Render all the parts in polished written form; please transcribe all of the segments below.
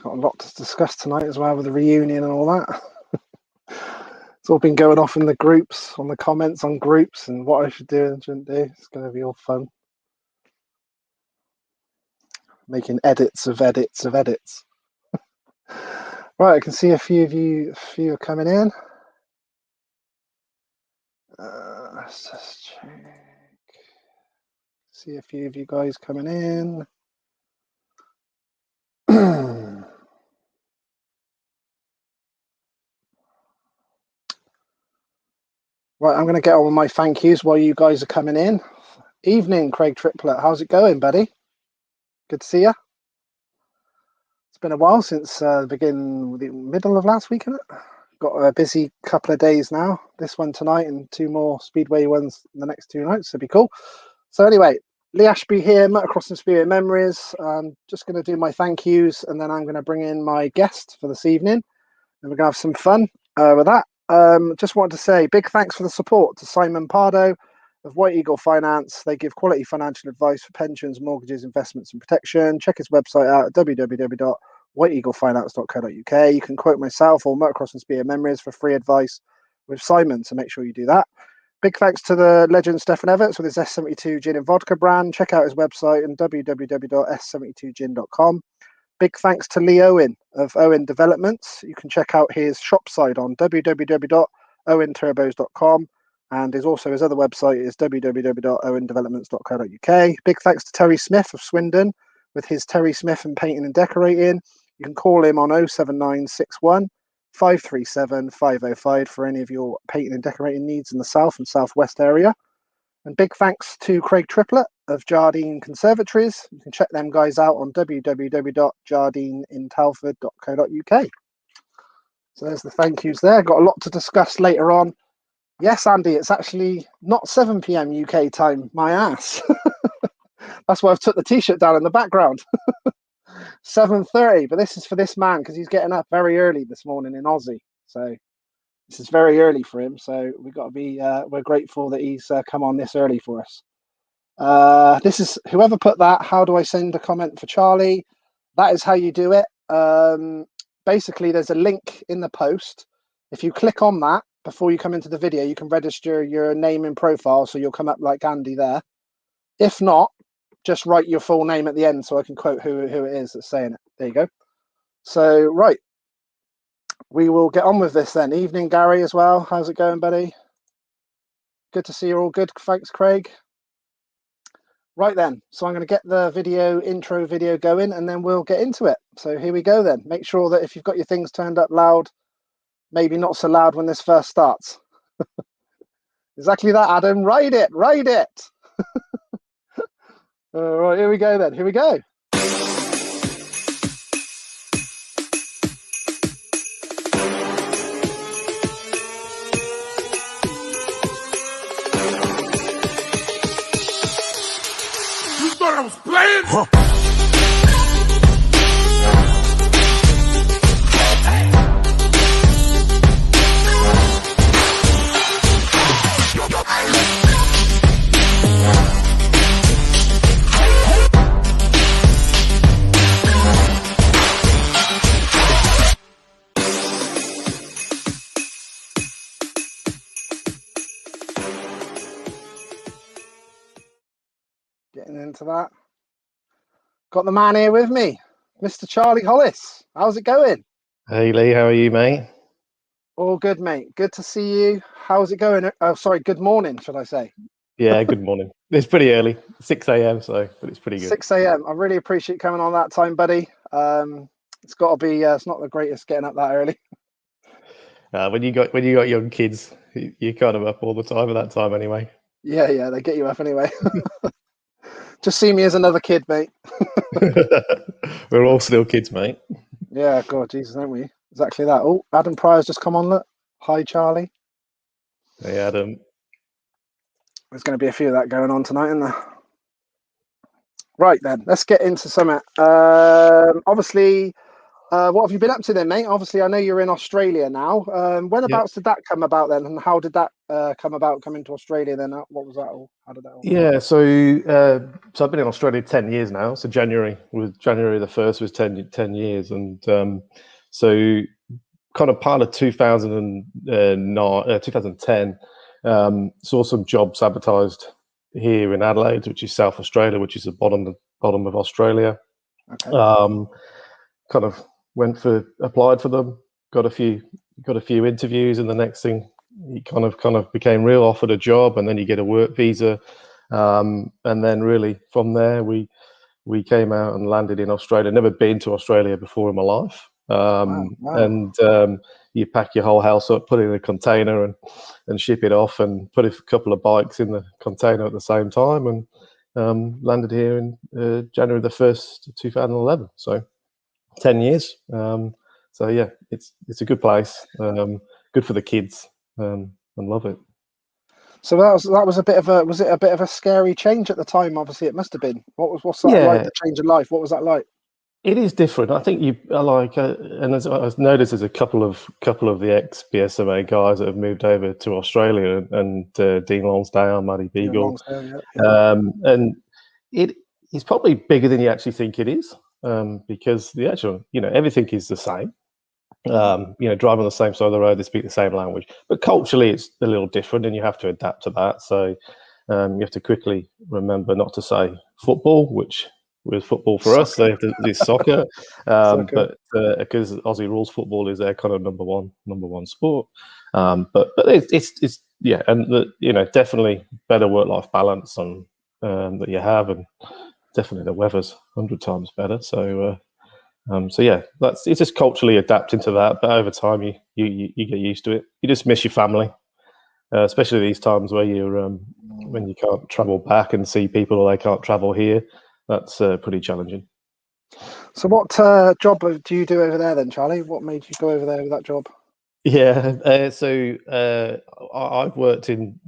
Got a lot to discuss tonight as well with the reunion and all that. It's all been going off in the groups, on the comments on groups, and what I should do and shouldn't do. It's going to be all fun. Making edits of edits of edits. Right, I can see a few are coming in. Let's just check. See a few of you guys coming in. Right, I'm going to get on with my thank yous while you guys are coming in. Evening, Craig Triplet. How's it going, buddy? Good to see you. It's been a while since the middle of last week, isn't it? Got a busy couple of days now. This one tonight and 2 more Speedway ones the next 2 nights. So it'll be cool. So anyway, Lee Ashby here, Motocross and Speedway Memories. I'm just going to do my thank yous and then I'm going to bring in my guest for this evening. And we're going to have some fun with that. Just wanted to say big thanks for the support to Simon Pardo of White Eagle Finance. They give quality financial advice for pensions, mortgages, investments and protection. Check his website out at www.whiteeaglefinance.co.uk. You can quote myself or Motocross and Speedway Memories for free advice with Simon, so make sure you do that. Big thanks to the legend Stefan Everts with his S72 Gin and Vodka brand. Check out his website on www.s72gin.com. Big thanks to Lee Owen of Owen Developments. You can check out his shop site on www.owenturbos.com, and his other website is www.owendevelopments.co.uk. Big thanks to Terry Smith of Swindon with his Terry Smith and Painting and Decorating. You can call him on 07961 537 505 for any of your painting and decorating needs in the south and southwest area. And big thanks to Craig Triplet of Jardine Conservatories. You can check them guys out on www.jardineintalford.co.uk. So there's the thank yous there. Got a lot to discuss later on. Yes, Andy, it's actually not 7 p.m. UK time. My ass. That's why I've took the t-shirt down in the background. 7:30, but this is for this man because he's getting up very early this morning in Aussie. So this is very early for him. So we've got to be, we're grateful that he's come on this early for us. This is whoever put that. How do I send a comment for Charlie? That is how you do it. Basically, there's a link in the post. If you click on that before you come into the video, you can register your name and profile, so you'll come up like Andy there. If not, just write your full name at the end so I can quote who it is that's saying it. There you go. So, right. We will get on with this then. Evening, Gary, as well. How's it going, buddy? Good to see you're all good. Thanks, Craig. Right then. So I'm going to get the intro video going and then we'll get into it. So here we go then. Make sure that if you've got your things turned up loud, maybe not so loud when this first starts. Exactly that, Adam. Ride it. All right, here we go then. Here we go. You thought I was playing? Huh. Getting into that. Got the man here with me, Mr. Charlie Hollis. How's it going? Hey Lee, how are you, mate? All good, mate. Good to see you. How's it going? Oh, sorry, good morning, should I say? Yeah, good morning. It's pretty early, 6 a.m. but it's pretty good. 6 a.m. I really appreciate coming on that time, buddy. It's got to be. It's not the greatest getting up that early. When you got young kids, you're kind of up all the time at that time anyway. Yeah, they get you up anyway. Just see me as another kid, mate. We're all still kids, mate. Yeah, God, Jesus, aren't we? Exactly that. Oh, Adam Pryor's just come on. Look. Hi, Charlie. Hey, Adam. There's going to be a few of that going on tonight, isn't there? Right, then. Let's get into something. Obviously, what have you been up to then, mate? Obviously, I know you're in Australia now. Whenabouts did that come about then? And how did that come about coming to Australia? Then what was that all? How did that all? Yeah, so I've been in Australia 10 years now. So January the 1st was 10 years, and so kind of part of 2010, saw some jobs advertised here in Adelaide, which is South Australia, which is the bottom of Australia. Okay. Kind of applied for them, got a few interviews, and the next thing you kind of became real, offered a job, and then you get a work visa, and then really from there we came out and landed in Australia. Never been to Australia before in my life. Wow. And you pack your whole house up, put it in a container, and ship it off, and put a couple of bikes in the container at the same time, and landed here in January the 1st, 2011. So 10 years. So yeah, it's a good place. Good for the kids, and love it. So that was a bit of was it a bit of a scary change at the time? Obviously, it must have been. What's that like? The change in life. What was that like? It is different. I think you like, and as I've noticed, there's a couple of the ex Bsma guys that have moved over to Australia, and Dean Lonsdale, Muddy Beagle, and it is probably bigger than you actually think it is, because the actual, everything is the same. Drive on the same side of the road, they speak the same language, but culturally it's a little different, and you have to adapt to that. So you have to quickly remember not to say football, which was football for us. They have to do soccer, but because Aussie rules football is their kind of number one sport. But it's yeah, and definitely better work-life balance and that you have, and definitely the weather's 100 times better. So yeah, it's just culturally adapting to that. But over time, you get used to it. You just miss your family, especially these times where you're when you can't travel back and see people, or they can't travel here. That's pretty challenging. So what job do you do over there then, Charlie? What made you go over there with that job? Yeah, so I've worked in,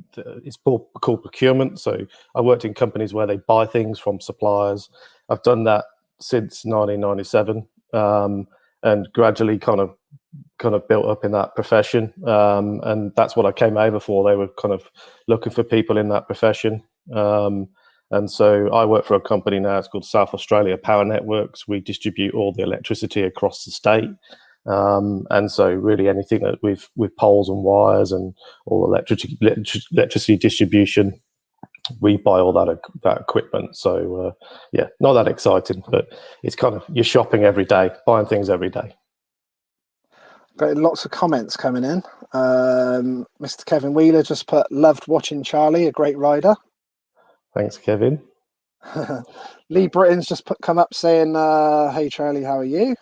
it's called procurement. So I worked in companies where they buy things from suppliers. I've done that since 1997, and gradually kind of built up in that profession. And that's what I came over for. They were kind of looking for people in that profession. And so I work for a company now. It's called South Australia Power Networks. We distribute all the electricity across the state. And so really anything that with poles and wires and all electricity distribution, we buy all that equipment. So yeah, not that exciting, but it's kind of, you're shopping every day, buying things every day. Got lots of comments coming in. Mr. Kevin Wheeler just put, loved watching Charlie, a great rider. Thanks, Kevin. Lee Britton's just come up saying, hey Charlie, how are you?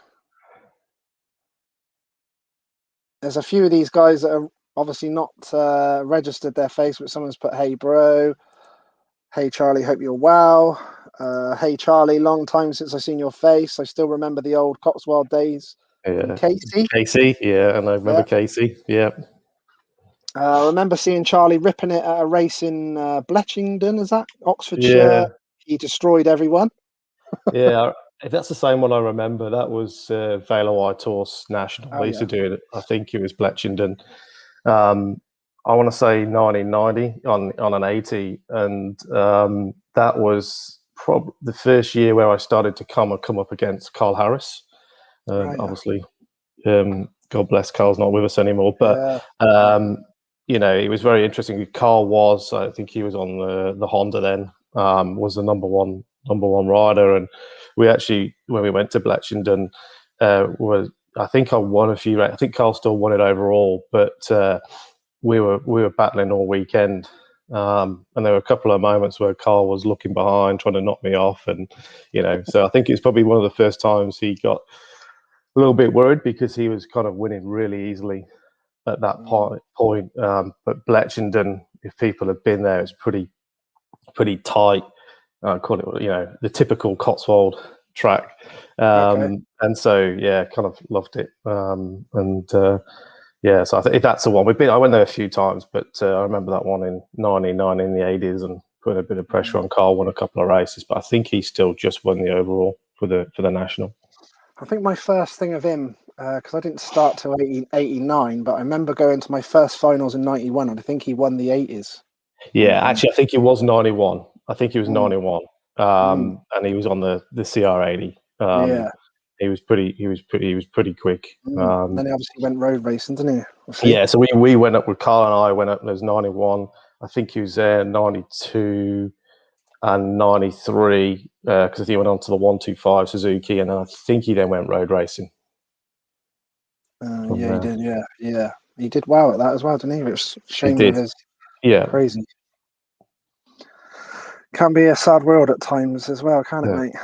There's a few of these guys that are obviously not registered their face, but someone's put, hey bro, hey Charlie, hope you're well. Hey Charlie, long time since I've seen your face. I still remember the old Cotswold days. Yeah. Casey, yeah, and I remember Casey, yeah. I remember seeing Charlie ripping it at a race in Bletchington, is that Oxfordshire? Yeah. He destroyed everyone. Yeah, if that's the same one I remember, that was Vela Whitehorse National. They used to do it, I think it was Bletchington. I want to say 1990 on an 80, and that was probably the first year where I started to come up against Carl Harris. Obviously, God bless, Carl's not with us anymore, but it was very interesting. Carl was, I think he was on the Honda then, was the number one rider, and we actually, when we went to Bletchington, I think I won a few. I think Carl still won it overall, but we were battling all weekend, and there were a couple of moments where Carl was looking behind, trying to knock me off, and so I think it's probably one of the first times he got a little bit worried, because he was kind of winning really easily at that point. But Bletchington, if people have been there, it's pretty tight. Call it, the typical Cotswold track. And so, yeah, kind of loved it. Yeah, so I think that's the one. I went there a few times, but I remember that one in 99 in the 80s, and put a bit of pressure on Carl, won a couple of races, but I think he still just won the overall for the national. I think my first thing of him because I didn't start till 89, but I remember going to my first finals in 91, and I think he won the 80s. Yeah, actually, I think it was 91. I think he was 91, and he was on the CR80. Yeah. He was pretty quick. And then he obviously went road racing, didn't he? Yeah, so we went up with Carl and I went up. There's 91. I think he was there 92 and 93 because he went on to the 125 Suzuki, and I think he then went road racing. Yeah, he did. Yeah, he did well at that as well, didn't he? It's a shame with his crazy. Can be a sad world at times as well, can it, mate?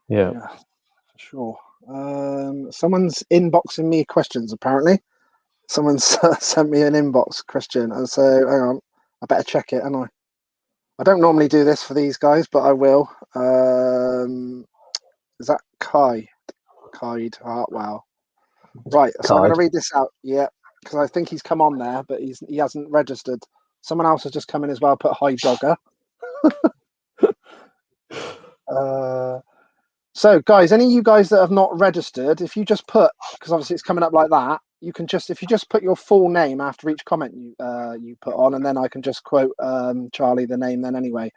Yeah, for sure. Someone's inboxing me questions. Apparently, someone's sent me an inbox question, and so hang on, I better check it, and I don't normally do this for these guys, but I will. Is that Kai? Kaid Hartwell. Right, so I'm going to read this out. Yeah, because I think he's come on there, but he hasn't registered. Someone else has just come in as well. Put hi Dogger. So guys, any of you guys that have not registered, if you just put, because obviously it's coming up like that, you can just, if you just put your full name after each comment you put on, and then I can just quote Charlie the name then anyway.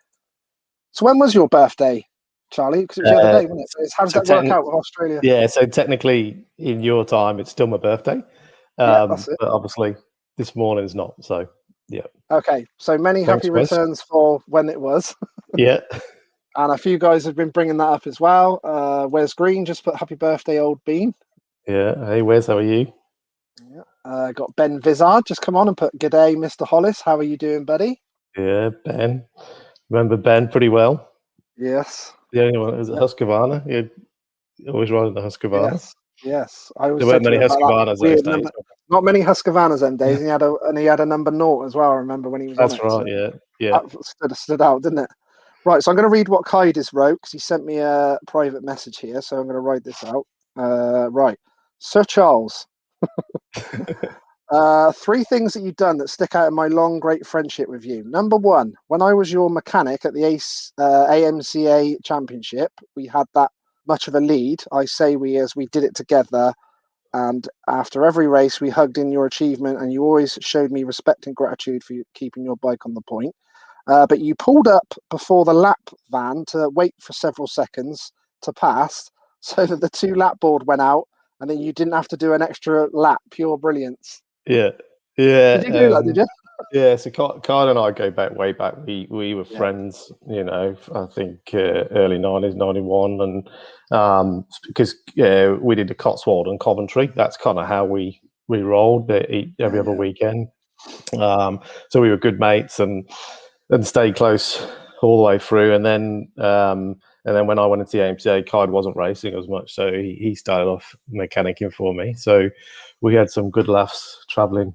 So when was your birthday, Charlie? Because it was the other day, wasn't it? So how does that work out with Australia? Yeah, so technically in your time it's still my birthday, but obviously this morning is not. So yeah. Okay, so many happy returns for when it was. Yeah. And a few guys have been bringing that up as well. Wes Green just put happy birthday, old bean. Yeah. Hey, Wes, how are you? Yeah. Got Ben Vizard just come on and put g'day, Mr. Hollis. How are you doing, buddy? Yeah, Ben. Remember Ben pretty well. Yes. The only one was Husqvarna. You're always riding the Husqvarna. Yes. I was there weren't many Husqvarnas those days. Not many Husqvarnas them days. And he had a number 0 as well. I remember when he was. That's on right. it, yeah. That stood out, didn't it? Right, so I'm going to read what Kaidis wrote because he sent me a private message here. So I'm going to write this out. Right, Sir Charles. 3 things that you've done that stick out in my long, great friendship with you. Number 1, when I was your mechanic at the AMCA Championship, we had that much of a lead. I say we as we did it together. And after every race, we hugged in your achievement, and you always showed me respect and gratitude for keeping your bike on the point. But you pulled up before the lap van to wait for several seconds to pass so that the 2 lap board went out, and then you didn't have to do an extra lap. Pure brilliance. Yeah. Did you do that, did you? Yeah, so Kyle and I go way back. We were friends, I think early 90s, 91. And because we did the Cotswold and Coventry, that's kind of how we rolled every other weekend. So we were good mates and stayed close all the way through. And then when I went into the AMCA, Kyle wasn't racing as much, so he started off mechanicking for me. So we had some good laughs traveling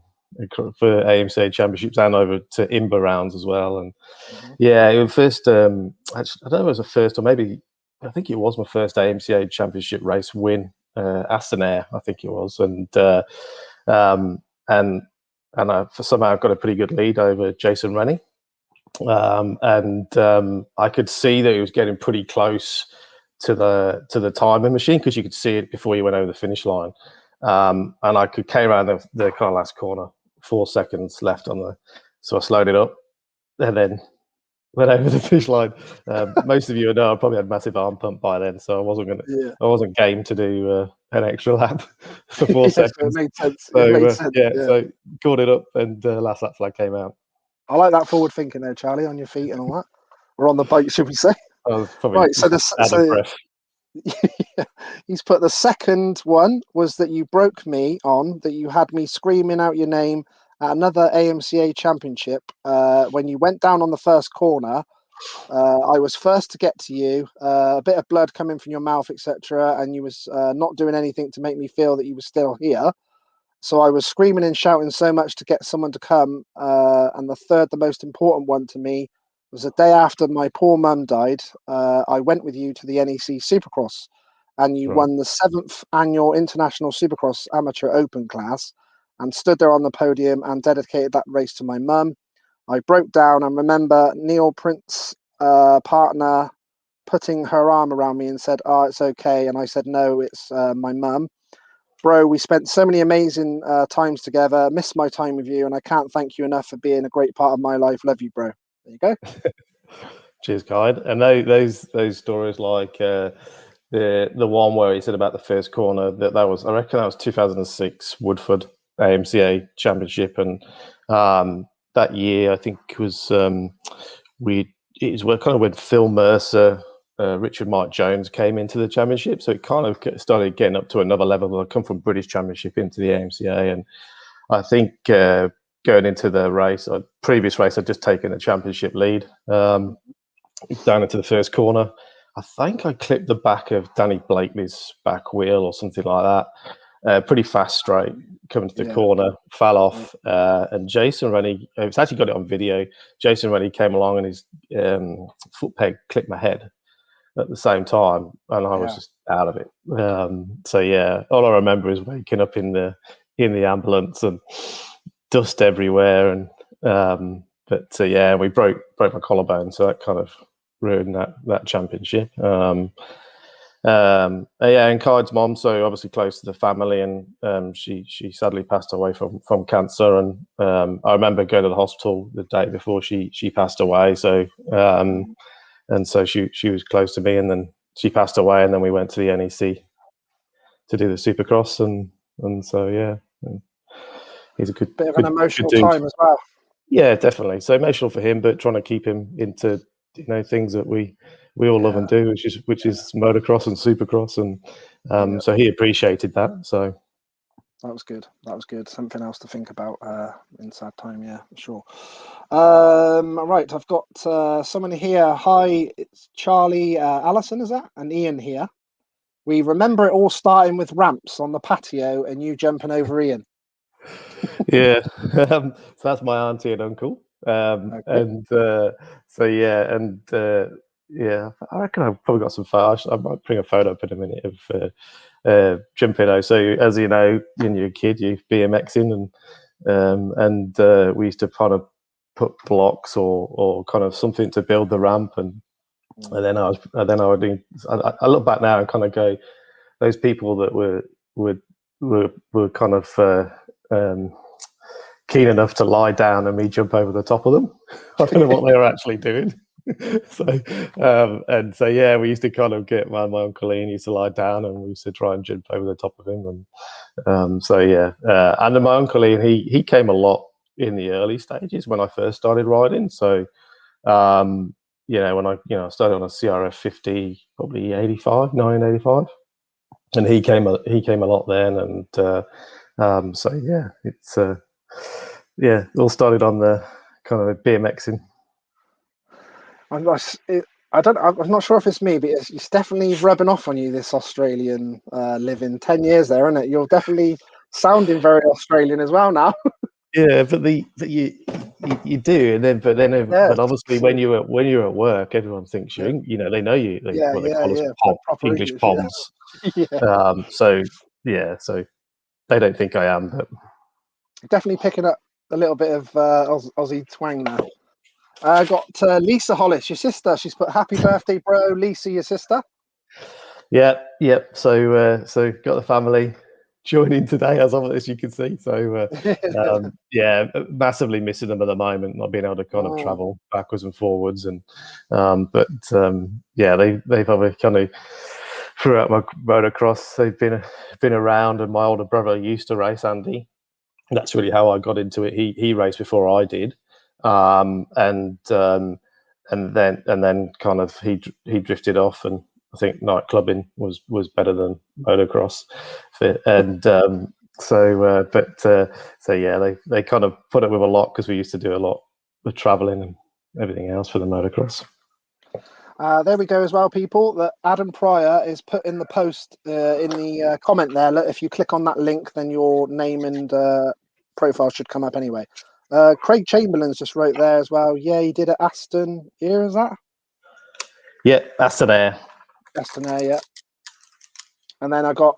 for AMCA championships and over to Imba rounds as well. And it was first, I don't know if it was the first, or maybe I think it was my first AMCA championship race win, Aston Air, I think it was. And I somehow got a pretty good lead over Jason Rennie. I could see that he was getting pretty close to the timing machine because you could see it before you went over the finish line. And I came around the kind of last corner, 4 seconds left so I slowed it up and then went over the finish line. Most of you know I probably had massive arm pump by then, so I wasn't game to do an extra lap for 4 seconds. So it made sense. So, so caught it up and last lap flag came out. I like that forward thinking there, Charlie, on your feet and all that. Or on the bike, should we say? Right, so he's put the second one was that you broke me on, that you had me screaming out your name at another AMCA championship. When you went down on the first corner, I was first to get to you, a bit of blood coming from your mouth, etc. And you was not doing anything to make me feel that you were still here. So I was screaming and shouting so much to get someone to come. And the most important one to me was the day after my poor mum died. I went with you to the NEC Supercross, and you won the 7th annual International Supercross Amateur Open class and stood there on the podium and dedicated that race to my mum. I broke down and remember Neil Prince's partner putting her arm around me and said, "Oh, it's okay." And I said, "No, it's my mum." bro, we spent so many amazing times together. Miss my time with you, and I can't thank you enough for being a great part of my life. Love you, bro. There you go. Cheers, kind. And those stories, like the one where he said about the first corner, that was, I reckon that was 2006 Woodford AMCA Championship, and that year I think was it was kind of when Phil Mercer, Richard Mike Jones came into the championship, so it kind of started getting up to another level. I come from British Championship into the AMCA, and I think going into the previous race, I'd just taken a championship lead. Down into the first corner, I think I clipped the back of Danny Blakely's back wheel or something like that. Pretty fast straight, coming to the corner, fell off, and Jason Rennie, it's actually got it on video. Jason Rennie came along and his foot peg clipped my head at the same time, and I was just out of it. So yeah, all I remember is waking up in the ambulance and dust everywhere, and but yeah, we broke my collarbone, so that kind of ruined that championship. Yeah, and Kai's mom, so obviously close to the family, and she sadly passed away from cancer, and I remember going to the hospital the day before she passed away. So and so she was close to me, and then she passed away, and then we went to the NEC to do the Supercross, and so yeah, he's a good bit of an emotional good time as well. Yeah, definitely. So emotional for him, but trying to keep him into things that we all love and do, which is motocross and Supercross, and so he appreciated that. So that was good. That was good. Something else to think about in sad time. Yeah, sure. Right, I've got someone here. Hi, it's Charlie Allison, is that? And Ian here. We remember it all starting with ramps on the patio and you jumping over Ian. yeah, so that's my auntie and uncle, and so yeah, and yeah, I reckon I've probably got some photos. I might bring a photo up in a minute of jumping. So as you know, when you're a kid, you BMXing, and we used to kind of put blocks or kind of something to build the ramp, and then I look back now and kind of go, those people that were kind of keen enough to lie down and me jump over the top of them. I don't know what they were actually doing. And so yeah, we used to kind of get my uncle Ian used to lie down, and we used to try and jump over the top of him. And so yeah, and then my uncle Ian, he came a lot in the early stages when I first started riding. So when I started on a CRF 50, probably 1985, and he came a lot then, and so yeah, it's it all started on the kind of BMXing. I'm not sure if it's me, but it's definitely rubbing off on you, this Australian living. 10 years there, isn't it? You're definitely sounding very Australian as well now. Yeah, but you do, and then but obviously when you're at work, everyone thinks you're they know you. They call us English bombs. So they don't think I am, but definitely picking up a little bit of Aussie twang now. I got Lisa Hollis, your sister. She's put happy birthday, bro. Lisa, your sister. Yeah. So got the family joining today, as you can see. So yeah, massively missing them at the moment, not being able to kind of travel backwards and forwards, and but yeah, they've probably kind of throughout my motocross, they've been around, and my older brother used to race, Andy. That's really how I got into it. He raced before I did, and then kind of he drifted off, and I think night clubbing was better than motocross, and so yeah, they kind of put up with a lot because we used to do a lot of traveling and everything else for the motocross. There we go as well, people. That Adam Pryor is put in the post in the comment there. Look, if you click on that link, then your name and profile should come up anyway. Craig Chamberlain's just wrote there as well. Yeah, he did at Aston. Here is that? Yeah, Aston Air. Aston Air, yeah. And then I got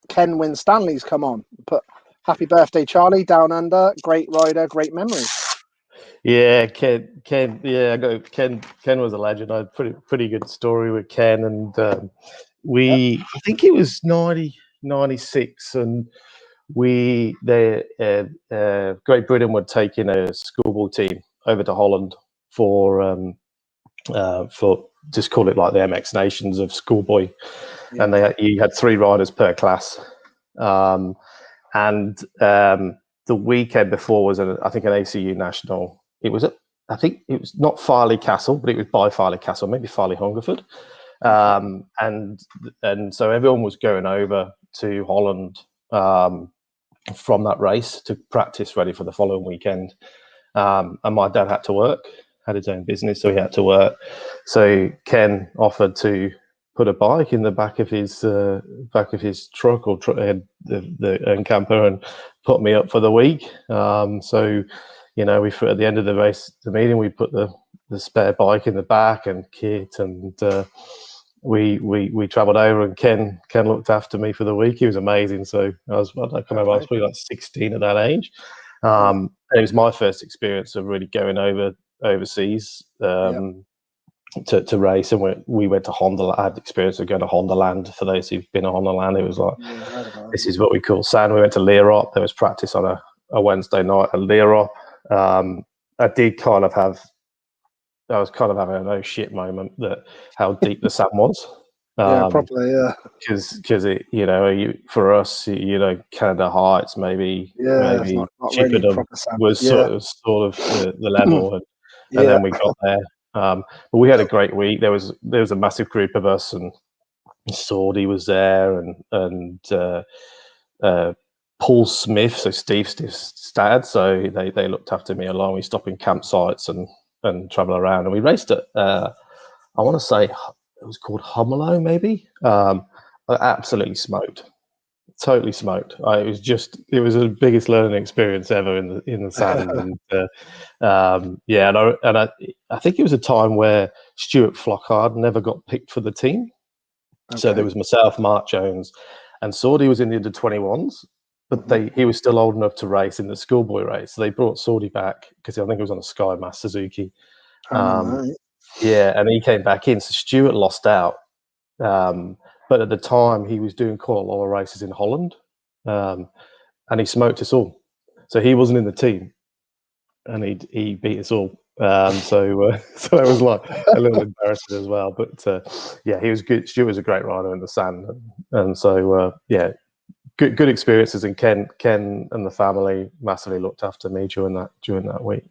Ken Winstanley's come on. Put happy birthday, Charlie, down under. Great rider, great memories. Yeah, Ken. Yeah, I got Ken. Ken was a legend. I had pretty good story with Ken, and I think it was 90, '96, and Great Britain were taking a schoolboy team over to Holland for just call it like the MX Nations of schoolboy, and you had 3 riders per class, and the weekend before was I think an ACU national. I think it was not Farley Castle, but it was by Farley Castle, maybe Farley Hungerford, and so everyone was going over to Holland from that race to practice ready for the following weekend. And my dad had his own business, so he had to work. So Ken offered to put a bike in the back of his truck or the camper and put me up for the week. So, you know, at the end of the meeting, we put the spare bike in the back and kit, and we travelled over, and Ken looked after me for the week. He was amazing. So I was probably like 16 at that age. And it was my first experience of really going overseas to race, and we went to Honda. I had the experience of going to Honda Land. For those who've been to Honda Land, it was like this is what we call sand. We went to Leerop. There was practice on a Wednesday night at Leerop. I was kind of having an oh shit moment that how deep the sand was. Probably, because it, you know, for us, you know, Canada Heights maybe not really proper sand. Was sort of the level, and then we got there. But we had a great week. There was a massive group of us, and Saudi was there, and Paul Smith, so Steve's dad. So they looked after me along. We stopped in campsites and travel around, and we raced at I want to say it was called Hummelo, maybe. I absolutely smoked, totally smoked. It was the biggest learning experience ever in the sand, and I think it was a time where Stuart Flockhard never got picked for the team. Okay. So there was myself, Mark Jones, and Saudi was in the under-21s, but he was still old enough to race in the schoolboy race. So they brought Saudi back because I think it was on a Sky Mass Suzuki. And he came back in. So Stuart lost out. But at the time, he was doing quite a lot of races in Holland, and he smoked us all. So he wasn't in the team, and he beat us all. So it was like a little embarrassing as well. But he was good. Stuart was a great rider in the sand, and so good experiences. And Ken and the family massively looked after me during that week.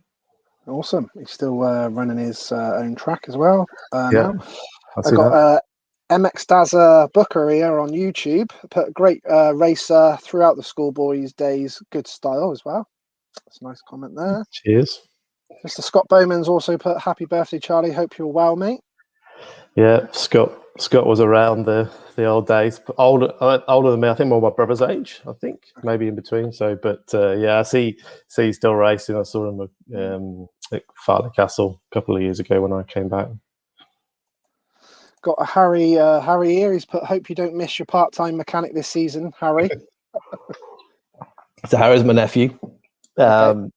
Awesome. He's still running his own track as well. Now I've got MX Daza Booker here on YouTube. Put a great racer throughout the schoolboys days. Good style as well. That's a nice comment there. Cheers. Mr. Scott Bowman's also put happy birthday, Charlie. Hope you're well, mate. Yeah, Scott was around the old days. Older than me. I think more my brother's age. I think maybe in between. So, but I see he's still racing. I saw him at Farley Castle a couple of years ago when I came back. Got a Harry here. He's put, hope you don't miss your part-time mechanic this season, Harry. So Harry's my nephew. Okay.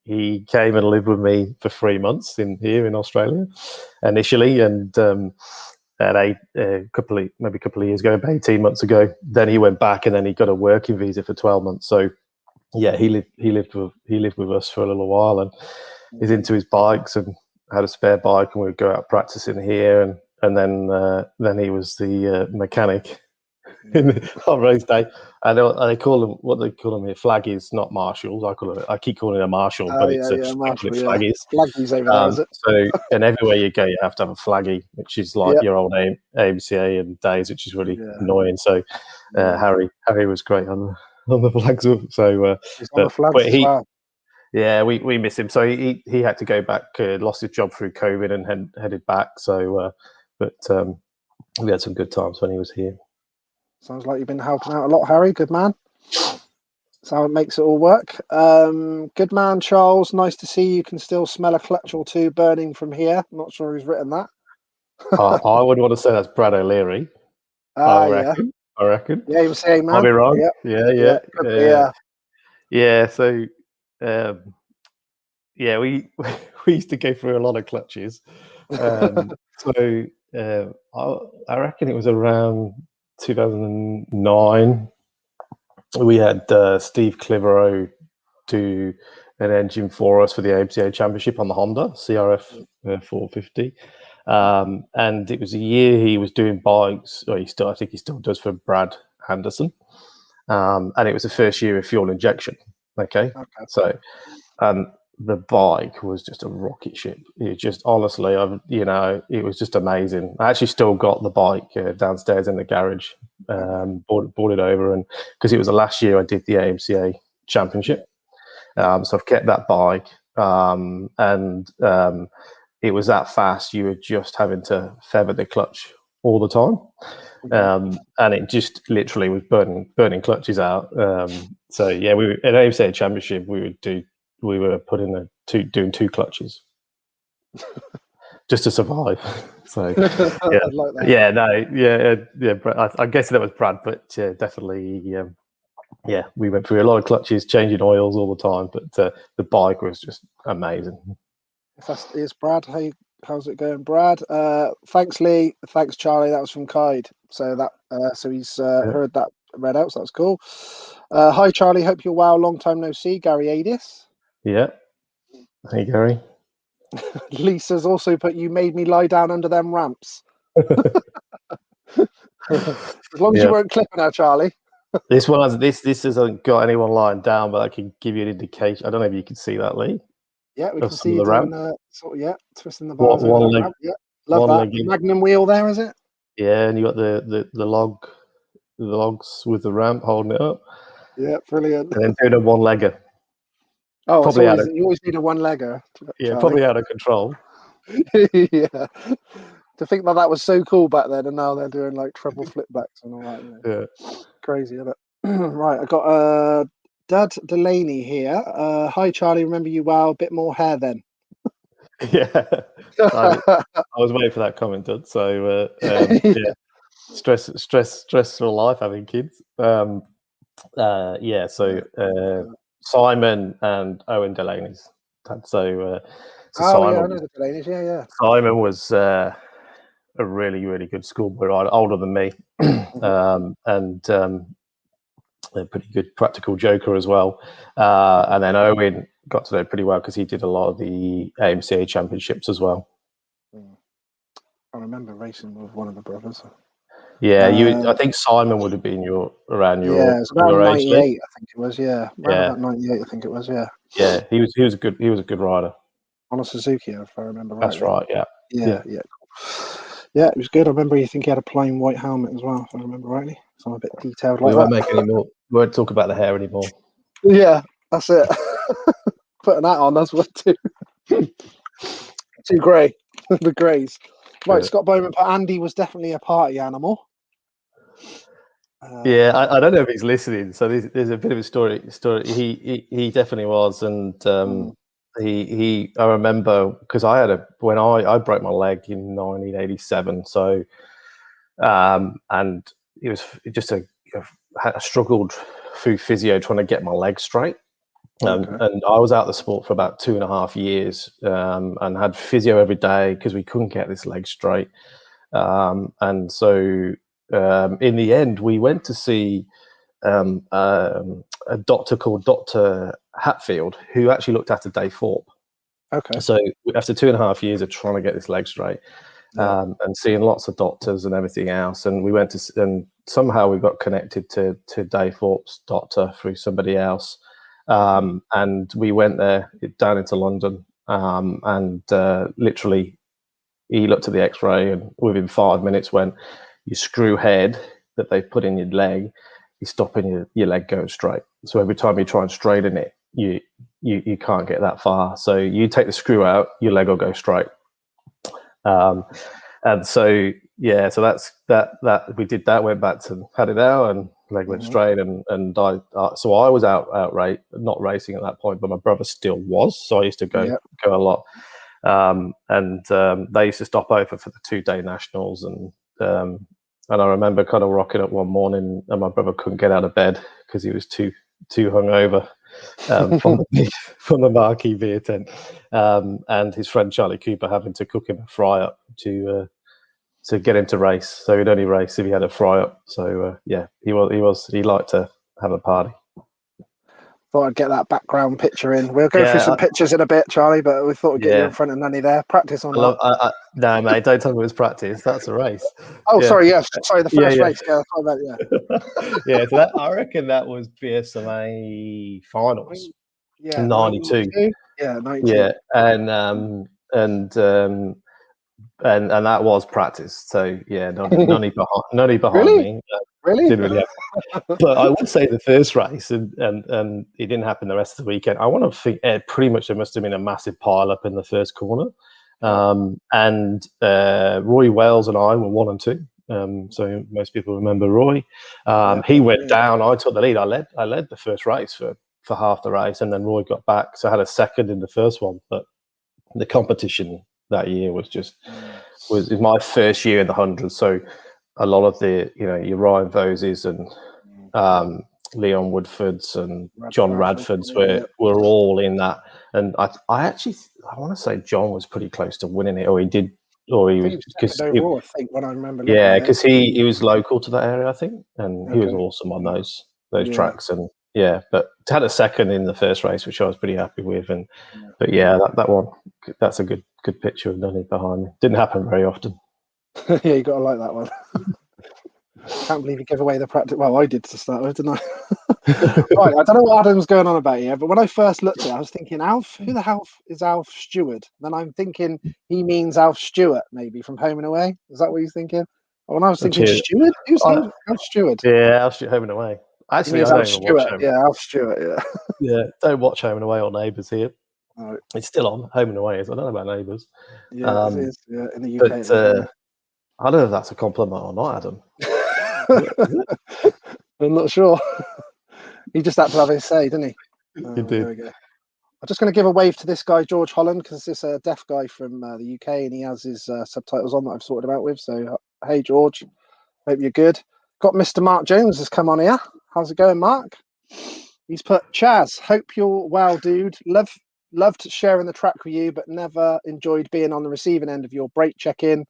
He came and lived with me for 3 months here in Australia initially, and a couple of years ago, about 18 months ago, then he went back, and then he got a working visa for 12 months. So yeah, he lived with us for a little while, and he's into his bikes and had a spare bike, and we'd go out practicing here, and then he was the mechanic on race day. And they call him, what they call him here, flaggies, not marshals. I keep calling him a marshal, but it's flaggies. Flaggies over there, is it? So, and everywhere you go, you have to have a flaggy, which is like your old AMCA and days, which is really annoying. So Harry was great on the flags. So, he's on the flags as well. Yeah, we miss him. So he had to go back, lost his job through COVID and headed back. So, but we had some good times when he was here. Sounds like you've been helping out a lot, Harry. Good man. That's how it makes it all work. Good man, Charles. Nice to see you can still smell a clutch or two burning from here. I'm not sure who's written that. I would want to say that's Brad O'Leary. I reckon. Yeah, he was saying, man. I'll be wrong. Yeah. Yeah. So, we used to go through a lot of clutches. So I reckon it was around 2009. We had Steve Clivero do an engine for us for the AMCA Championship on the Honda CRF 450. And it was a year he was doing bikes, or I think he still does, for Brad Anderson. And it was the first year of fuel injection. Okay. So the bike was just a rocket ship. It just, honestly, it was just amazing. I actually still got the bike downstairs in the garage, brought it over, and because it was the last year I did the AMCA Championship. So I've kept that bike, and it was that fast. You were just having to feather the clutch all the time, and it just literally was burning clutches out. So yeah, we were, at AMCA Championship we were putting doing 2 clutches just to survive. So yeah, like that. I guess that was Brad, but definitely. Yeah, we went through a lot of clutches, changing oils all the time, but the bike was just amazing. It's Brad. How's it going, Brad? Thanks, Lee. Thanks, Charlie. That was from Kide. So he's heard that read out. So that's cool. Hi, Charlie. Hope you're well. Long time no see. Gary Adis. Yeah. Hey, Gary. Lisa's also put, you made me lie down under them ramps. As long as you weren't clipping her, Charlie. This one hasn't got anyone lying down, but I can give you an indication. I don't know if you can see that, Lee. Yeah, we can see you doing twisting the bars. One leg. Ramp. Yeah, love that. Magnum wheel there, is it? Yeah, and you got the logs with the ramp holding it up. Yeah, brilliant. And then doing a one-legger. Oh, you always need a one-legger. Yeah, Charlie. Probably out of control. Yeah. To think that was so cool back then, and now they're doing like treble flipbacks and all that. Yeah. Crazy, isn't it? Right, I got Dad Delaney here. Hi, Charlie. Remember you well? Bit more hair then. Yeah. I was waiting for that comment, Dad. So yeah, stressful life having kids. So Simon and Owen Delaney's. So Simon, yeah, I know the Delaney's. Yeah. Simon was a really, really good schoolboy rider, older than me, and a pretty good practical joker as well. And then Owen got to know pretty well because he did a lot of the AMCA championships as well. I remember racing with one of the brothers. Yeah, I think Simon would have been around your it was around your 98, age. I think it was. Yeah, about 98, I think it was. Yeah. Yeah, he was a good rider on a Suzuki, if I remember right. That's right. Yeah. Yeah. Cool. Yeah, it was good. I remember you think he had a plain white helmet as well, if I remember rightly. So I'm a bit detailed like we won't make any more. We won't talk about the hair anymore. Yeah, that's it. Putting that on, that's what too. Too grey. The greys. Right, Scott Bowman put Andy was definitely a party animal. Yeah, I don't know if he's listening. So there's a bit of a story. He definitely was, and he. I remember because when I broke my leg in 1987. So, and it was just I struggled through physio trying to get my leg straight. And I was out of the sport for about 2.5 years, and had physio every day because we couldn't get this leg straight. And so in the end, we went to see a doctor called Dr. Hatfield, who actually looked after Dave Thorpe. Okay. So after 2.5 years of trying to get this leg straight, and seeing lots of doctors and everything else, and we went to, and somehow we got connected to Dave Thorpe's doctor through somebody else. And we went there down into London, and literally he looked at the x-ray and within 5 minutes went, your screw head that they put in your leg is stopping your leg going straight. So every time you try and straighten it, you can't get that far. So you take the screw out, your leg will go straight. And so so that's that we did that, went back to had it out, and leg went straight, and I so I was not racing at that point, but my brother still was, so I used to go a lot, and they used to stop over for the 2-day nationals, and I remember kind of rocking up one morning, and my brother couldn't get out of bed because he was too hungover from the marquee beer tent, and his friend Charlie Cooper having to cook him a fry up to to get him to race. So he'd only race if he had a fry up. So he liked to have a party. Thought I'd get that background picture in. We'll go through Yeah, some pictures in a bit, Charlie, but we thought we'd get you in front of Nunny there. Practice or not? No, mate, don't tell me it was practice. That's a race. Oh, sorry, yes. Sorry, the first race. Yeah, that's what I meant, yeah, so I reckon that was Bsma finals. Yeah, 92. Yeah, 92. Yeah, and that was practice. So yeah, none behind Really? me. Really? Didn't really happen. But I would say the first race, and it didn't happen the rest of the weekend. I want to think pretty much there must have been a massive pile up in the first corner, and Roy Wales and I were 1 and 2. So most people remember Roy. He went down. I took the lead. I led the first race for half the race, and then Roy got back, so I had a second in the first one. But the competition that year was my first year in the 100s, so a lot of the your Ryan Voses and Leon Woodfords and John Radfords were all in that, and I want to say John was pretty close to winning it, or he did, or he was, because I think when I remember, because he was local to that area, I think, and he was awesome on those tracks, and but had a second in the first race, which I was pretty happy with, and but that one, that's a good picture of Nunny behind me. Didn't happen very often. Yeah, you got to like that one. Can't believe you give away the practice. Well, I did to start with, didn't I? Right, I don't know what Adam's going on about here, but when I first looked at it, I was thinking, Alf, who the hell is Alf Stewart? Then I'm thinking he means Alf Stewart, maybe from Home and Away. Is that what he's thinking? When I was thinking Stewart, who's Alf Stewart? Yeah, Alf Stewart, Home and Away. Actually, I don't even watch Home. Yeah, Alf Stewart. Yeah, don't watch Home and Away or Neighbours here. No. It's still on. Home and Away is. I don't know about Neighbours. Yeah, it is. Yeah, in the UK. But, I don't know if that's a compliment or not, Adam. I'm not sure. He just had to have his say, didn't he? He did. There we go. I'm just going to give a wave to this guy, George Holland, because it's a deaf guy from the UK, and he has his subtitles on that I've sorted him out with. So, hey, George, hope you're good. Got Mr. Mark Jones has come on here. How's it going, Mark? He's put, Chaz, hope you're well, dude. Loved sharing the track with you, but never enjoyed being on the receiving end of your break check-in.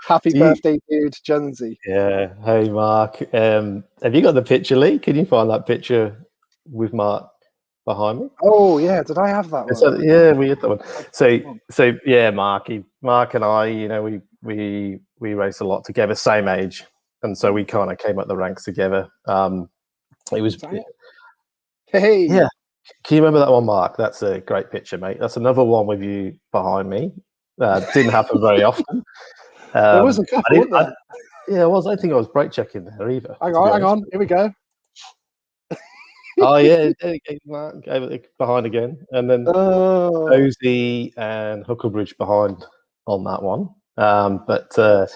Happy birthday, dude, Jonesy. Yeah. Hey, Mark. Have you got the picture, Lee? Can you find that picture with Mark behind me? Oh yeah, did I have that one? So, yeah, we had that one. So yeah, Mark and I, we raced a lot together, same age, and so we kind of came up the ranks together. It was. Hey. Yeah. Can you remember that one, Mark? That's a great picture, mate. That's another one with you behind me. Didn't happen very often. There was a couple, wasn't there? Yeah, I was. I don't think I was brake checking there either. Hang on. Here we go. Oh yeah, Mark behind again, and then Posey and Hucklebridge behind on that one. So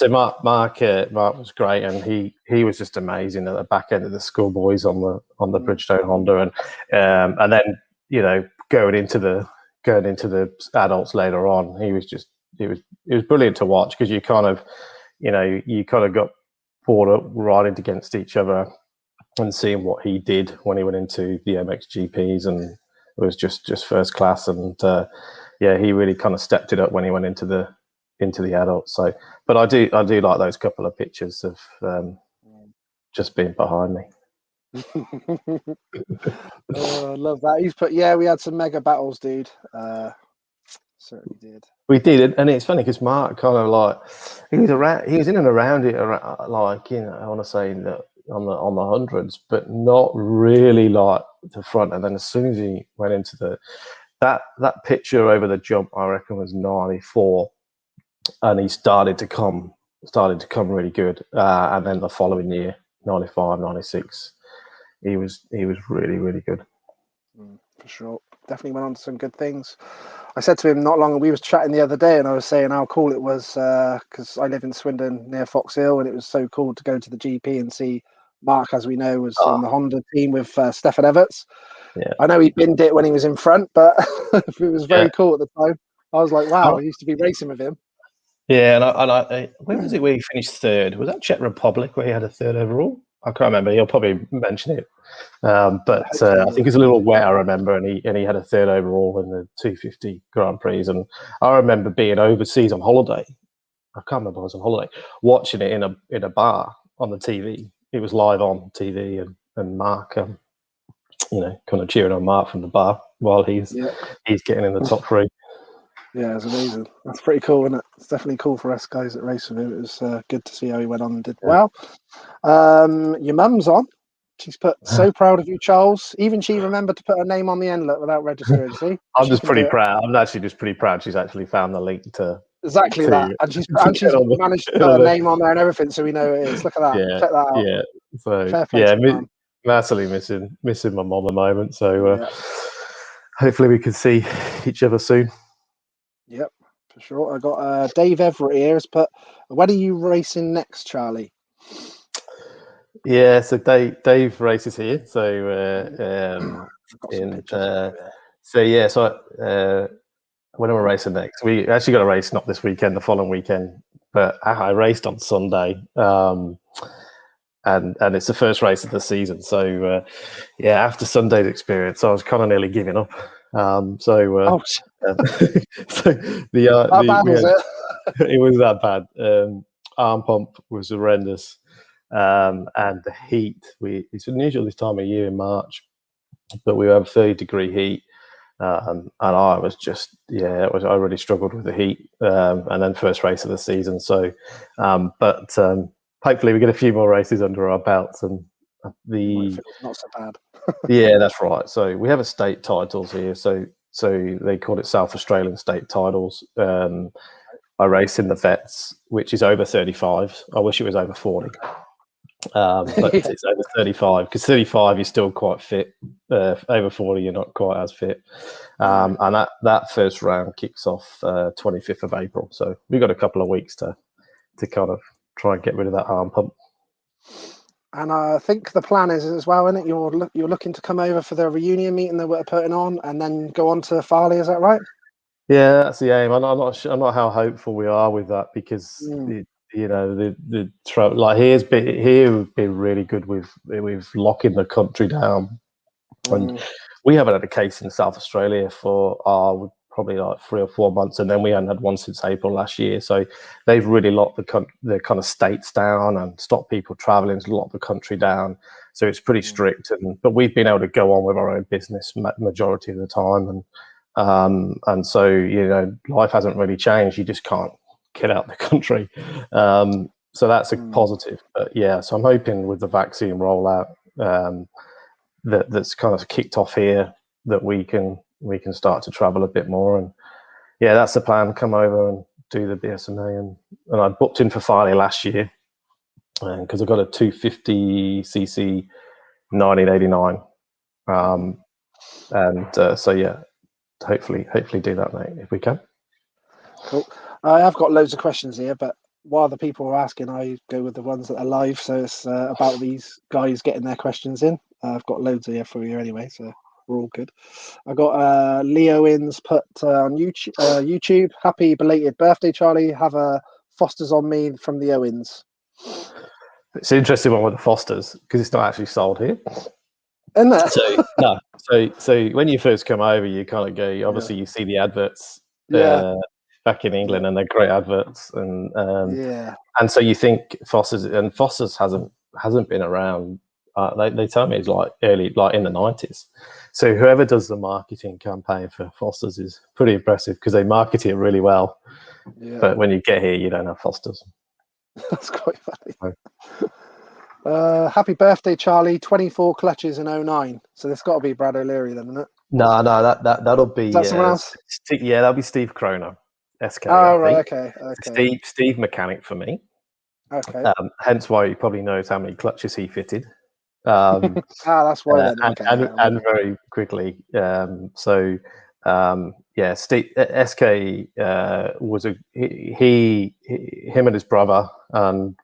Mark was great, and he was just amazing at the back end of the schoolboys on the Bridgestone Honda, and then going into the adults later on, he was brilliant to watch, because you kind of got brought up riding against each other and seeing what he did when he went into the MXGPs, and it was just first class, and he really kind of stepped it up when he went into the adults. So, but I do like those couple of pictures of just being behind me. I love that. He's put, we had some mega battles, dude. Certainly did. We did, and it's funny because Mark kind of like he was in and around it, like I want to say that on the hundreds, but not really like the front. And then as soon as he went into that picture over the jump, I reckon was 94, and he started to come really good. And then the following year, 95, 96, he was really, really good. For sure. Definitely went on to some good things. I said to him not long ago, we was chatting the other day, and I was saying how cool it was, because I live in Swindon near Fox Hill, and it was so cool to go to the GP and see Mark, as we know, was in the Honda team with Stefan Everts. Yeah. I know he binned it when he was in front, but it was very cool at the time. I was like, wow, I used to be racing with him. Yeah, and I when was it where he finished third? Was that Czech Republic where he had a third overall? I can't remember. He'll probably mention it. But I think it's a little wet, I remember, and he had a third overall in the 250 Grand Prix. And I remember being overseas on holiday I can't remember. I was on holiday watching it in a bar on the TV. It was live on TV, and Mark, kind of cheering on Mark from the bar while he's getting in the top three. Yeah, it's amazing. That's pretty cool, isn't it? It's definitely cool for us guys that race with him. It was good to see how he went on and did well. Your mum's on. She's put, so proud of you, Charles. Even she remembered to put her name on the envelope without registering. See, I'm just pretty proud. I'm actually just pretty proud she's actually found the link to exactly that, and she's managed to put her name on there and everything, so we know it is. Look at that. Yeah, check that out. Yeah. So fair play, massively missing my mom at the moment. So hopefully we can see each other soon. Yep, for sure. I got Dave Everett here has put, when are you racing next, Charlie? Yeah, so Dave races here. So when am I racing next? We actually got a race not this weekend, the following weekend. But I raced on Sunday, and it's the first race of the season. So after Sunday's experience, I was kind of nearly giving up. So how bad was it? It was that bad. Arm pump was horrendous. And the heat, it's unusual this time of year in March, but we have 30-degree heat, and I was just I really struggled with the heat, and then first race of the season. So, but hopefully we get a few more races under our belts, and not so bad. Yeah, that's right. So we have a state titles here, so they call it South Australian state titles. I race in the vets, which is over 35. I wish it was over 40. But it's over 35, because 35 you're still quite fit. Over 40 you're not quite as fit. And that first round kicks off 25th of April. So we've got a couple of weeks to kind of try and get rid of that arm pump. And I think the plan is as well, isn't it? You're looking to come over for the reunion meeting that we're putting on, and then go on to Farley. Is that right? Yeah, that's the aim. I'm not sure, I'm not how hopeful we are with that, because the like here's been really good with locking the country down, and we haven't had a case in South Australia for probably like 3 or 4 months, and then we hadn't had one since April last year. So they've really locked the kind of states down and stopped people traveling, to lock the country down. So it's pretty strict, but we've been able to go on with our own business majority of the time, and so life hasn't really changed. You just can't get out the country, so that's a positive. But so I'm hoping with the vaccine rollout that's kind of kicked off here, that we can start to travel a bit more. And that's the plan. Come over and do the Bsma, and I booked in for Farley last year, because I got a 250cc 1989, hopefully do that, mate, if we can. Cool. I have got loads of questions here, but while the people are asking, I go with the ones that are live. So it's about these guys getting their questions in. I've got loads here for you anyway, so we're all good. I got Leo Inns put on YouTube. Happy belated birthday, Charlie. Have a Foster's on me from the Owens. It's an interesting one with the Fosters, because it's not actually sold here. Isn't it? So no. So when you first come over, you kind of go. Obviously, you see the adverts back in England, and they're great adverts, and so you think Foster's hasn't been around. They tell me it's like early, like in the 90s. So whoever does the marketing campaign for Foster's is pretty impressive, because they market it really well. Yeah. But when you get here, you don't have Foster's. That's quite funny. Happy birthday, Charlie. 24 clutches in 09. So that's got to be Brad O'Leary then, isn't it? No, that'll be. Is that someone else? That'll be Steve Croner, SK. Oh, right, okay. Steve mechanic for me. Okay. Hence why he probably knows how many clutches he fitted. That's why then. Okay. And very quickly. Steve SK was him and his brother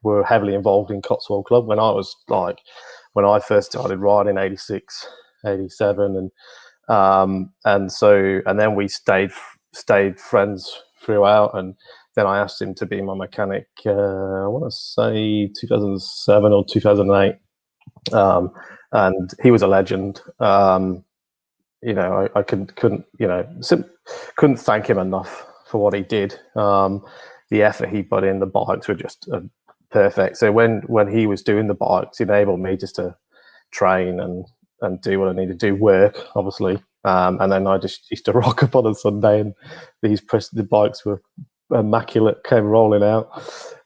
were heavily involved in Cotswold Club when I first started riding 86, 87, and then we stayed friends throughout, and then I asked him to be my mechanic. I want to say 2007 or 2008. And he was a legend. I couldn't thank him enough for what he did. the effort he put in, the bikes were just perfect. So when he was doing the bikes, it enabled me just to train and do what I needed to do, work obviously, and then I just used to rock up on a Sunday, and the bikes were immaculate, came rolling out.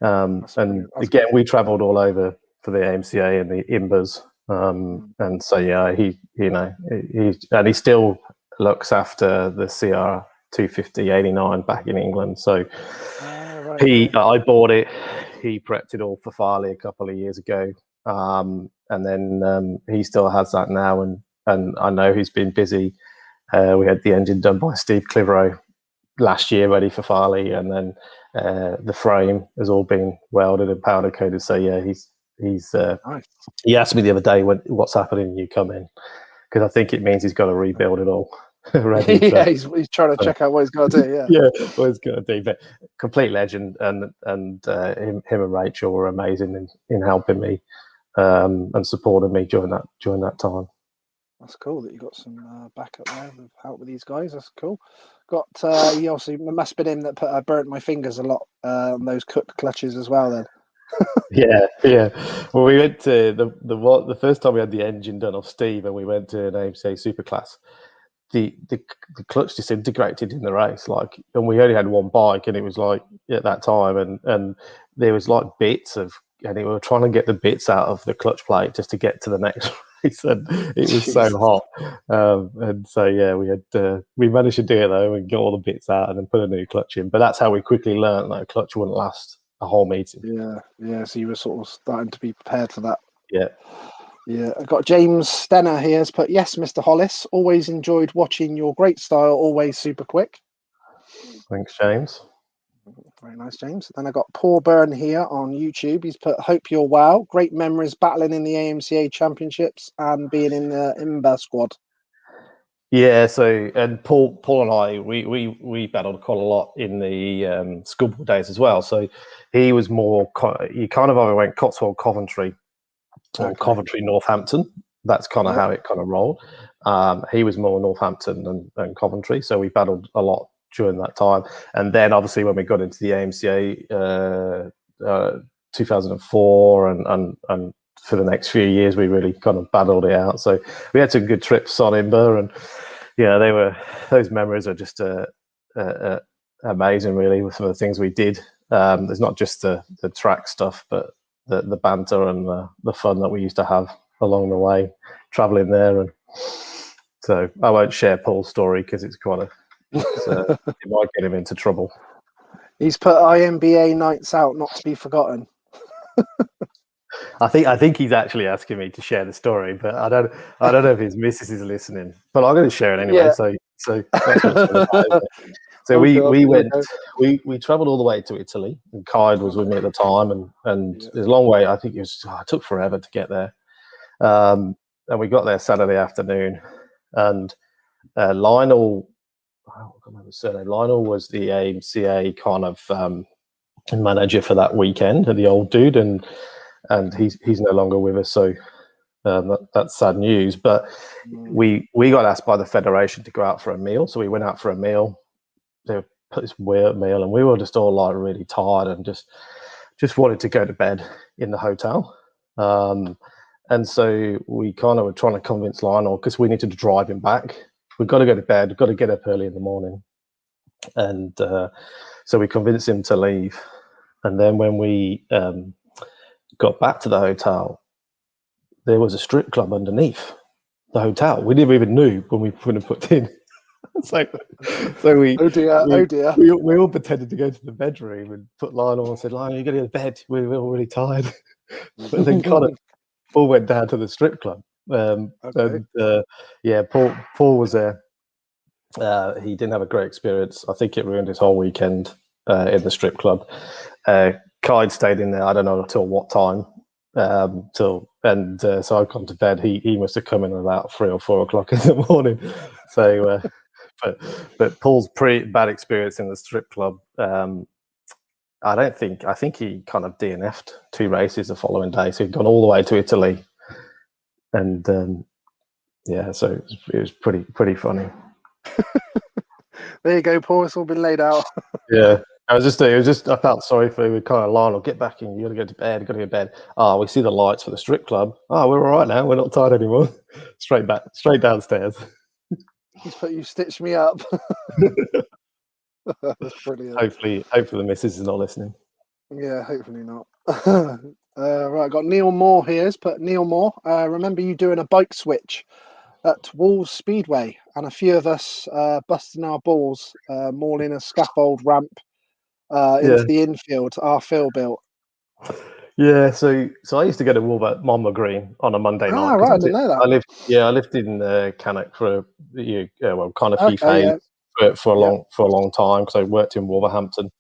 And again, we travelled all over for the AMCA and the Imbas, and so yeah, he still looks after the CR 250/89 back in England. So I bought it. He prepped it all for Farley a couple of years ago, and then he still has that now. And I know he's been busy. We had the engine done by Steve Clitheroe last year, ready for Farley, and then the frame has all been welded and powder coated. So yeah, he's nice. He asked me the other day what's happening when you come in, because I think it means he's got to rebuild it all. Ready. Yeah, he's trying to check out what he's got to do. Yeah, yeah, what he's got to do. But complete legend, and him and Rachel were amazing in helping me and supporting me during that time. That's cool that you got some backup there with help with these guys. That's cool. Got you obviously must have been him that burnt my fingers a lot on those cooked clutches as well. Then. Yeah. Well, we went to the first time we had the engine done off Steve, and we went to an AMCA Supercross. The clutch disintegrated in the race, and we only had one bike, and it was like at that time, and there was like bits of, and we were trying to get the bits out of the clutch plate just to get to the next race, and it was so hot, and so yeah, we managed to do it though, and get all the bits out, and then put a new clutch in. But that's how we quickly learned that a clutch wouldn't last a whole meeting. Yeah. So you were sort of starting to be prepared for that. Yeah, I've got James Stenner here has put, yes, Mr. Hollis, always enjoyed watching your great style, always super quick. Thanks, James. Very nice, James. Then I got Paul Byrne here on YouTube. He's put, hope you're well. Great memories battling in the AMCA championships and being in the Imba squad. Yeah, so and Paul and I we battled quite a lot in the schoolboy days as well. So he was more he kind of either went Cotswold Coventry or Coventry Northampton. That's kind of how it kind of rolled. He was more Northampton than Coventry, so we battled a lot during that time. And then obviously when we got into the AMCA 2004 and for the next few years we really kind of battled it out. So we had some good trips on Imba, and yeah, those memories are just amazing really with some of the things we did. There's not just the track stuff, but the banter and the fun that we used to have along the way traveling there. And so I won't share Paul's story because it's quite it might get him into trouble. He's put IMBA nights out not to be forgotten. I think he's actually asking me to share the story, but I don't know if his missus is listening. But I'm going to share it anyway. Yeah. So that's what's about, so we travelled all the way to Italy, and Kide was with me at the time, and it was a long way. I think it took forever to get there, and we got there Saturday afternoon, and Lionel, I can't remember his surname. Lionel was the AMCA kind of manager for that weekend, the old dude, and he's no longer with us, so that's sad news. But we got asked by the federation to go out for a meal, so we went out for a meal. They put this weird meal, and we were just all like really tired and just wanted to go to bed in the hotel. And so we kind of were trying to convince Lionel, because we needed to drive him back. We've got to go to bed. We've got to get up early in the morning, and so we convinced him to leave. And then when we got back to the hotel, there was a strip club underneath the hotel. We never even knew when we put in. so we oh dear. We all pretended to go to the bedroom and put Lionel and said, Lionel, you got to go to bed. We're all really tired. But then kind of Paul went down to the strip club. And Paul was there. He didn't have a great experience. I think it ruined his whole weekend in the strip club. Clyde stayed in there, I don't know until what time, so I'd gone to bed. He must have come in about 3 or 4 o'clock in the morning. So but Paul's pretty bad experience in the strip club. I think he kind of DNF'd 2 races the following day, so he'd gone all the way to Italy, and so it was pretty funny. There you go, Paul. It's all been laid out. Yeah. I felt sorry for him. Kind of Lionel, get back in. You got to go to bed. Got to go to bed. Oh, we see the lights for the strip club. Oh, we're all right now. We're not tired anymore. Straight downstairs. He's put you stitched me up. That's brilliant. Hopefully the missus is not listening. Yeah, hopefully not. Right, I've got Neil Moore here. He's put Neil Moore. Remember you doing a bike switch at Wolves Speedway, and a few of us busting our balls, mauling a scaffold ramp into the infield our Phil built. Yeah, so I used to go to Wolves at Monmouth Green on a Monday night. Right, I didn't know that. I lived in Cannock for kind of few phases for a long time because I worked in Wolverhampton.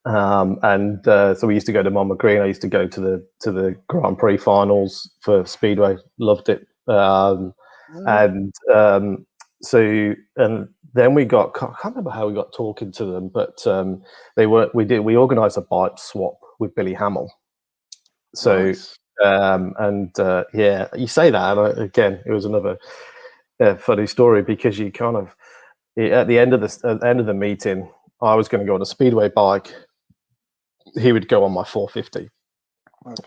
So we used to go to Monmouth Green. I used to go to the Grand Prix finals for Speedway. Loved it. Then we got, I can't remember how we got talking to them, but we organised a bike swap with Billy Hamill. So, nice. You say that, and again, it was another funny story because you kind of, at the end of the meeting, I was going to go on a Speedway bike. He would go on my 450. Okay.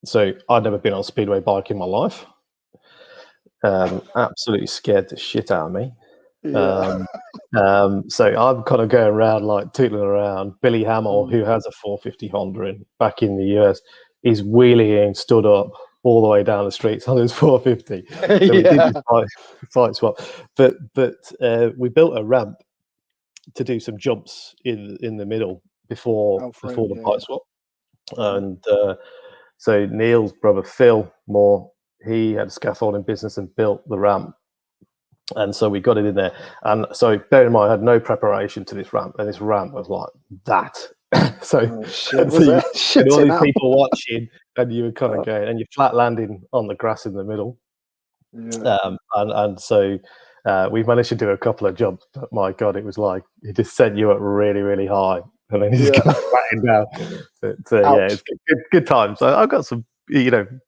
So I'd never been on a Speedway bike in my life. Absolutely scared the shit out of me. Yeah. So I'm kind of going around like tootling around. Billy Hamill, who has a 450 Honda back in the US, is wheeling stood up all the way down the streets on his 450. So we did this fight swap, but we built a ramp to do some jumps in the middle before the bike swap, and so Neil's brother Phil Moore, he had a scaffolding business and built the ramp. And so we got it in there. And so bear in mind, I had no preparation to this ramp. And this ramp was like that. So all these people watching, and you were kind of going, and you're flat landing on the grass in the middle. Yeah. So we managed to do a couple of jumps. But my God, it was like, it just sent you up really, really high. And then you just kind of flattened down. But it's good times. So I've got some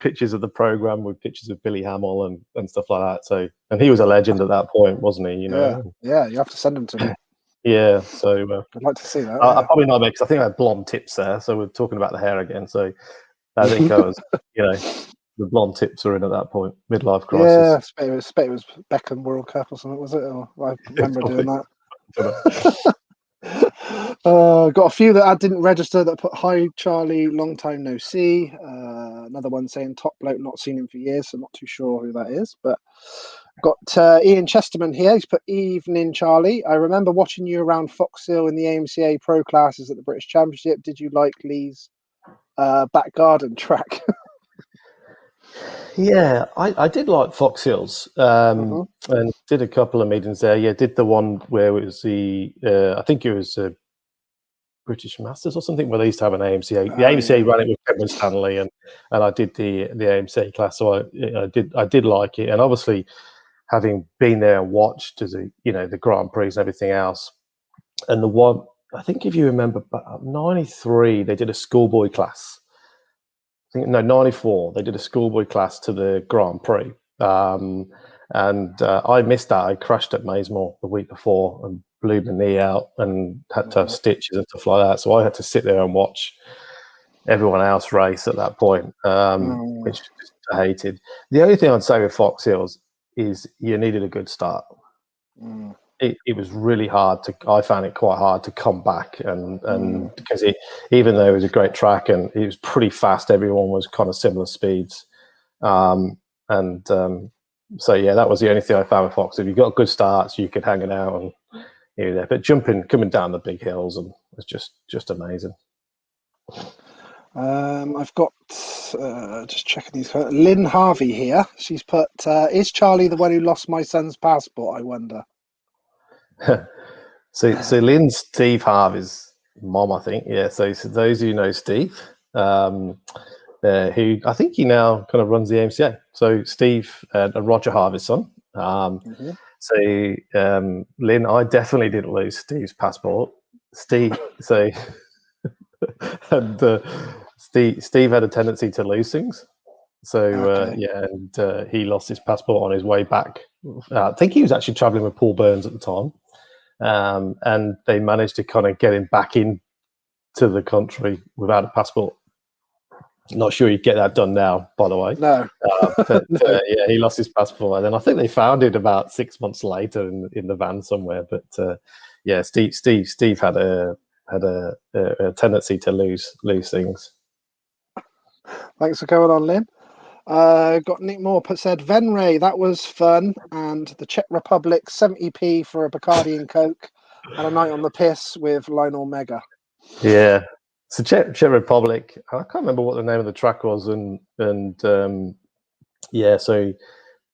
pictures of the program with pictures of Billy Hamill and stuff like that. So, and he was a legend at that point, wasn't he? Yeah, you have to send them to me. Yeah, so I'd like to see that. I probably not, because I think I had blonde tips there. So we're talking about the hair again. So I think I was, the blonde tips were in at that point, midlife crisis. Yeah, it was Beckham World Cup or something, was it? Or I remember doing that. Got a few that I didn't register that put hi Charlie, long time no see. Another one saying top bloke, not seen him for years, so not too sure who that is. But got Ian Chesterman here. He's put evening Charlie. I remember watching you around Fox Hill in the AMCA pro classes at the British Championship. Did you like Lee's back garden track? Yeah, I did like Fox Hills, and did a couple of meetings there. Yeah, did the one where it was I think it was British Masters or something, where they used to have an AMCA. The AMCA ran it with Kevin Stanley, and I did the AMCA class, so I did like it. And obviously, having been there and watched the Grand Prix and everything else, and the one, I think if you remember, 93 they did a schoolboy class. 94 they did a schoolboy class to the Grand Prix, and I missed that. I crashed at Maysmore the week before and blew my knee out and had to have stitches and stuff like that, so I had to sit there and watch everyone else race at that point, which I hated. The only thing I'd say with Fox Hills is you needed a good start. It was really hard I found it quite hard to come back, and because even though it was a great track and it was pretty fast, everyone was kind of similar speeds, so yeah, that was the only thing I found with Fox. If you got good starts, you could hang it out and there. But coming down the big hills, and it's just amazing. I've got just checking these. Lynn Harvey here. She's put, is Charlie the one who lost my son's passport, I wonder? So Lynn's Steve Harvey's mom, I think. Yeah. So those who know Steve, who I think he now kind of runs the AMCA. So Steve and Roger Harvey's son. So Lynn, I definitely didn't lose Steve's passport. Steve. So and Steve had a tendency to lose things. So he lost his passport on his way back. I think he was actually traveling with Paul Burns at the time. and they managed to kind of get him back into the country without a passport. Not sure you'd get that done now, by the way. No. But No. yeah, he lost his passport, and then I think they found it about 6 months later in the van somewhere. But yeah, Steve had a tendency to lose things. Thanks for coming on, Lynn. Got Nick Moore said Venray, that was fun, and the Czech Republic 70p for a Bacardi and Coke, and a night on the piss with Lionel Mega. Yeah. So Czech Republic, I can't remember what the name of the track was, and yeah, so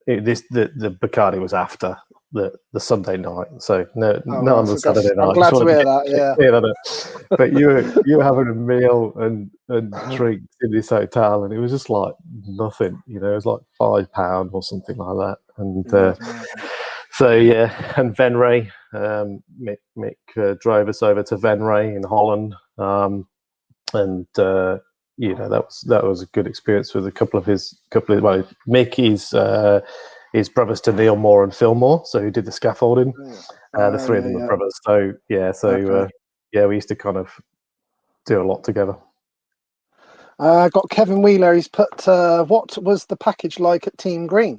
the Bacardi was after the Sunday night, so no on the Saturday night. I'm glad to hear that. Yeah, but you were having a meal and drinks in this hotel, and it was just like nothing. It was like £5 or something like that, and so yeah, and Venray, Mick drove us over to Venray in Holland. And that was a good experience with a couple of Mick is brothers to Neil Moore and Phil Moore, so who did the scaffolding. The three of them are brothers. So yeah, we used to kind of do a lot together. Got Kevin Wheeler. He's put, what was the package like at Team Green?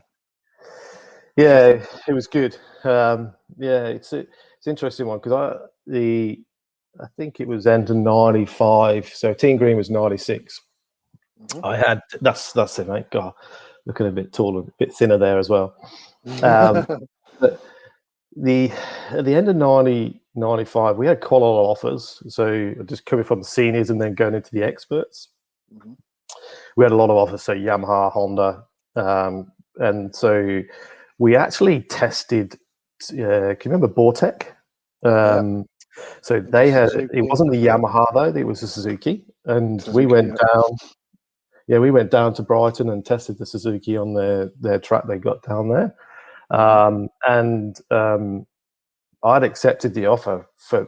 Yeah, it was good. Yeah, it's an interesting one because I think it was end of 95. So Team Green was 96. Mm-hmm. I had that's it, mate. God, looking a bit taller, a bit thinner there as well. But at the end of 95, we had quite a lot of offers. So just coming from the seniors and then going into the experts, we had a lot of offers. So Yamaha, Honda, and so we actually tested. Can you remember Bortec? So they had Suzuki. It wasn't the Yamaha though; it was the Suzuki, and Suzuki, we went down. Yeah, we went down to Brighton and tested the Suzuki on their track they got down there, and I'd accepted the offer for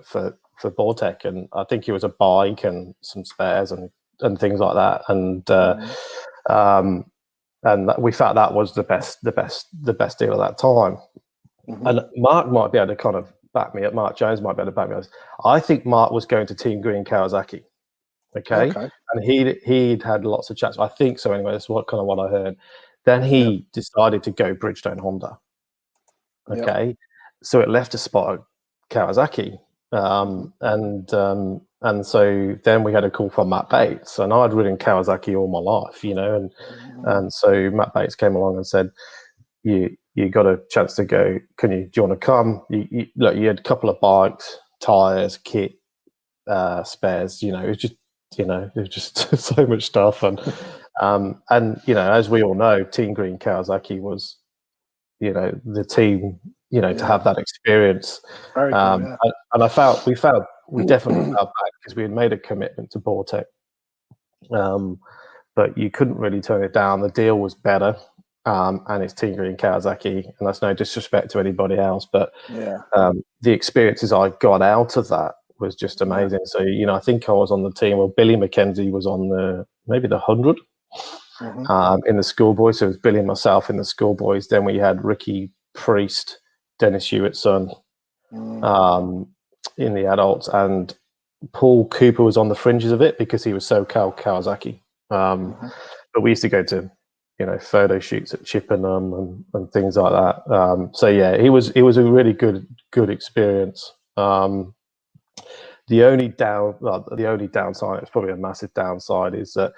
Bortec, and I think it was a bike and some spares and things like that, and we felt that was the best deal at that time. And Mark might be able to kind of back me up. Mark Jones might be able to back me up. I think Mark was going to Team Green Kawasaki. Okay. And he'd had lots of chats. I think so anyway. That's what I heard. Then he decided to go Bridgestone Honda. Okay. So it left a spot at Kawasaki. And so then we had a call from Matt Bates, and I'd ridden Kawasaki all my life, and so Matt Bates came along and said, you got a chance to go. Do you want to come? Look, you had a couple of bikes, tires, kit, spares. It was just so much stuff, and as we all know, Team Green Kawasaki was, the team, to have that experience. Very cool, and we definitely felt back because we had made a commitment to Bortec, but you couldn't really turn it down. The deal was better. And it's Team Green Kawasaki, and that's no disrespect to anybody else, but the experiences I got out of that was just amazing. So I think I was on the team. Well, Billy McKenzie was on maybe the 100 in the schoolboys. So it was Billy and myself in the schoolboys. Then we had Ricky Priest, Dennis Hewitt's son, in the adults, and Paul Cooper was on the fringes of it because he was SoCal Kawasaki. But we used to go to photo shoots at Chippenham and things like that. So yeah, it was a really good experience. The only downside, it's probably a massive downside, is that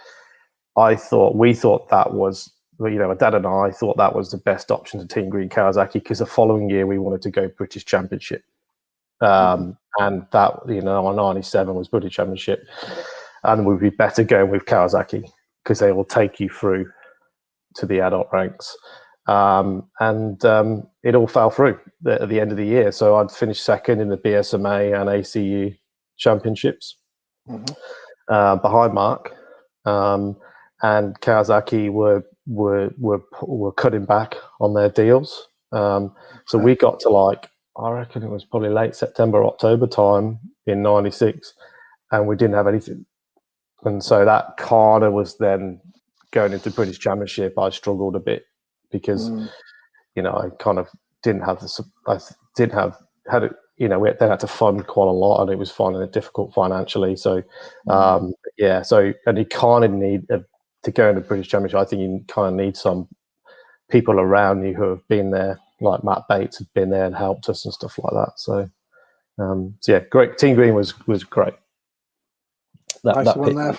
we thought that was, my dad and I thought that was the best option to Team Green Kawasaki, because the following year we wanted to go British Championship. And that, our 97 was British Championship, and we'd be better going with Kawasaki because they will take you through to the adult ranks, and it all fell through at the end of the year. So I'd finished second in the BSMA and ACU championships, behind Mark, and Kawasaki were cutting back on their deals. So we got to I reckon it was probably late September, October time in 96, and we didn't have anything. And so that kind of was then going into British Championship. I struggled a bit because, I kind of didn't have you know, we then had to fund quite a lot, and it was finding it difficult financially. So, yeah. So, and you kind of need to go into the British Championship. I think you kind of need some people around you who have been there, like Matt Bates had been there and helped us and stuff like that. So, so yeah, great. Team Green was great. Nice one there.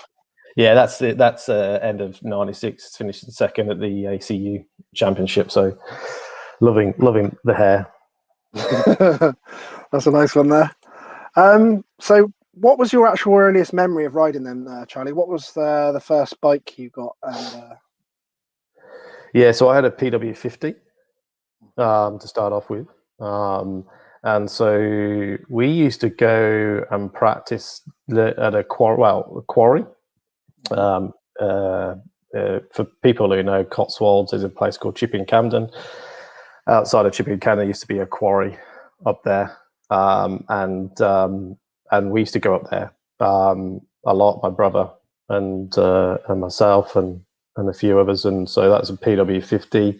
Yeah, that's it. That's end of '96. Finished second at the ACU Championship. So, loving the hair. That's a nice one there. So what was your actual earliest memory of riding them, Charlie? What was the first bike you got? Yeah, so I had a PW50 to start off with. And so we used to go and practice at a quarry. For people who know Cotswolds, there's a place called Chipping Camden. Outside of Chipping Camden, there used to be a quarry up there, and we used to go up there a lot. My brother and myself and a few others, and so that's a PW50.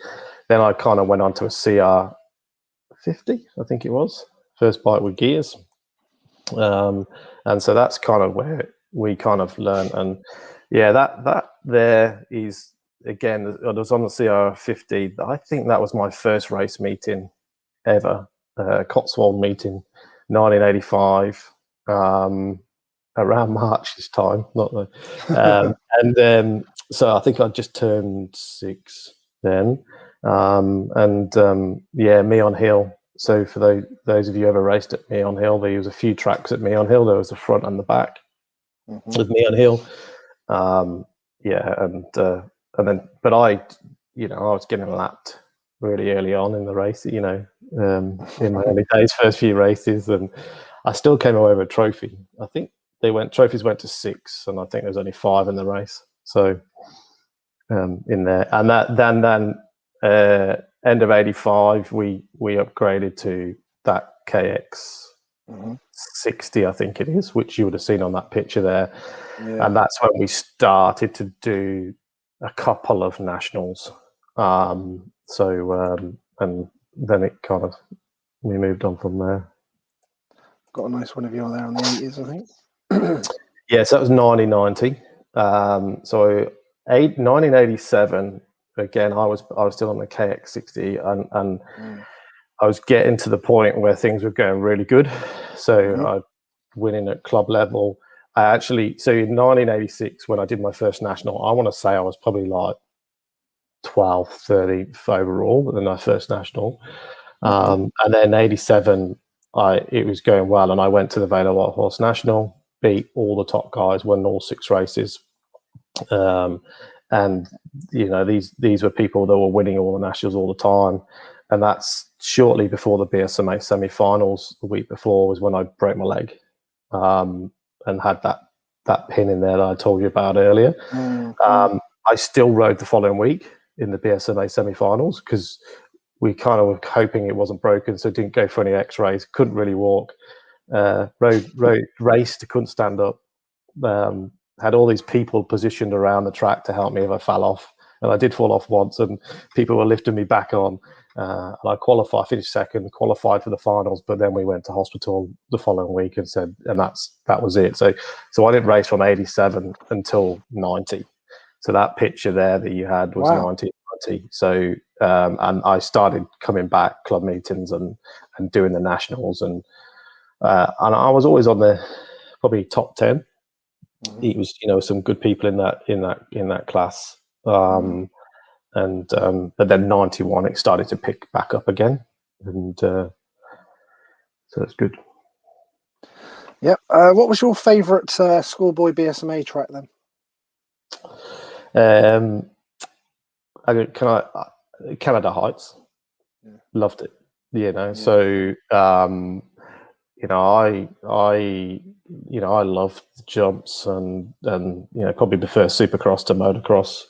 Then I kind of went on to a CR50, I think it was, first bike with gears, and so that's kind of where we kind of learned. And yeah, that there is, again, I was on the CR50. I think that was my first race meeting ever, Cotswold meeting, 1985, around March this time. So I think I just turned 6 then, yeah, Meon Hill. So for those of you who ever raced at Meon Hill, there was a few tracks at Meon Hill. There was the front and the back with Meon Hill. Yeah, and then, but I was getting lapped really early on in the race, in my early days, first few races, and I still came away with a trophy. I think trophies went to 6, and I think there was only 5 in the race. So in there, and then end of '85, we upgraded to that KX 60, I think it is, which you would have seen on that picture there. Yeah. And that's when we started to do a couple of nationals. And then it kind of, we moved on from there. Got a nice one of you on there on the 80s, I think. Yeah, so that was 1990. So 1987, again, I was still on the KX60, and I was getting to the point where things were going really good. So I winning at club level. So in 1986, when I did my first national, I want to say I was probably like 12th, 13th overall in my first national. And then 87, it was going well, and I went to the Vale of White Horse National, beat all the top guys, won all 6 races. And these were people that were winning all the nationals all the time. And that's shortly before the BSMA semi-finals. The week before was when I broke my leg, and had that pin in there that I told you about earlier. I still rode the following week in the BSMA semi-finals because we kind of were hoping it wasn't broken, so didn't go for any X-rays. Couldn't really walk. Raced, couldn't stand up. Had all these people positioned around the track to help me if I fell off. And I did fall off once, and people were lifting me back on. And I finished second, qualified for the finals, but then we went to hospital the following week and that was it. So I didn't race from 87 until 90. So that picture there that you had was 1990. So and I started coming back club meetings and doing the nationals, and I was always on the probably top 10. It was some good people in that class. But then 91 it started to pick back up again, and so that's good. Yep. What was your favourite schoolboy BSMA track then? Canada Heights. Loved it. So I loved jumps and probably prefer Supercross to motocross.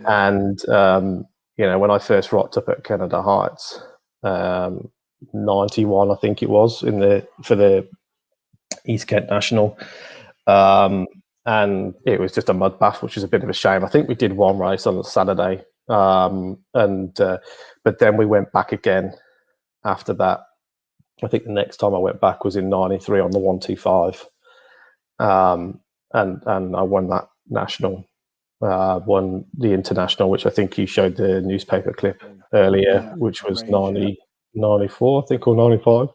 And when I first rocked up at Canada Heights, 91, I think it was, for the East Kent National, and it was just a mud bath, which is a bit of a shame. I think we did one race on a Saturday, but then we went back again after that I think the next time I went back was in '93 on the 125, and I won that national. Won the international, which I think you showed the newspaper clip earlier, which was 94, I think, or 95.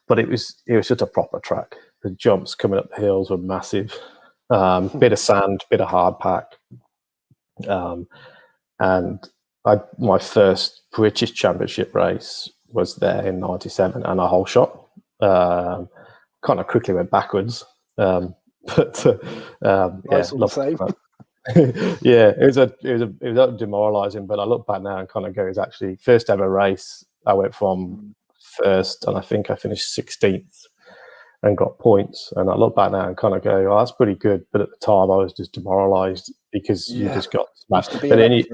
But it was just a proper track. The jumps coming up the hills were massive. Bit of sand, bit of hard pack. And my first British Championship race was there in '97, and a whole shot. Kind of quickly went backwards, but nice all the same. Yeah, it was demoralising. But I look back now and kind of go, it's actually first ever race. I went from first, and I think I finished 16th and got points. And I look back now and kind of go, oh, that's pretty good. But at the time, I was just demoralised because you just got smashed. But then you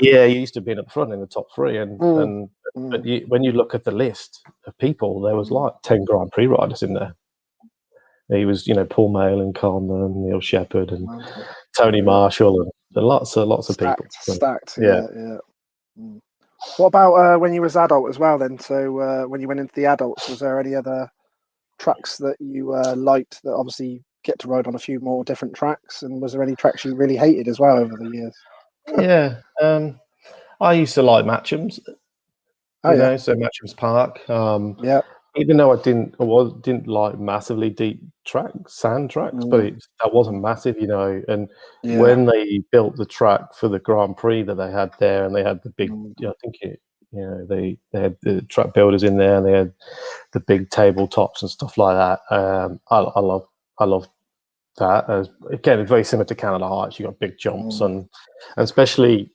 used to be up front in the top three, but when you look at the list of people, there was like 10 Grand Prix riders in there. He was, Paul Mail and Carmen, Neil Shepherd, and Tony Marshall, and lots of people. Stacked, yeah. What about when you was adult as well? Then, so when you went into the adults, was there any other tracks that you liked? That obviously you get to ride on a few more different tracks, and was there any tracks you really hated as well over the years? Yeah, I used to like Matchams. So Matchams Park. Even though I didn't like massively deep sand tracks, but that wasn't massive, And when they built the track for the Grand Prix that they had there, and they had the big, I think they had the track builders in there, and they had the big tabletops and stuff like that. I love that. Again, it's very similar to Canada Heights. You got big jumps, and especially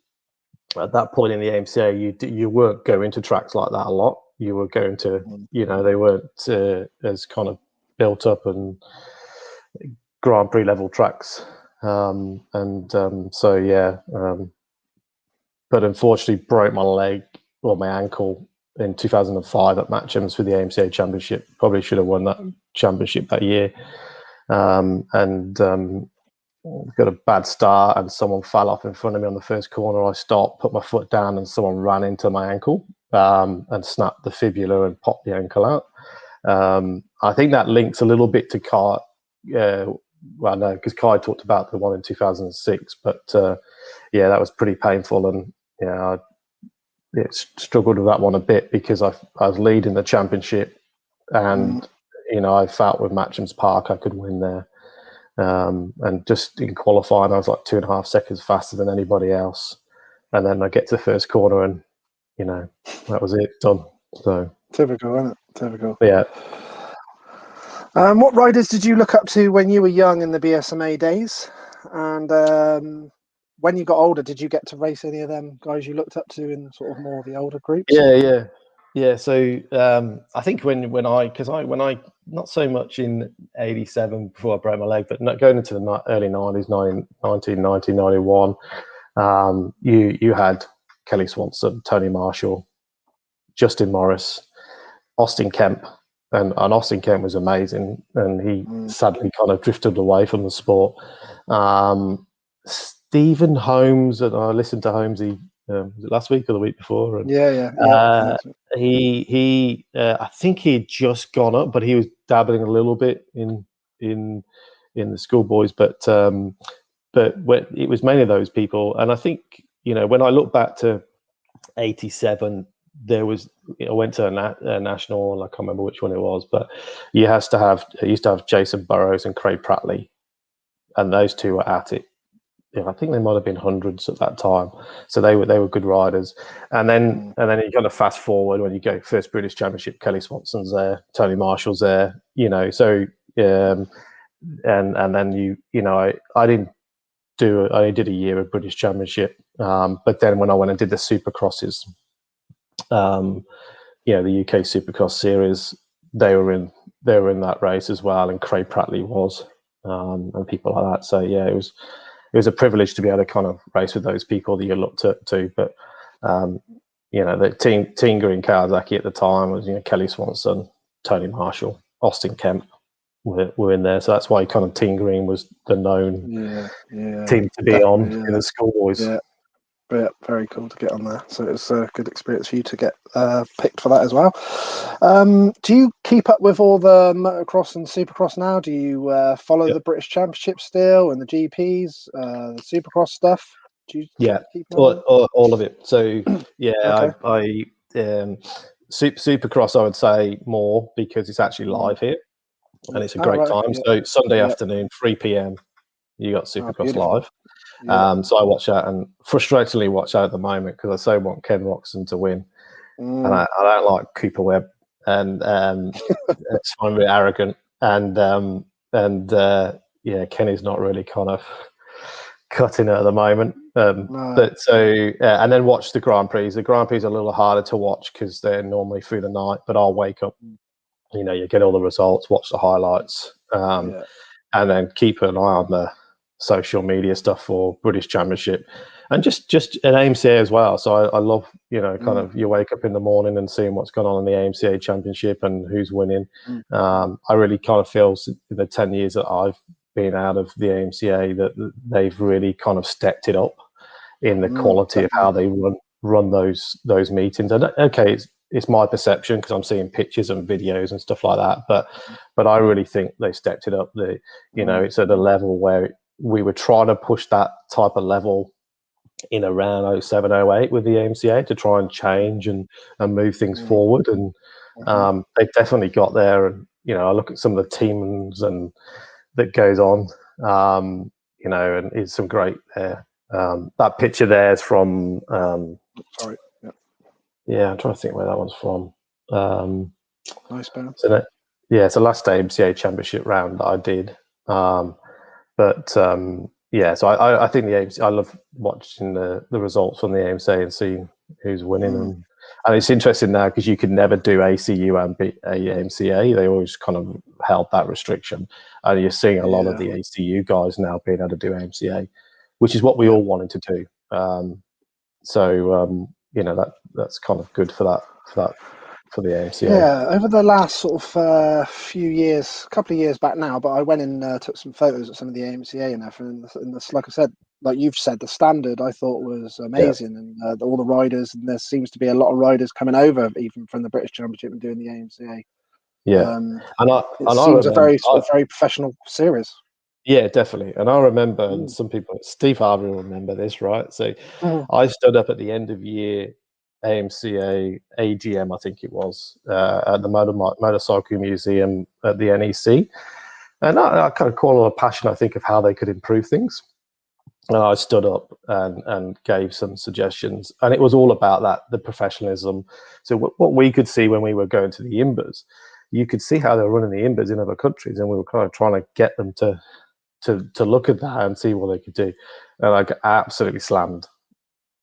at that point in the AMCA, you weren't going to tracks like that a lot. You were going to, they weren't as kind of built up and Grand Prix level tracks. But unfortunately broke my leg or my ankle in 2005 at Matchams for the AMCA Championship. Probably should have won that championship that year. Got a bad start, and someone fell off in front of me on the first corner. I stopped, put my foot down, and someone ran into my ankle and snapped the fibula and popped the ankle out. I think that links a little bit to Kai. Well, no, because Kai talked about the one in 2006, but that was pretty painful, and I struggled with that one a bit because I was leading the championship, and I felt with Matchams Park I could win there. And just in qualifying, I was like 2.5 seconds faster than anybody else. And then I get to the first corner, and that was it, done. So typical, isn't it? Typical. Yeah. What riders did you look up to when you were young in the BSMA days? And when you got older, did you get to race any of them guys you looked up to in sort of more of the older groups? Yeah. So I think when I not so much in '87 before I broke my leg, but not going into the early '90s, 1990, 91, you had Kelly Swanson, Tony Marshall, Justin Morris, Austin Kemp, and Austin Kemp was amazing, and he sadly kind of drifted away from the sport. Stephen Holmes, and I listened to Holmesy. Was it last week or the week before? And, he I think he'd just gone up, but he was dabbling a little bit in the schoolboys. But it was mainly those people. And I think when I look back to '87, there was I went to a national, and I can't remember which one it was, but you used to have Jason Burrows and Craig Prattley, and those two were at it. I think they might have been hundreds at that time, so they were good riders. And then you kind of fast forward when you go first British Championship. Kelly Swanson's there, Tony Marshall's there, So and then I did a year of British Championship, but then when I went and did the Supercrosses, the UK Supercross series, they were in that race as well, and Craig Prattley was, and people like that. So it was a privilege to be able to kind of race with those people that you looked up to. But, the team Green Kawasaki at the time was, Kelly Swanson, Tony Marshall, Austin Kemp were in there. So that's why Team Green was the known team to be on in the schoolboys. Yeah. Yeah, very cool to get on there. So it was a good experience for you to get picked for that as well. Do you keep up with all the motocross and supercross now? Do you follow Yeah, the British Championship still and the GPs, the supercross stuff? Do you yeah, keep an eye on all of it. So them? yeah, Okay. I Supercross I would say more because it's actually live here and it's a Oh, great right. time. Yeah. So Sunday Yeah. afternoon, 3 p.m. You got Oh, Supercross beautiful. live. Yeah. So I watch that and frustratingly watch that at the moment because I so want Ken Roxon to win, and I don't like Cooper Webb, and it's I'm a bit arrogant, and yeah, Kenny's not really kind of cutting it at the moment. No. But so and then watch the Grand Prix. The Grand Prix are a little harder to watch because they're normally through the night. But I'll wake up, you get all the results, watch the highlights, Yeah. and then keep an eye on the social media stuff for British Championship, and just an AMCA as well. So I love, kind of you wake up in the morning and seeing what's going on in the AMCA Championship and who's winning. I really kind of feel in the 10 years that I've been out of the AMCA that they've really kind of stepped it up in the quality of how they run those meetings. And okay, it's my perception because I'm seeing pictures and videos and stuff like that, but I really think they stepped it up. It's at a level where we were trying to push that type of level in around 07, 08 with the AMCA to try and change and move things forward, and they definitely got there. And I look at some of the teams and that goes on, and it's some great there. That picture there is from. Sorry. Yeah, I'm trying to think where that one's from. Nice, Ben. So it's the last AMCA Championship round that I did. So I think the AMCA, I love watching the results from the AMCA and seeing who's winning them. And it's interesting now because you could never do ACU and AMCA. They always kind of held that restriction. And you're seeing a lot of the ACU guys now being able to do AMCA, which is what we all wanted to do. That's kind of good for the AMCA. Yeah, over the last sort of few years, a couple of years back now, but I went and took some photos at some of the AMCA and everything. And this, like I said, like you've said, the standard I thought was amazing, and all the riders, and there seems to be a lot of riders coming over even from the British Championship and doing the AMCA. Yeah, It seems a very very professional series. Yeah, definitely. And I remember, and some people, Steve Harvey will remember this, right? So I stood up at the end of year AMCA AGM, I think it was, at the Motorcycle Museum at the NEC. And I kind of call it a passion, I think, of how they could improve things. And I stood up and gave some suggestions. And it was all about that, the professionalism. So what we could see when we were going to the Imbas, you could see how they were running the Imbas in other countries. And we were kind of trying to get them to look at that and see what they could do, and I got absolutely slammed.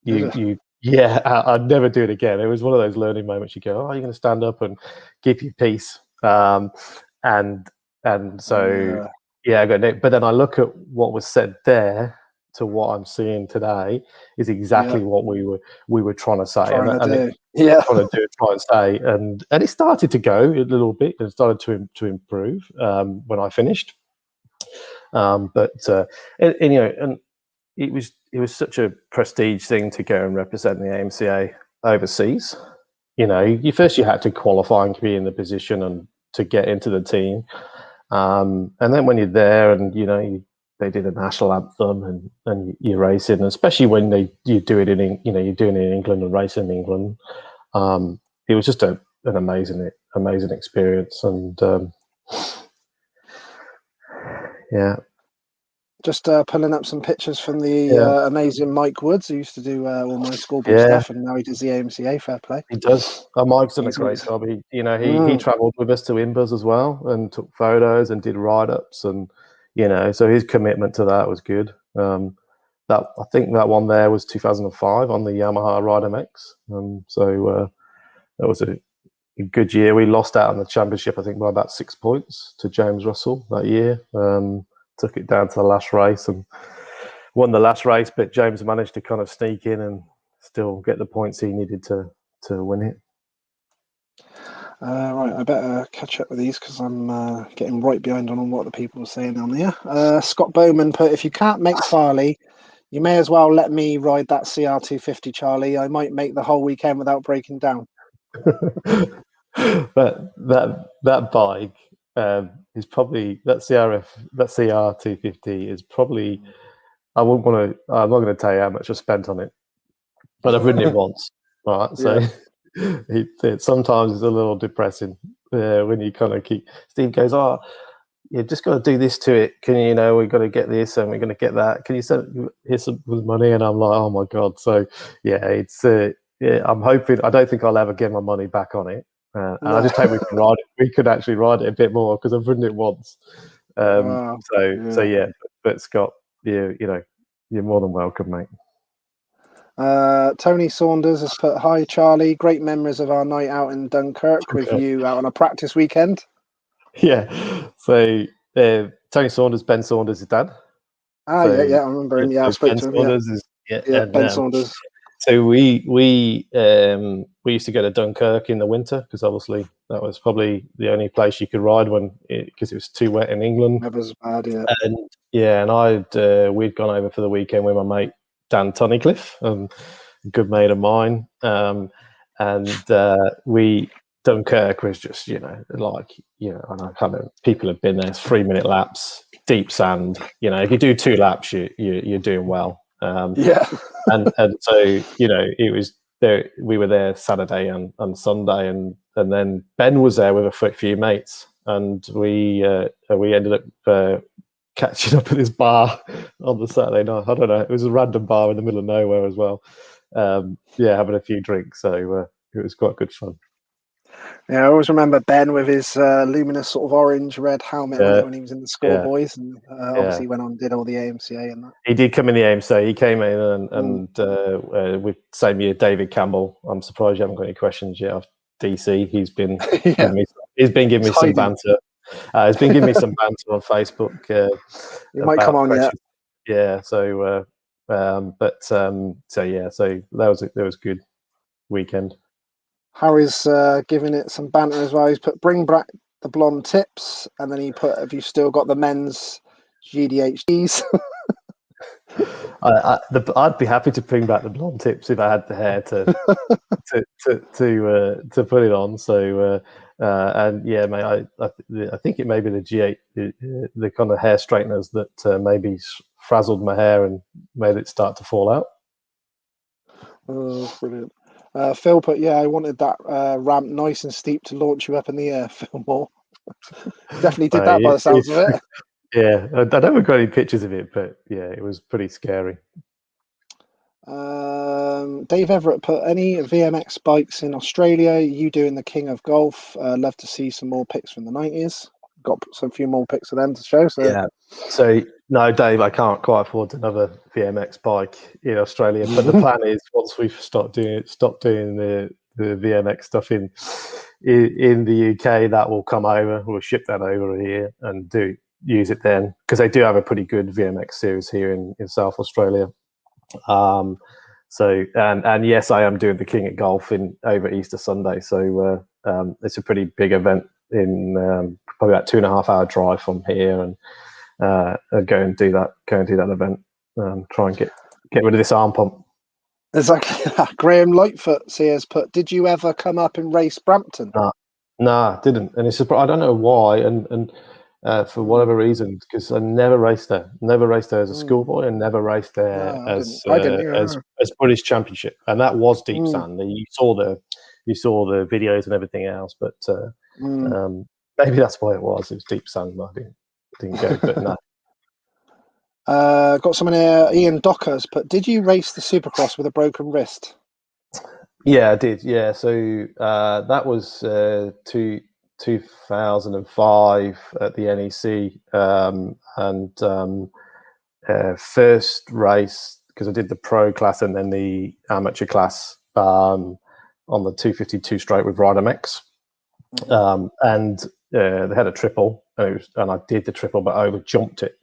I'd never do it again. It was one of those learning moments. You go, oh, you're going to stand up and give your piece, and so I go. But then I look at what was said there to what I'm seeing today is exactly what we were trying to say, Trying to say, and it started to go a little bit and started to improve when I finished. And it was such a prestige thing to go and represent the AMCA overseas. You had to qualify and be in the position and to get into the team, and then when you're there and they did a national anthem and you're racing, and especially when you do it you're doing it in England and racing in England. It was just an amazing experience, and yeah. Just pulling up some pictures from the amazing Mike Woods, who used to do all my schoolboy stuff, and now he does the AMCA. Fair play. He does. Mike's done a great job. He travelled with us to Imbas as well and took photos and did write-ups, and so his commitment to that was good. I think that one there was 2005 on the Yamaha Ride MX. So that was a good year. We lost out on the championship, I think, by about 6 points to James Russell that year. Took it down to the last race and won the last race, but James managed to kind of sneak in and still get the points he needed to win it. Right, I better catch up with these because I'm getting right behind on what the people are saying on here. Scott Bowman put, if you can't make Farley, You may as well let me ride that CR250, Charlie. I might make the whole weekend without breaking down. But that bike is probably that CR250 is probably. I wouldn't want to. I'm not going to tell you how much I spent on it, but I've ridden it once. Right, so sometimes it's a little depressing when you kind of keep. Steve goes, "Oh, you just got to do this to it. Can you know we've got to get this and we're going to get that. Can you send here's some money?" And I'm like, "Oh my god!" So yeah, it's I'm hoping. I don't think I'll ever get my money back on it. And I just hope we can ride it. We could actually ride it a bit more because I've ridden it once. So yeah, but Scott, you know, you're more than welcome, mate. Tony Saunders has put, "Hi Charlie, great memories of our night out in Dunkirk with you out on a practice weekend." Yeah. So Tony Saunders, Ben Saunders' dad. I remember him. Yeah, I spoke to him. Saunders Ben Saunders. So we used to go to Dunkirk in the winter because obviously that was probably the only place you could ride because it was too wet in England. Weather's bad, yeah. And we'd gone over for the weekend with my mate Dan Tunnicliffe, a good mate of mine, and Dunkirk was just I know kind of people have been there. It's 3-minute laps, deep sand. If you do 2 laps, you're doing well. And so it was there. We were there Saturday and Sunday, and then Ben was there with a few mates, and we ended up catching up at this bar on the Saturday night. I don't know. It was a random bar in the middle of nowhere as well. Having a few drinks. So it was quite good fun. Yeah, I always remember Ben with his luminous sort of orange-red helmet when he was in the schoolboys, and obviously went on and did all the AMCA and that. He did come in the AMCA. He came in and with same year David Campbell. I'm surprised you haven't got any questions yet of DC. He's been giving me some banter. He's been giving me some banter on Facebook. He might come on questions. Yeah. So that was a good weekend. Harry's giving it some banter as well. He's put, "Bring back the blonde tips," and then he put, "Have you still got the men's GDHDs?" I'd be happy to bring back the blonde tips if I had the hair to put it on. So and yeah, mate, I think it may be the G8, the kind of hair straighteners that maybe frazzled my hair and made it start to fall out. Oh, brilliant. Phil put, "I wanted that ramp nice and steep to launch you up in the air, Phil Moore." Definitely did that by the sounds of it. Yeah, I haven't got any pictures of it, but yeah, it was pretty scary. Dave Everett put, "Any VMX bikes in Australia? You doing the king of golf? Love to see some more pics from the 90s. Got some few more pics of them to show. So yeah. So no, Dave, I can't quite afford another VMX bike in Australia. But the plan is once we've stopped doing the VMX stuff in the UK, that will come over. We'll ship that over here and use it then, because they do have a pretty good VMX series here in South Australia. So and yes, I am doing the King at Golf over Easter Sunday. So it's a pretty big event in probably about 2.5 hour drive from here, and go and do that event. Try and get rid of this arm pump. Exactly. Graham Lightfoot has put, "Did you ever come up and race Brampton?" Nah, didn't. And it's I don't know why, and for whatever reason, because I never raced there. Never raced there as a schoolboy, and never raced there as British Championship. And that was deep sand. You saw the videos and everything else, but maybe that's why it was. It was deep sand. I didn't go, but no. Got someone here, Ian Dockers, but "Did you race the Supercross with a broken wrist?" Yeah, I did. Yeah, so that was 2005 at the NEC, and first race, because I did the pro class and then the amateur class on the 252 straight with Rider Mex, and they had a triple, and I did the triple, but I over jumped it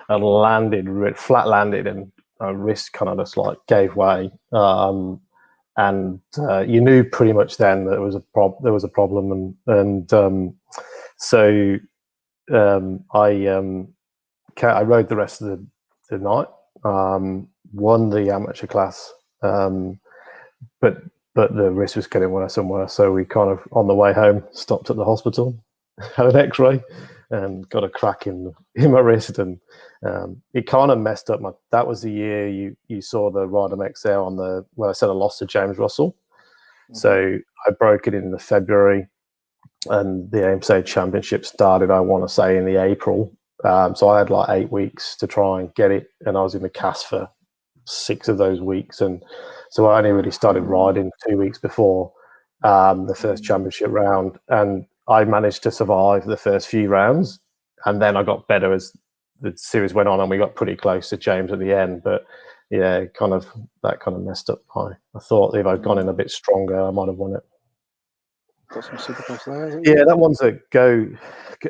and flat landed, and my wrist kind of just like gave way. And you knew pretty much then that there was a problem, and so I rode the rest of the night, won the amateur class, but the wrist was getting worse and worse. So we kind of, on the way home, stopped at the hospital, had an X-ray, and got a crack in my wrist, and it kind of messed up my. That was the year you saw the Rydom XL on the where I said I lost to James Russell. So I broke it in the February, and the AMCA Championship started, I want to say, in the April. So I had like 8 weeks to try and get it, and I was in the cast for 6 of those weeks, and so I only really started riding 2 weeks before the first championship round, and I managed to survive the first few rounds, and then I got better as the series went on, and we got pretty close to James at the end. But yeah, that kind of messed up I thought if I'd gone in a bit stronger, I might have won it. Got some Supercross there, isn't Yeah, that one's a go.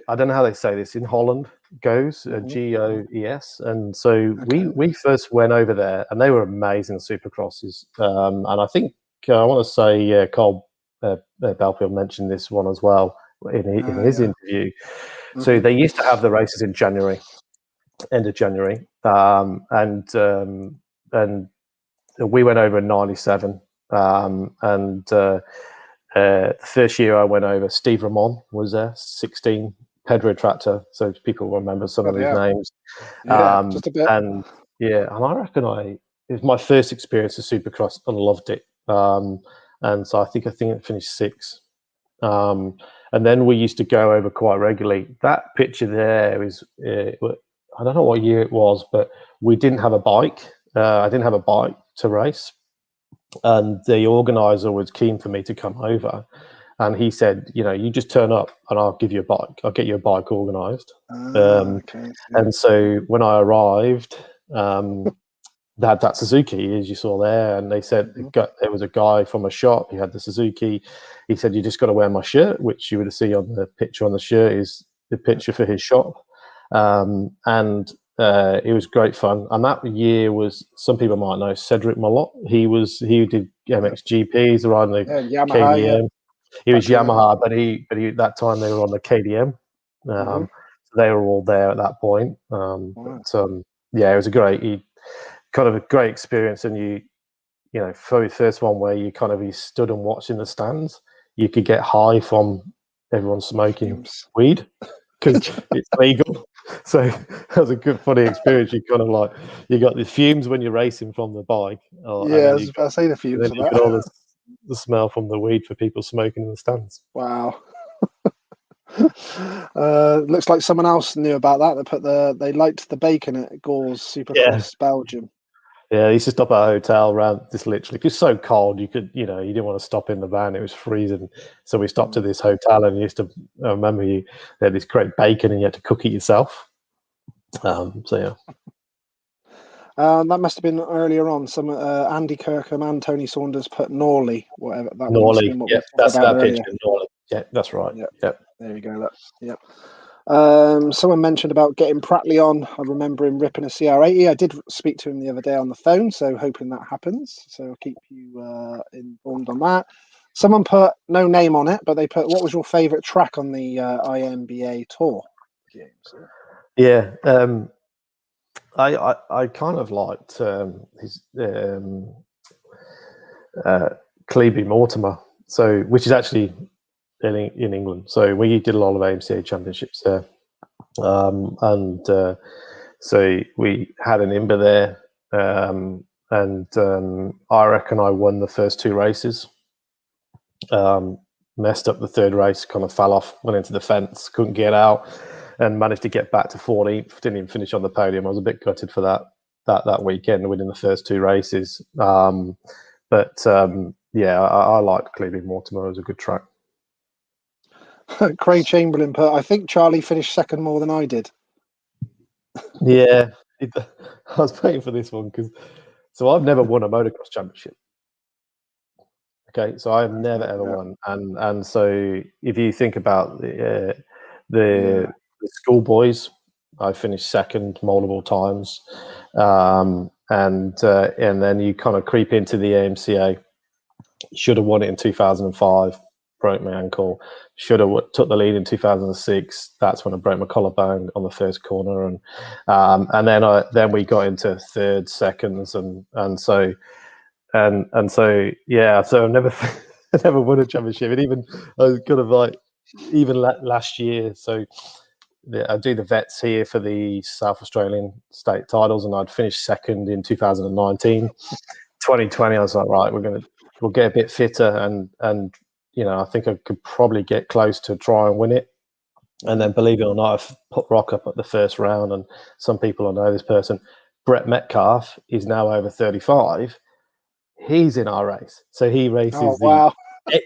I don't know how they say this in Holland. Goes GOES, and so we first went over there, and they were amazing Supercrosses. And I think I want to say Carl Belfield mentioned this one as well in his interview. So they used to have the races in January, end of January, and we went over in '97, and the first year I went over, Steve Ramon was there, 16 Pedro Tractor, so people remember some of these names. Yeah, just a bit. And I reckon it was my first experience of Supercross, and loved it. And so I think it finished 6. And then we used to go over quite regularly. That picture there is, I don't know what year it was, but we didn't have a bike. I didn't have a bike to race. And the organizer was keen for me to come over, and he said, you just turn up and I'll give you a bike. I'll get you a bike organized. And so when I arrived, they had that Suzuki, as you saw there, and they said there was a guy from a shop. He had the Suzuki. He said, you just got to wear my shirt, which you would see on the picture on the shirt is the picture for his shop. And it was great fun. And that year was, some people might know, Cedric Malott. He did MXGP. He's riding the Yamaha, KDM. He was Yamaha, but he that time they were on the KDM. So they were all there at that point. But it was a great experience. And for the first one where you stood and watched in the stands, you could get high from everyone smoking weed because it's legal. So that was a good, funny experience. You got the fumes when you're racing from the bike. I was about to say the fumes. And then you got all the smell from the weed for people smoking in the stands. Wow. Looks like someone else knew about that. They liked the bacon at Gore's Supercross Belgium. Yeah, I used to stop at a hotel around this literally. It's so cold. You didn't want to stop in the van. It was freezing. So we stopped at this hotel, and I remember they had this great bacon, and you had to cook it yourself. That must have been earlier on. Some Andy Kirkham and Tony Saunders put Norley, whatever that Norley. That's that picture. Norley. Yeah, that's right. Yep. There you go. Yep. Someone mentioned about getting Prattley on. I remember him ripping a CR80. I did speak to him the other day on the phone, so hoping that happens. So I'll keep you informed on that. Someone put no name on it, but they put, what was your favourite track on the IMBA tour games? Yeah, I kind of liked his Cleby Mortimer, which is actually in England. So we did a lot of AMCA championships there, so we had an Imba there, and I reckon I won the first 2 races. Messed up the 3rd race, kind of fell off, went into the fence, couldn't get out, and managed to get back to 14th. Didn't even finish on the podium. I was a bit gutted for that weekend, winning the first 2 races. I liked Cleby Mortimer. It was a good track. Craig Chamberlain put, I think Charlie finished 2nd more than I did. Yeah, I was waiting for this one so I've never won a motocross championship. Okay, so I've never ever won, and so if you think about the schoolboys, I finished 2nd multiple times, and then you kind of creep into the AMCA. Should have won it in 2005. broke my ankle. Should have took the lead in 2006. That's when I broke my collarbone on the first corner, and then we got into third, seconds, and so yeah. So I've never I never won a championship, and even I was kind of like even last year. So I do the vets here for the South Australian state titles, and I'd finished second in 2019. 2020, I was like, right, we'll get a bit fitter, and I think I could probably get close to try and win it. And then, believe it or not, I've put rock up at the first round, and some people will know this person. Brett Metcalf is now over 35. He's in our race, so he races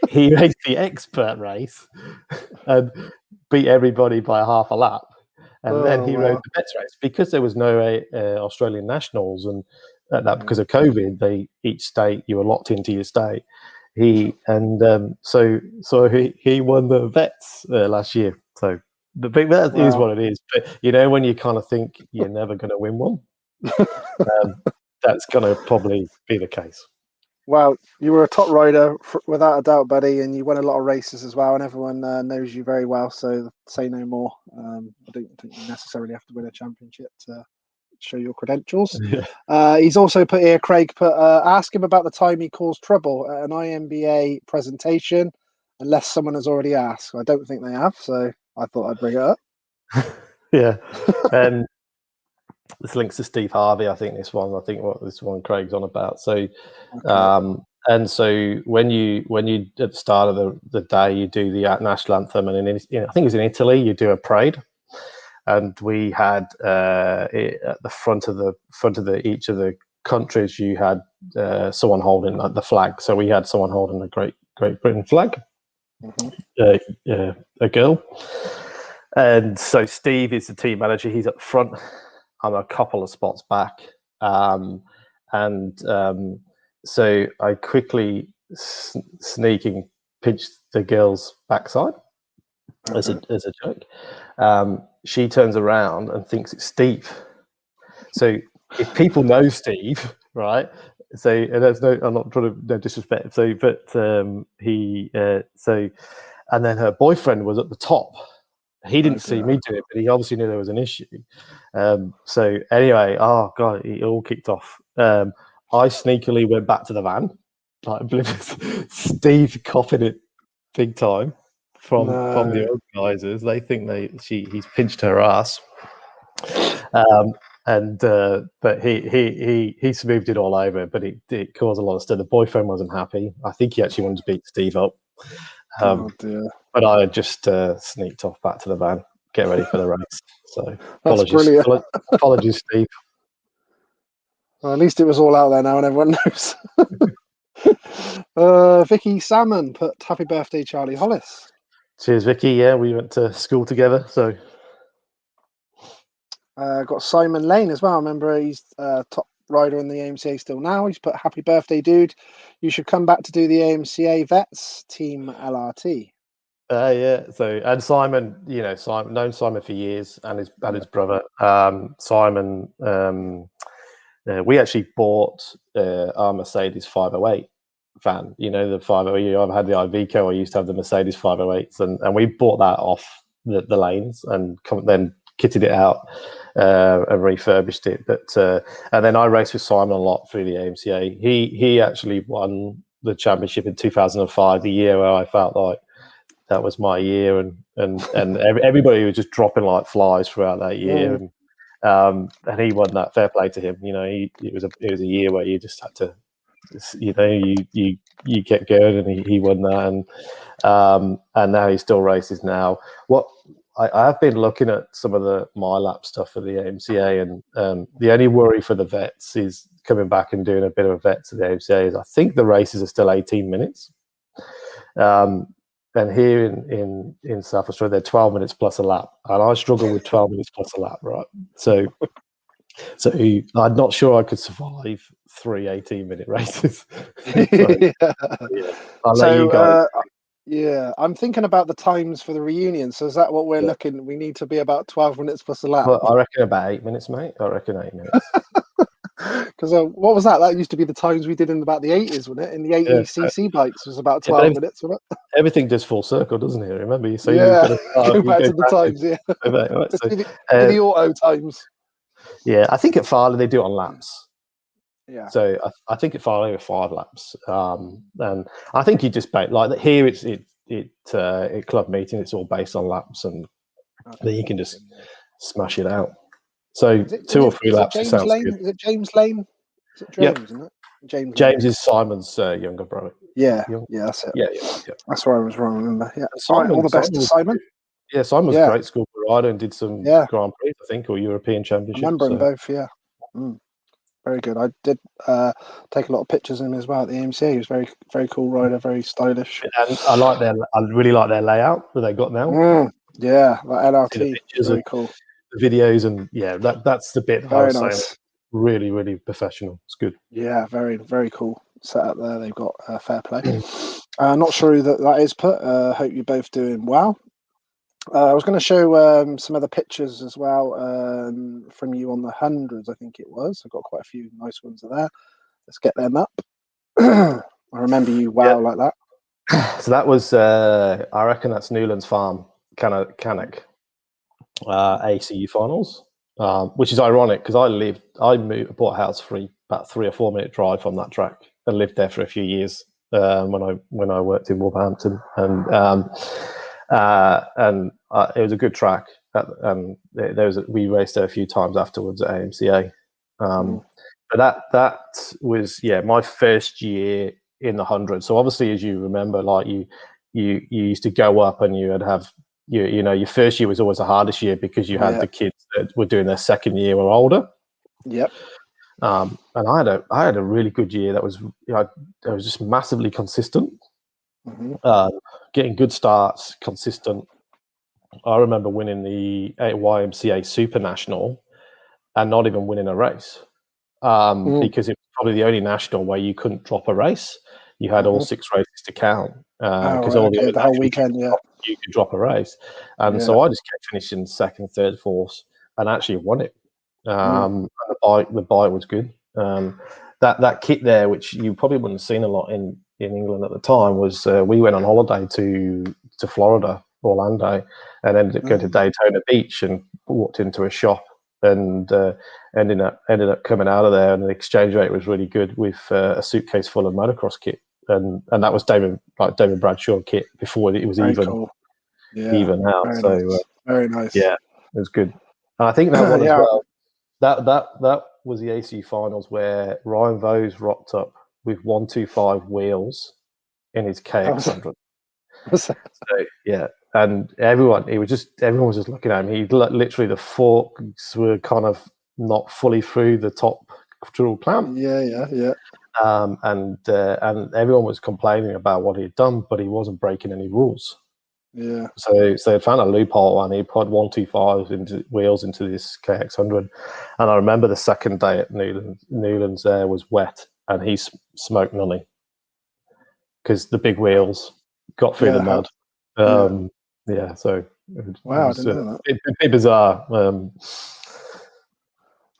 he raced the expert race and beat everybody by half a lap. And then he rode the vets race because there was no Australian nationals, and because of COVID, each state you were locked into your state. So he won the vets last year. So the big that is what it is. But when you kind of think you're never going to win one, that's going to probably be the case. Well, you were a top rider without a doubt, buddy, and you won a lot of races as well, and everyone knows you very well, so say no more. I don't think you necessarily have to win a championship to show your credentials. Yeah. He's also put here, Craig, ask him about the time he caused trouble at an IMBA presentation, unless someone has already asked. I don't think they have, so I thought I'd bring it up. Yeah. This links to Steve Harvey, I think this one Craig's on about. So, okay. And so when you at the start of the day you do the national anthem, and I think it was in Italy, you do a parade, and we had at the front of each of the countries you had someone holding the flag. So we had someone holding the Great Britain flag, a girl, and so Steve is the team manager. He's up front. I'm a couple of spots back, so I quickly sneaking pinched the girl's backside as a joke. She turns around and thinks it's Steve. So if people know Steve, right? So and I'm not trying to no disrespect. So but and then her boyfriend was at the top. He didn't see me do it, but he obviously knew there was an issue. So anyway, oh God, it all kicked off. I sneakily went back to the van, like oblivious. Steve copping it big time from the organisers. They think he's pinched her ass. But he smoothed it all over, but it caused a lot of stuff. The boyfriend wasn't happy. I think he actually wanted to beat Steve up. But I just sneaked off back to the van, get ready for the race. So apologies, Steve. Well, at least it was all out there now and everyone knows. Vicky Salmon put happy birthday, Charlie Hollis. Cheers, Vicky. Yeah, we went to school together. So got Simon Lane as well. I remember he's top rider in the AMCA still now. He's put happy birthday, dude. You should come back to do the AMCA Vets Team LRT. Yeah. So and Simon, known Simon for years, and his brother Simon. We actually bought our Mercedes 508 van. The 508. I've had the Iveco. I used to have the Mercedes 508s, and we bought that off the lanes and then kitted it out and refurbished it. But and then I raced with Simon a lot through the AMCA. He actually won the championship in 2005, the year where I felt like that was my year, and everybody was just dropping like flies throughout that year. And he won that. Fair play to him. It was a year where you just had to, you kept going, and he won that, and now he still races now. What I have been looking at some of the MyLap stuff for the AMCA, and the only worry for the vets is coming back and doing a bit of a vets at the AMCA is I think the races are still 18 minutes. And here in South Australia, they're 12 minutes plus a lap, and I struggle with 12 minutes plus a lap, right? So I'm not sure I could survive 3 18-minute races. I'll let you go. I'm thinking about the times for the reunion. So is that what we're looking? We need to be about 12 minutes plus a lap. Well, I reckon about 8 minutes, mate. I reckon 8 minutes. Because what was that? That used to be the times we did in about the 80s, wasn't it? In the 80cc bikes was about 12 minutes, wasn't it? Everything does full circle, doesn't it? Remember, you say Yeah, you've got to start, go you back go to the back times, yeah. right, so, To the auto times. yeah, I think at Farley they do it on laps. Yeah. So I think at Farley are 5 laps, and I think you just like here at club meeting it's all based on laps, and then you can just smash it out. So 2 or 3 laps James sounds Lane? good. Is it James Lane? Is it James, isn't it? James Lane. James is Simon's younger brother. Yeah, that's it. Yeah. That's where I was wrong, remember. Yeah. Simon, all the best to Simon. Yeah, Simon was a great school rider and did some Grand Prix, I think, or European Championship. I remember them both, yeah. Very good. I did take a lot of pictures of him as well at the AMCA. He was very, very cool rider, very stylish. And I really like their layout that they got now. Yeah, like LRT. Very cool. The videos, and that's the bit I was saying. Really, really professional. It's good. Yeah, very, very cool setup there. They've got fair play. Not sure who that is put. Hope you're both doing well. I was going to show some other pictures as well from you on the hundreds, I think it was. I've got quite a few nice ones there. Let's get them up. I remember you like that. So that was, I reckon that's Newlands Farm, Cannock ACU finals, which is ironic because I bought a house about 3 or 4 minute drive from that track and lived there for a few years when I worked in Wolverhampton, and it was a good track. And we raced there a few times afterwards at AMCA. But that was my first year in the 100. So obviously, as you remember, like you used to go up and you would have your first year was always the hardest year because you had the kids that were doing their second year or older. Yep. And I had a really good year. That was I was just massively consistent, getting good starts, consistent. I remember winning the YMCA Super National and not even winning a race because it was probably the only national where you couldn't drop a race. You had all 6 races to count because the whole weekend, you could drop a race, and so I just kept finishing second, third, fourth, and actually won it. And the bike was good. That kit there, which you probably wouldn't have seen a lot in England at the time, was we went on holiday to Florida, Orlando, and ended up going to Daytona Beach and walked into a shop and ended up coming out of there, and the exchange rate was really good with a suitcase full of motocross kit, and that was David Bradshaw kit before it was even out. Very nice. Yeah, it was good. And I think that one as well. That was the AC finals where Ryan Vose rocked up with 125 wheels in his KX100. So and everyone was just looking at him. He literally, the forks were kind of not fully through the top dual clamp. Yeah. And everyone was complaining about what he had done, but he wasn't breaking any rules. Yeah. So they had found a loophole, and he put 125 wheels into this KX100. And I remember the second day at Newlands there was wet, and he smoked nonny because the big wheels got through the mud. So wow, it was I didn't know that. a bit bizarre.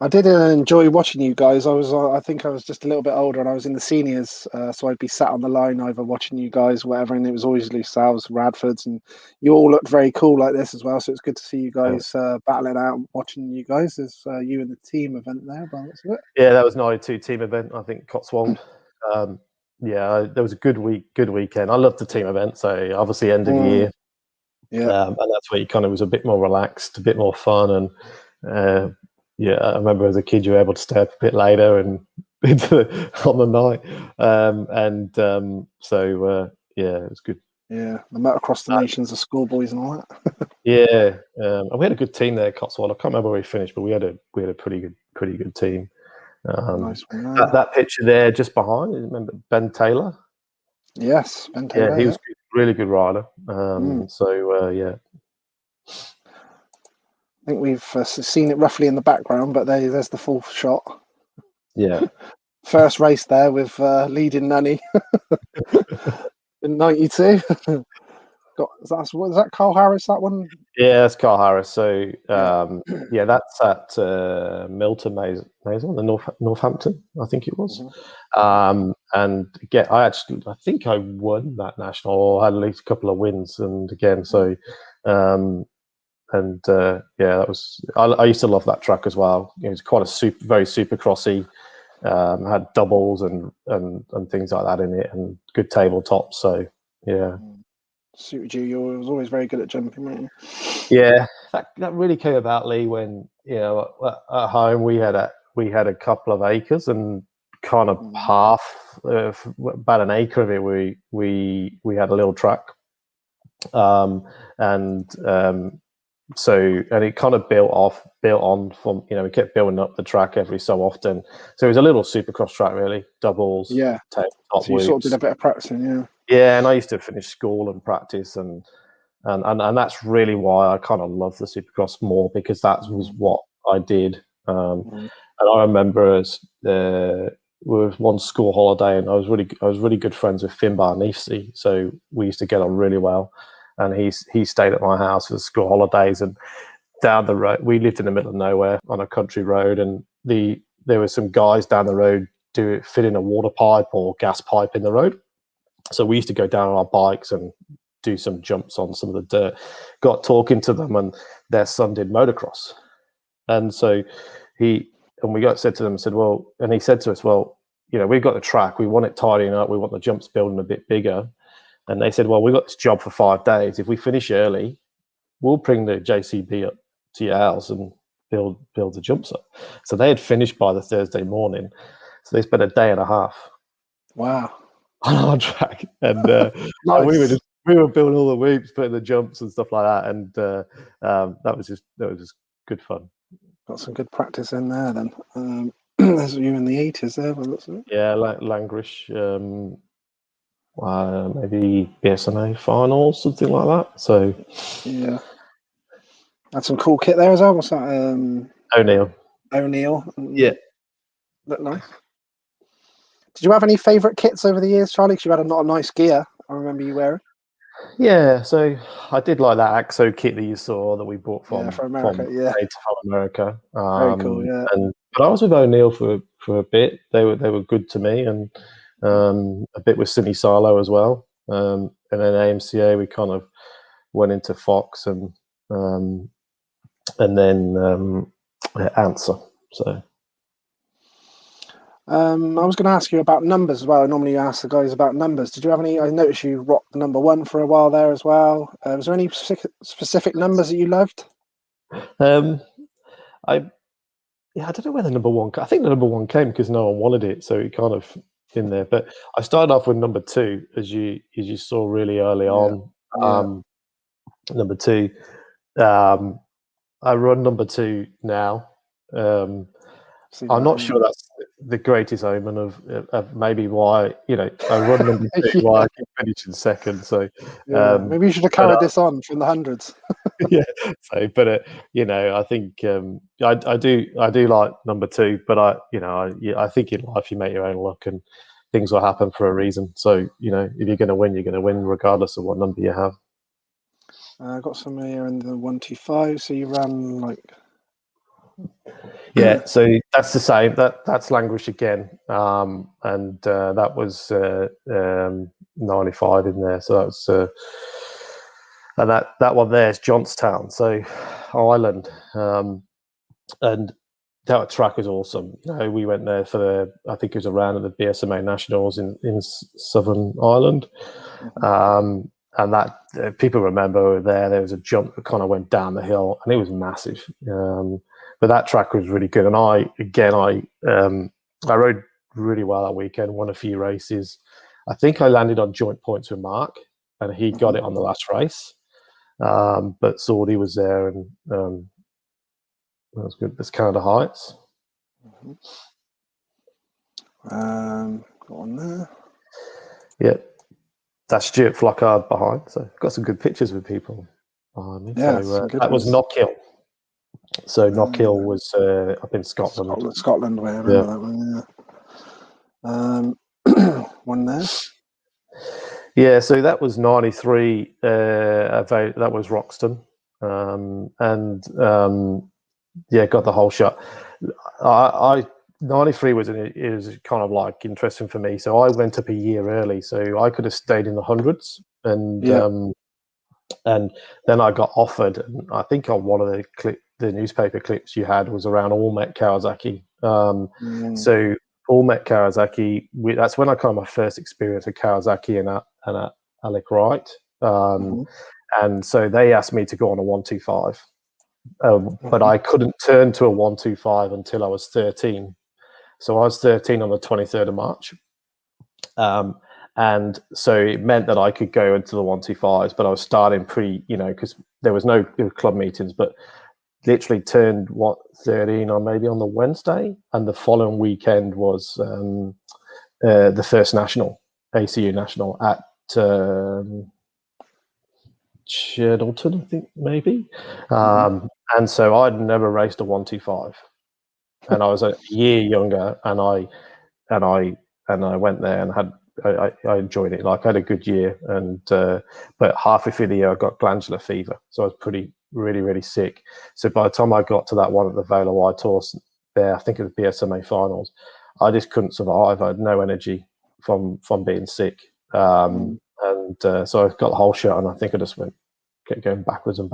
I did enjoy watching you guys. I think I was just a little bit older, and I was in the seniors, so I'd be sat on the line either watching you guys, whatever, and it was always Loose Salves, Radfords, and you all looked very cool like this as well. So it's good to see you guys battling out and watching you guys. There's you in the team event there, by the looks of it. Yeah, that was 92 team event. I think Cotswold. There was a good weekend. I loved the team event. So obviously end of the year. Yeah, and that's where you kind of was a bit more relaxed, a bit more fun, and I remember as a kid you were able to stay up a bit later and on the night, it was good. Yeah, the motocross the nations, the schoolboys and all that. And we had a good team there at Cotswold. I can't remember where we finished, but we had a pretty good team. Nice one. That picture there just behind, remember Ben Taylor? Yes, Ben Taylor. Yeah, he was a really good rider. I think we've seen it roughly in the background, but there's the full shot. Yeah. First race there with leading Nunny in 92. What is that? Carl Harris, that one? Yeah, that's Carl Harris. So Yeah. that's at Milton Mason, the Northampton, I think it was. Mhm. And again, I think I won that national, or had at least a couple of wins. And again, so that was. I used to love that track as well. It was quite very supercrossy. Had doubles and things like that in it, and good tabletops. So yeah. Suited you. You was always very good at jumping, weren't you? Yeah, that really came about, Lee, when at home we had a couple of acres, and kind of half, about an acre of it, we had a little track, and it kind of built on from, we kept building up the track every so often. So it was a little supercross track, really, doubles, tabletop So you sort of whoops. did a bit of practicing, yeah. Yeah, and I used to finish school and practice, and that's really why I kind of love the Supercross more, because that was what I did. And I remember with one school holiday, and I was really good friends with Finbar Nifsi, so we used to get on really well. And he stayed at my house for school holidays, and down the road, we lived in the middle of nowhere on a country road, and there were some guys down the road fitting a water pipe or gas pipe in the road. So we used to go down on our bikes and do some jumps on some of the dirt. Got talking to them, and their son did motocross, and so we said to them, said, well, and he said to us, well, we've got the track, we want it tidying up, we want the jumps building a bit bigger, and they said, well, we've got this job for 5 days. If we finish early, we'll bring the JCB up to your house and build the jumps up. So they had finished by the Thursday morning, so they spent a day and a half. Wow. On our track, and, nice. and we were building all the whoops, putting the jumps and stuff like that, and that was just good fun. Got some good practice in there then. There's you in the 80s there, by the looks of it. Yeah, Langrish, maybe Bsma finals, something like that. So yeah, had some cool kit there as well. What's that? O'Neill. Yeah, look nice. Did you have any favourite kits over the years, Charlie? Because you had a lot of nice gear. I remember you wearing. Yeah, so I did like that AXO kit that you saw that we bought from America. from America. Very cool. Yeah. But I was with O'Neill for a bit. They were good to me, and a bit with Cindy Silo as well. And then AMCA, we kind of went into Fox, and then Amca. So. I was going to ask you about numbers as well. I normally ask the guys about numbers. Did you have any? I noticed you rocked the number 1 for a while there as well. Was there any specific numbers that you loved? I don't know where the number 1. I think the number 1 came because no one wanted it, so it kind of in there. But I started off with number 2, as you saw really early on. Number 2. I run number 2 now. I'm not sure that's the greatest omen of maybe why, I run number 2, why I keep finishing second. So maybe you should have carried this on from the hundreds. Yeah. So, but I think I do like number 2, but I think in life you make your own luck, and things will happen for a reason. So if you're going to win, you're going to win regardless of what number you have. I got some here in the 125. So you ran like. Yeah, so that's the same. That's Language again, and that was 95 in there. So that's and that one there is Johnstown, so Ireland, and that track was awesome. We went there for I think it was a round of the BSMA Nationals in Southern Ireland, and that people remember there was a jump that kind of went down the hill, and it was massive. But that track was really good, and I rode really well that weekend. Won a few races. I think I landed on joint points with Mark, and he got it on the last race. But Saudi was there, and that was good. That's Canada Heights. Got one there. Yeah, that's Stuart Flockard behind. So got some good pictures with people behind me. Yeah, so that was Knockhill. So Knockhill was up in Scotland. Scotland, I remember that one. Yeah. One there. Yeah, so that was 93. That was Roxton. Yeah, got the whole shot. I 93 is kind of like interesting for me. So I went up a year early, so I could have stayed in the hundreds, and then I got offered. And I think on one of the newspaper clips you had was around All Met Kawasaki. So All Met Kawasaki, that's when I kind of my first experience with Kawasaki and Alec Wright. And so they asked me to go on a 125. But I couldn't turn to a 125 until I was 13. So I was 13 on the 23rd of March. And so it meant that I could go into the 125s, but I was starting because there was no club meetings, but literally turned 13 on maybe on the Wednesday. And the following weekend was the first national, ACU national at Cheddleton, I think maybe. And so I'd never raced a 125, and I was a year younger, and I went there and I enjoyed it. Like I had a good year, but halfway through the year I got glandular fever, so I was really sick. So by the time I got to that one at the Vale of White Horse, there I think it was BSMA finals, I just couldn't survive. I had no energy from being sick, so I got the whole shot, and I think I just kept going backwards, and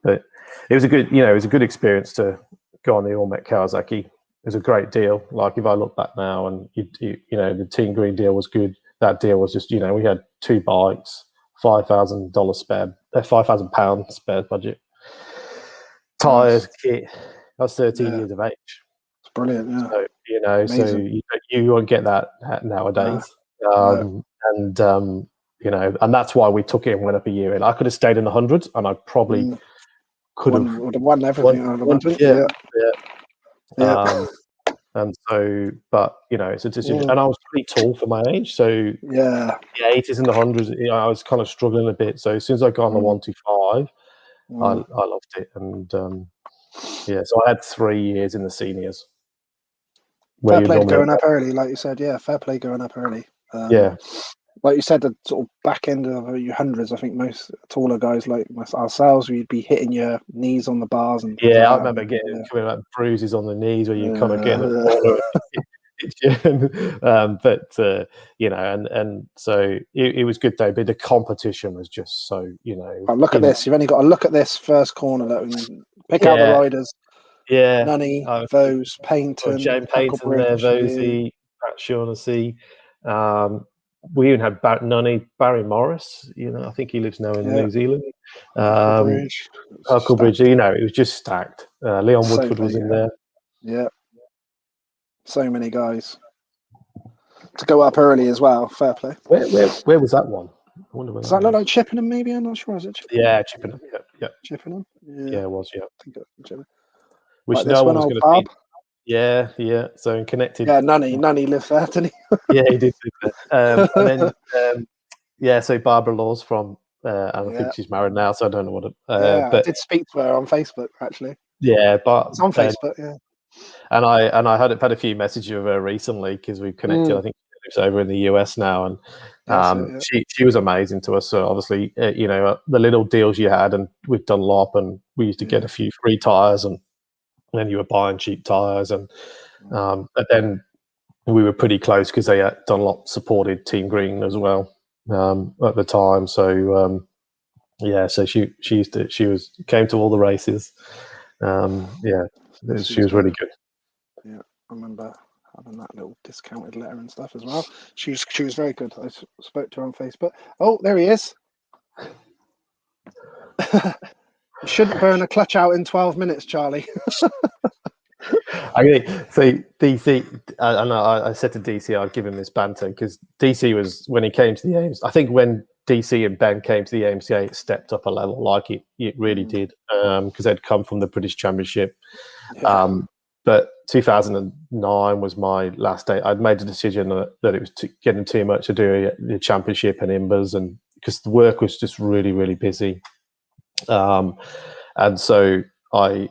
but it was a good experience to go on the All Met Kawasaki. It was a great deal. Like if I look back now, and the Team Green deal was good. That deal was just we had 2 bikes, £5,000 spare, £5,000 spare budget, tires, kit. I was 13 years of age. It's brilliant. Yeah. So Amazing. so you won't get that nowadays. And that's why we took it and went up a year in. I could have stayed in the hundreds, and I probably could have won everything. I'd imagine. And so, but it's a decision. And I was pretty tall for my age, so the 80s and the hundreds, I was kind of struggling a bit. So as soon as I got on the 125, I loved it, and so I had 3 years in the seniors. Fair play going up early, like you said. Yeah, fair play going up early. Like you said, the sort of back end of your hundreds, I think most taller guys like ourselves, we'd be hitting your knees on the bars. And I remember coming out bruises on the knees where you kind of getting a corner. And so it was good though, but the competition was just so look at this. You've only got to look at this first corner that we can pick out the riders. Nunny, Vose, Paynton, Jane Paynton there, Vosey, Pat Shaughnessy. We even had Nunny, Barry Morris. I think he lives now in New Zealand. Hucklebridge. It was just stacked. Leon Woodford was in there. Yeah. So many guys to go up early as well. Fair play. Where was that one? I wonder where does that look like Chippenham? Maybe I'm not sure. Is it Chippenham? Yeah, Chippenham. Yeah. Chippenham. Yeah, it was. Yeah. I think it was Chippenham. Which like no one was going to beat. Yeah. So connected. Yeah, Nunny lived there, didn't he? Yeah, he did live there. And then so Barbara Laws from. I think she's married now, so I don't know what. But I did speak to her on Facebook actually. Yeah, but it's on Facebook. Yeah. And I had a few messages of her recently because we've connected. I think she lives over in the US now, and she was amazing to us. So obviously, the little deals you had, and with Dunlop, and we used to get a few free tires, and then you were buying cheap tires, and then we were pretty close because Dunlop supported Team Green as well at the time. So so she came to all the races. She was really good. Yeah, I remember having that little discounted letter and stuff as well. She was very good. I spoke to her on Facebook. Oh, there he is. You shouldn't burn a clutch out in 12 minutes, Charlie. DC, I said to DC I'd give him this banter because DC was, when he came to the Ames, I think when DC and Ben came to the AMCA, it stepped up a level, like it really did, because they'd come from the British Championship. But 2009 was my last day. I'd made a decision that it was getting too much to do the championship and Imbas, and because the work was just really, really busy. And so I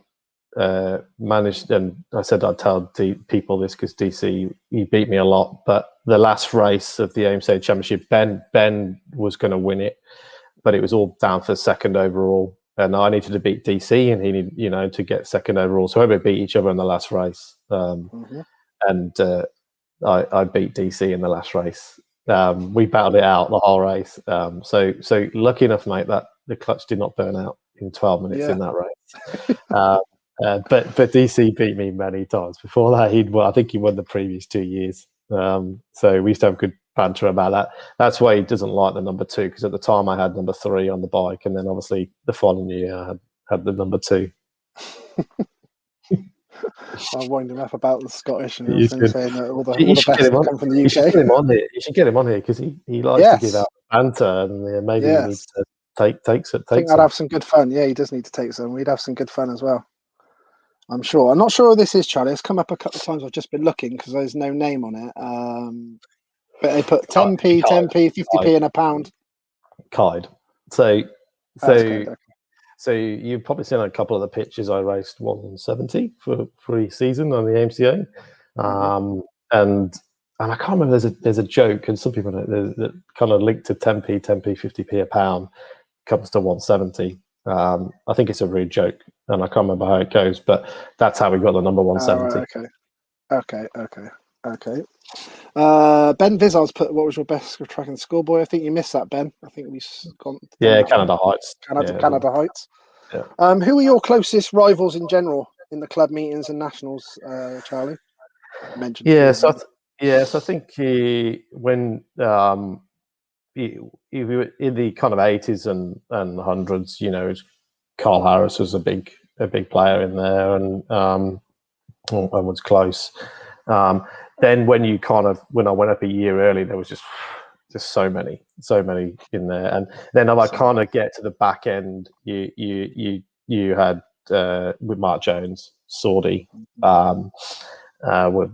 managed, and I said I'd tell people this because DC, he beat me a lot, but last race of the AMC Championship, Ben was going to win it, but it was all down for second overall, and I needed to beat DC, and he needed, to get second overall. So we beat each other in the last race, and I beat DC in the last race. We battled it out the whole race. So lucky enough, mate, that the clutch did not burn out in 12 minutes in that race. But DC beat me many times. Before that, I think he won the previous 2 years. So we used to have good banter about that. That's why he doesn't like the number 2, because at the time I had number 3 on the bike, and then obviously the following year I had the number 2. I'll wind him up about the Scottish and He's everything, good. saying that all the You should best get him on. come from the You should UK. get him on here. You should get him on here because he likes to give out banter, and maybe he needs to take some. I think I'd have some good fun. Yeah, he does need to take some. We'd have some good fun as well, I'm sure. I'm not sure who this is, Charlie. It's come up a couple of times. I've just been looking because there's no name on it. But they put 10p, 50p, and £1. Kide. So you've probably seen a couple of the pictures. I raced 170 for pre-season on the AMCA, and I can't remember. There's a joke, and some people that kind of linked to 10p, 50p, £1 comes to 170. I think it's a rude joke, and I can't remember how it goes, but that's how we got the number 170. Okay. Ben Vizar's put, what was your best track in schoolboy? I think you missed that, Ben. I think we've gone. Canada Heights. Canada Heights. Yeah. Who are your closest rivals in general in the club meetings and nationals, Charlie? Mentioned. So I think when in the kind of 80s and 100s, Carl Harris was a big player in there, and was close. Then when I went up a year early, there was just so many in there, and then if I kind of get to the back end, you had with Mark Jones, Sordy.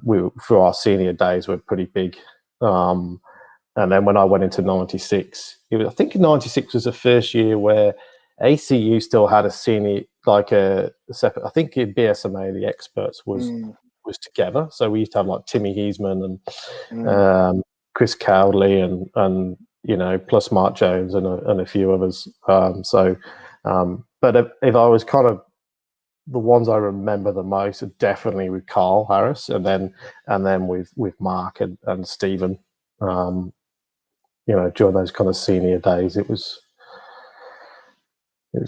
We through our senior days were pretty big. And then when I went into 96, I think 96 was the first year where ACU still had a senior, like a separate. I think in BSMA the experts was together. So we used to have like Timmy Heisman and Chris Cowley and plus Mark Jones and a few others. But if I was kind of the ones I remember the most are definitely with Carl Harris, and then with Mark and Stephen. During those kind of senior days, it was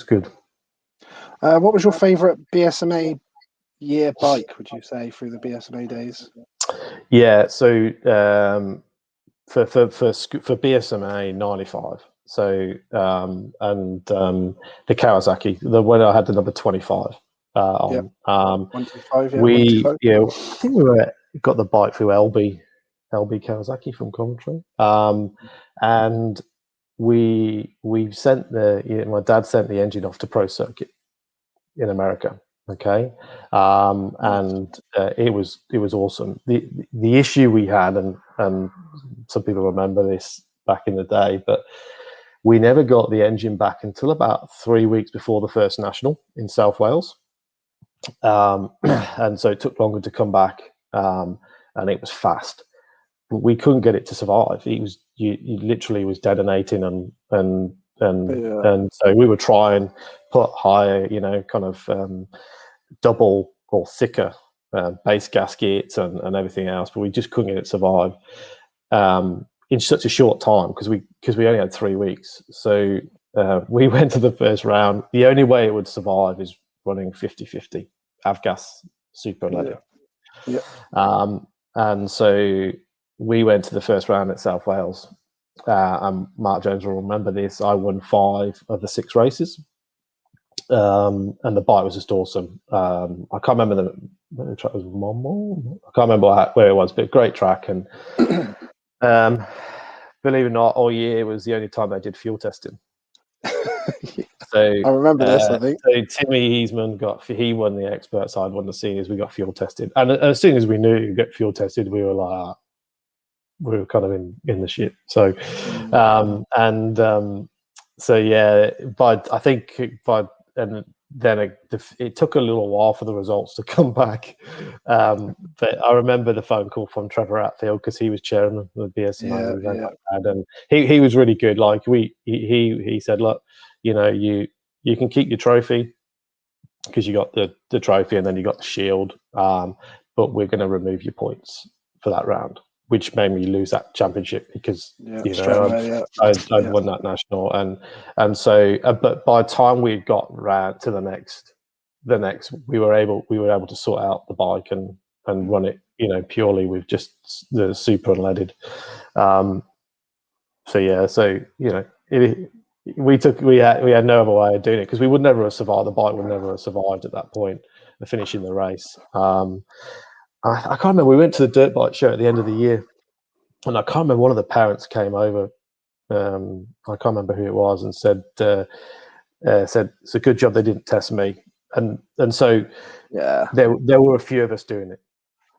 good. What was your favourite BSMA year bike, would you say, through the BSMA days? Yeah, so for BSMA 95. So the Kawasaki, the one I had the number 25 on. 125, I think we got the bike through LB Kawasaki from Coventry, and we sent my dad sent the engine off to Pro Circuit in America. Okay, and it was awesome. The issue we had, and some people remember this back in the day, but we never got the engine back until about 3 weeks before the first national in South Wales, and so it took longer to come back, and it was fast. But we couldn't get it to survive. It was you literally was detonating, and so we were trying put higher, kind of double or thicker base gaskets and everything else, but we just couldn't get it to survive in such a short time because we only had 3 weeks. So we went to the first round. The only way it would survive is running 50-50 avgas super leather. And so we went to the first round at South Wales, and Mark Jones will remember this. I won 5 of the 6 races, and the bike was just awesome. I can't remember the track was Monmouth. I can't remember where it was, but great track. And believe it or not, all year it was the only time they did fuel testing. So I remember this. I think so. Timmy Heisman he won the expert side, won the seniors. We got fuel tested, and as soon as we knew you get fuel tested, we were like, we were kind of in the shit. So, so yeah. But I think and it took a little while for the results to come back. But I remember the phone call from Trevor Atfield because he was chairman of the Bsma, and he was really good. Like he said, look, you can keep your trophy because you got the trophy and then you got the shield, but we're going to remove your points for that round, which made me lose that championship because I'd won that national, and so but by the time we got round to the next we were able to sort out the bike and run it purely with just the super unleaded. We had no other way of doing it because we would never have survived. The bike would never have survived at that point of finishing the race. I can't remember. We went to the dirt bike show at the end of the year, and I can't remember. One of the parents came over. I can't remember who it was, and said it's a good job they didn't test me. And so there were a few of us doing it.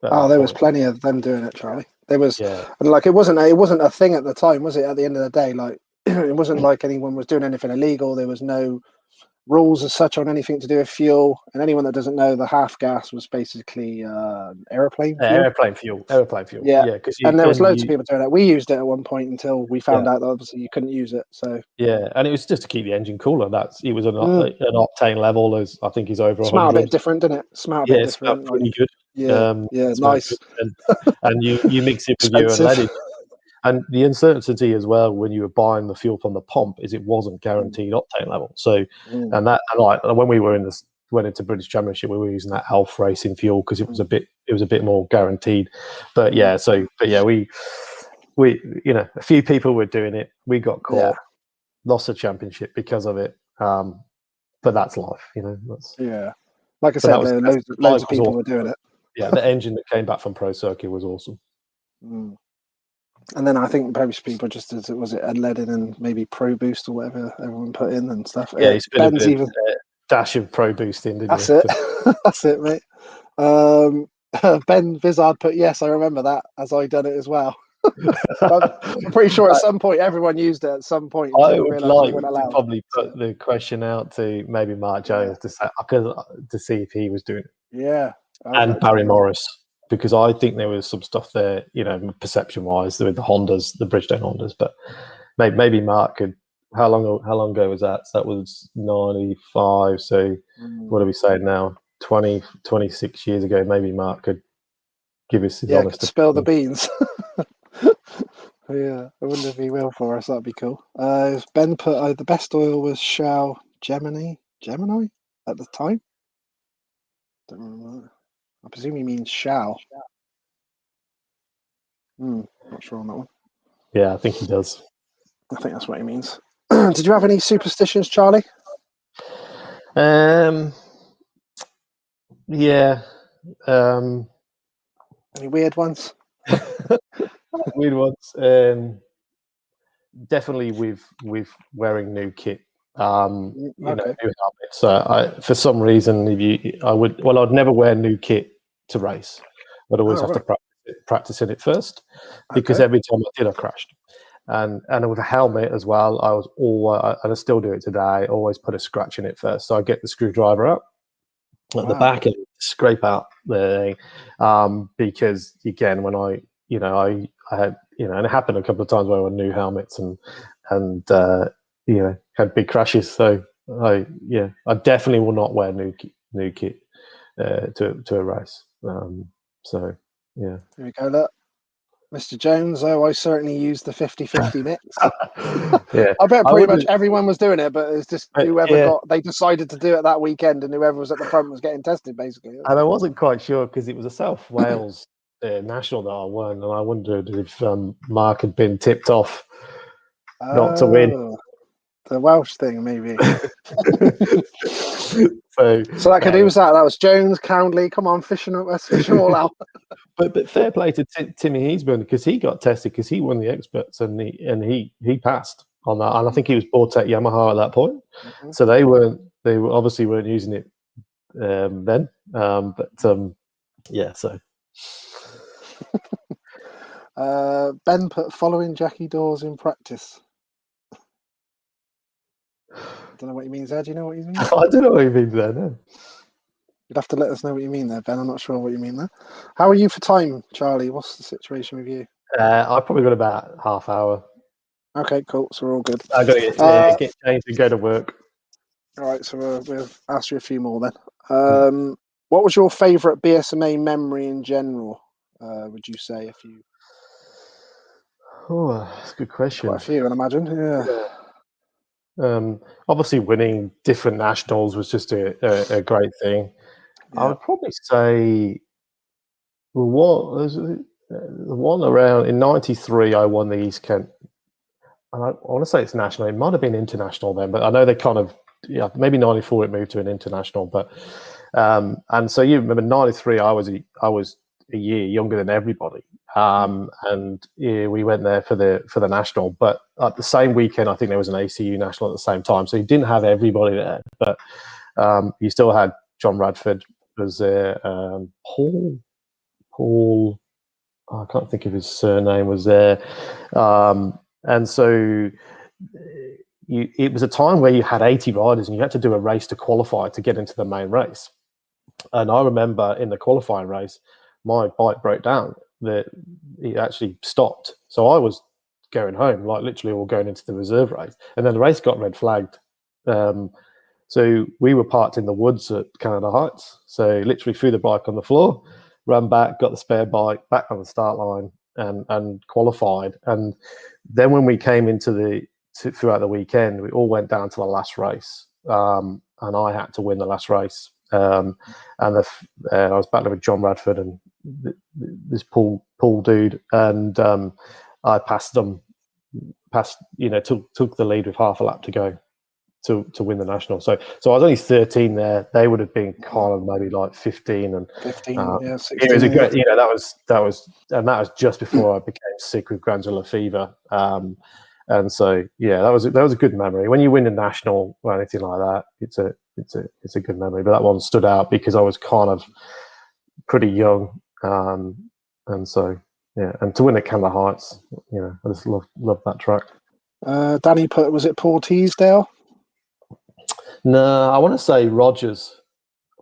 There was plenty of them doing it, Charlie. There was, and like it wasn't a thing at the time, was it? At the end of the day, like it wasn't like anyone was doing anything illegal. There was no rules as such on anything to do with fuel. And anyone that doesn't know, the half gas was basically aeroplane fuel. Aeroplane fuel. Yeah, and there was loads of people doing it. We used it at one point until we found out that obviously you couldn't use it. So and it was just to keep the engine cooler. It was an octane level, as I think is over 100. Smelled a bit different, didn't it? Smelled a bit different. Pretty good. Nice. Good. And you mix it with your unleaded. And the uncertainty as well when you were buying the fuel from the pump is it wasn't guaranteed octane level. So and like when we went into British Championship, we were using that Alf Racing fuel because it was a bit more guaranteed. But we a few people were doing it. We got caught, lost the championship because of it. But that's life, Like I said, loads of people were doing it. Yeah, the engine that came back from Pro Circuit was awesome. And then I think most people just was it unleaded and maybe Pro Boost or whatever everyone put in and stuff. Yeah, he's been a dash of Pro Boost in, didn't That's it. That's it, mate. Ben Vizard put yes, I remember that as I done it as well. I'm pretty sure at some point everyone used it at some point. I would like to probably put the question out to maybe Mark Jones to see if he was doing it. Yeah. And Barry Morris. Because I think there was some stuff there, perception-wise, with the Hondas, the Bridgestone Hondas. But maybe Mark could. How long ago was that? So that was 95. So what are we saying now? 26 years ago. Maybe Mark could give us his honest opinion. Spill the beans. I wonder if he will for us. That'd be cool. Ben put the best oil was Shell Gemini at the time. Don't remember. I presume he means shall. Not sure on that one. Yeah, I think he does. I think that's what he means. Did you have any superstitions, Charlie? Yeah. Any weird ones? Weird ones. Definitely with wearing new kit. New helmets. For some reason, I'd never wear new kit to race. I'd always have to practice in it first because every time I did, I crashed. And with a helmet as well, I was always, and I still do it today, always put a scratch in it first. So I get the screwdriver out at the back and scrape out the thing. Because again, when I had, and it happened a couple of times where I wore new helmets and had big crashes. So I definitely will not wear new kit to a race. Here we go. Look, Mr. Jones. I certainly used the 50-50 mix. I bet pretty much everyone was doing it, but it's just whoever they decided to do it that weekend, and whoever was at the front was getting tested, basically. And I wasn't quite sure because it was a South Wales national that I won, and I wondered if Mark had been tipped off not to win. The Welsh thing, maybe. So that could who was that? That was Jones, Cownley. Come on, fishing all out. But fair play to Timmy Heesburn because he got tested because he won the experts and he passed on that. And I think he was bought at Yamaha at that point. So they obviously weren't using it then. So. Ben put following Jackie Dawes in practice. don't know what he means there. Do you know what he means? I don't know what he means there. No. You'd have to let us know what you mean there, Ben. I'm not sure what you mean there. How are you for time, Charlie? What's the situation with you? I probably got about half hour. Okay, cool. So we're all good. I got to get changed and go to work. All right, so we'll ask you a few more then. What was your favourite BSMA memory in general? Would you say if you? Oh, that's a good question. Quite a few, I imagine. Yeah. Obviously, winning different nationals was just a great thing. Yeah. I would probably say the one around in '93. I won the East Kent. And I want to say it's national. It might have been international then, but I know they kind of maybe '94 it moved to an international. But and so you remember '93. I was a year younger than everybody. And we went there for the national, but at the same weekend, I think there was an ACU national at the same time. So you didn't have everybody there, but you still had John Radford was there. Paul, I can't think of his surname, was there. And so it was a time where you had 80 riders and you had to do a race to qualify to get into the main race. And I remember in the qualifying race, my bike broke down. It actually stopped. So I was going home, like literally all going into the reserve race. And then the race got red flagged. So we were parked in the woods at Canada Heights. So literally threw the bike on the floor, ran back, got the spare bike, back on the start line and qualified. And then when we came into throughout the weekend, we all went down to the last race. And I had to win the last race. And I was battling with John Radford and this Paul dude, and I passed them, took the lead with half a lap to go to win the national. So I was only 13 there. They would have been kind of maybe like 15 and 15, 16. It was a great, that was just before I became sick with glandular fever. And so that was a good memory. When you win a national or anything like that, it's a good memory. But that one stood out because I was kind of pretty young, and so and to win at Canada Heights, I just love that track. Danny was it Paul Teasdale? No, I want to say Rogers,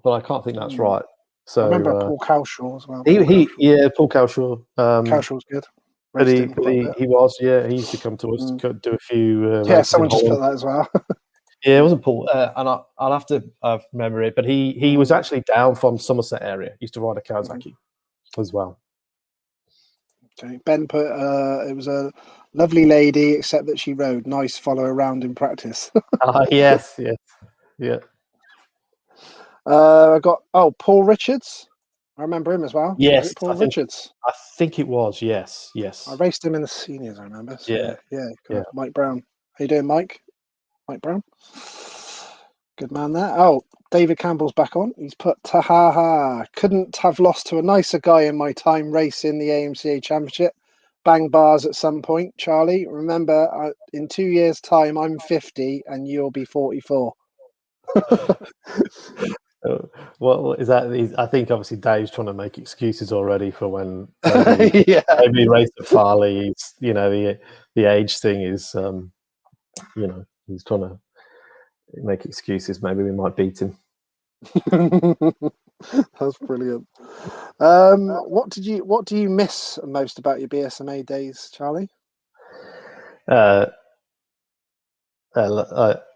but I can't think that's right. So I remember Paul Cowshaw as well. Paul Cowshaw. Cowshaw's good. But he was, he used to come to us to do a few races. Someone just put that as well. Yeah, it wasn't Paul, and I'll have to remember it. But he was actually down from Somerset area. He used to ride a Kawasaki as well. Okay, Ben put it was a lovely lady, except that she rode. Nice, follow around in practice. Yes, yeah. I got Paul Richards. I remember him as well. Yes, Paul Richards. I think it was. Yes. I raced him in the seniors. I remember. So, yeah. Mike Brown. How you doing, Mike? Mike Brown. Good man there. Oh, David Campbell's back on. He's put Tahaha. Couldn't have lost to a nicer guy in my time racing the AMCA Championship. Bang bars at some point, Charlie. Remember, in 2 years' time, I'm 50 and you'll be 44. What is that? I think obviously Dave's trying to make excuses already for when maybe he raced at Farley. The age thing is, he's trying to make excuses. Maybe we might beat him. That's brilliant. What do you miss most about your BSMA days, Charlie? I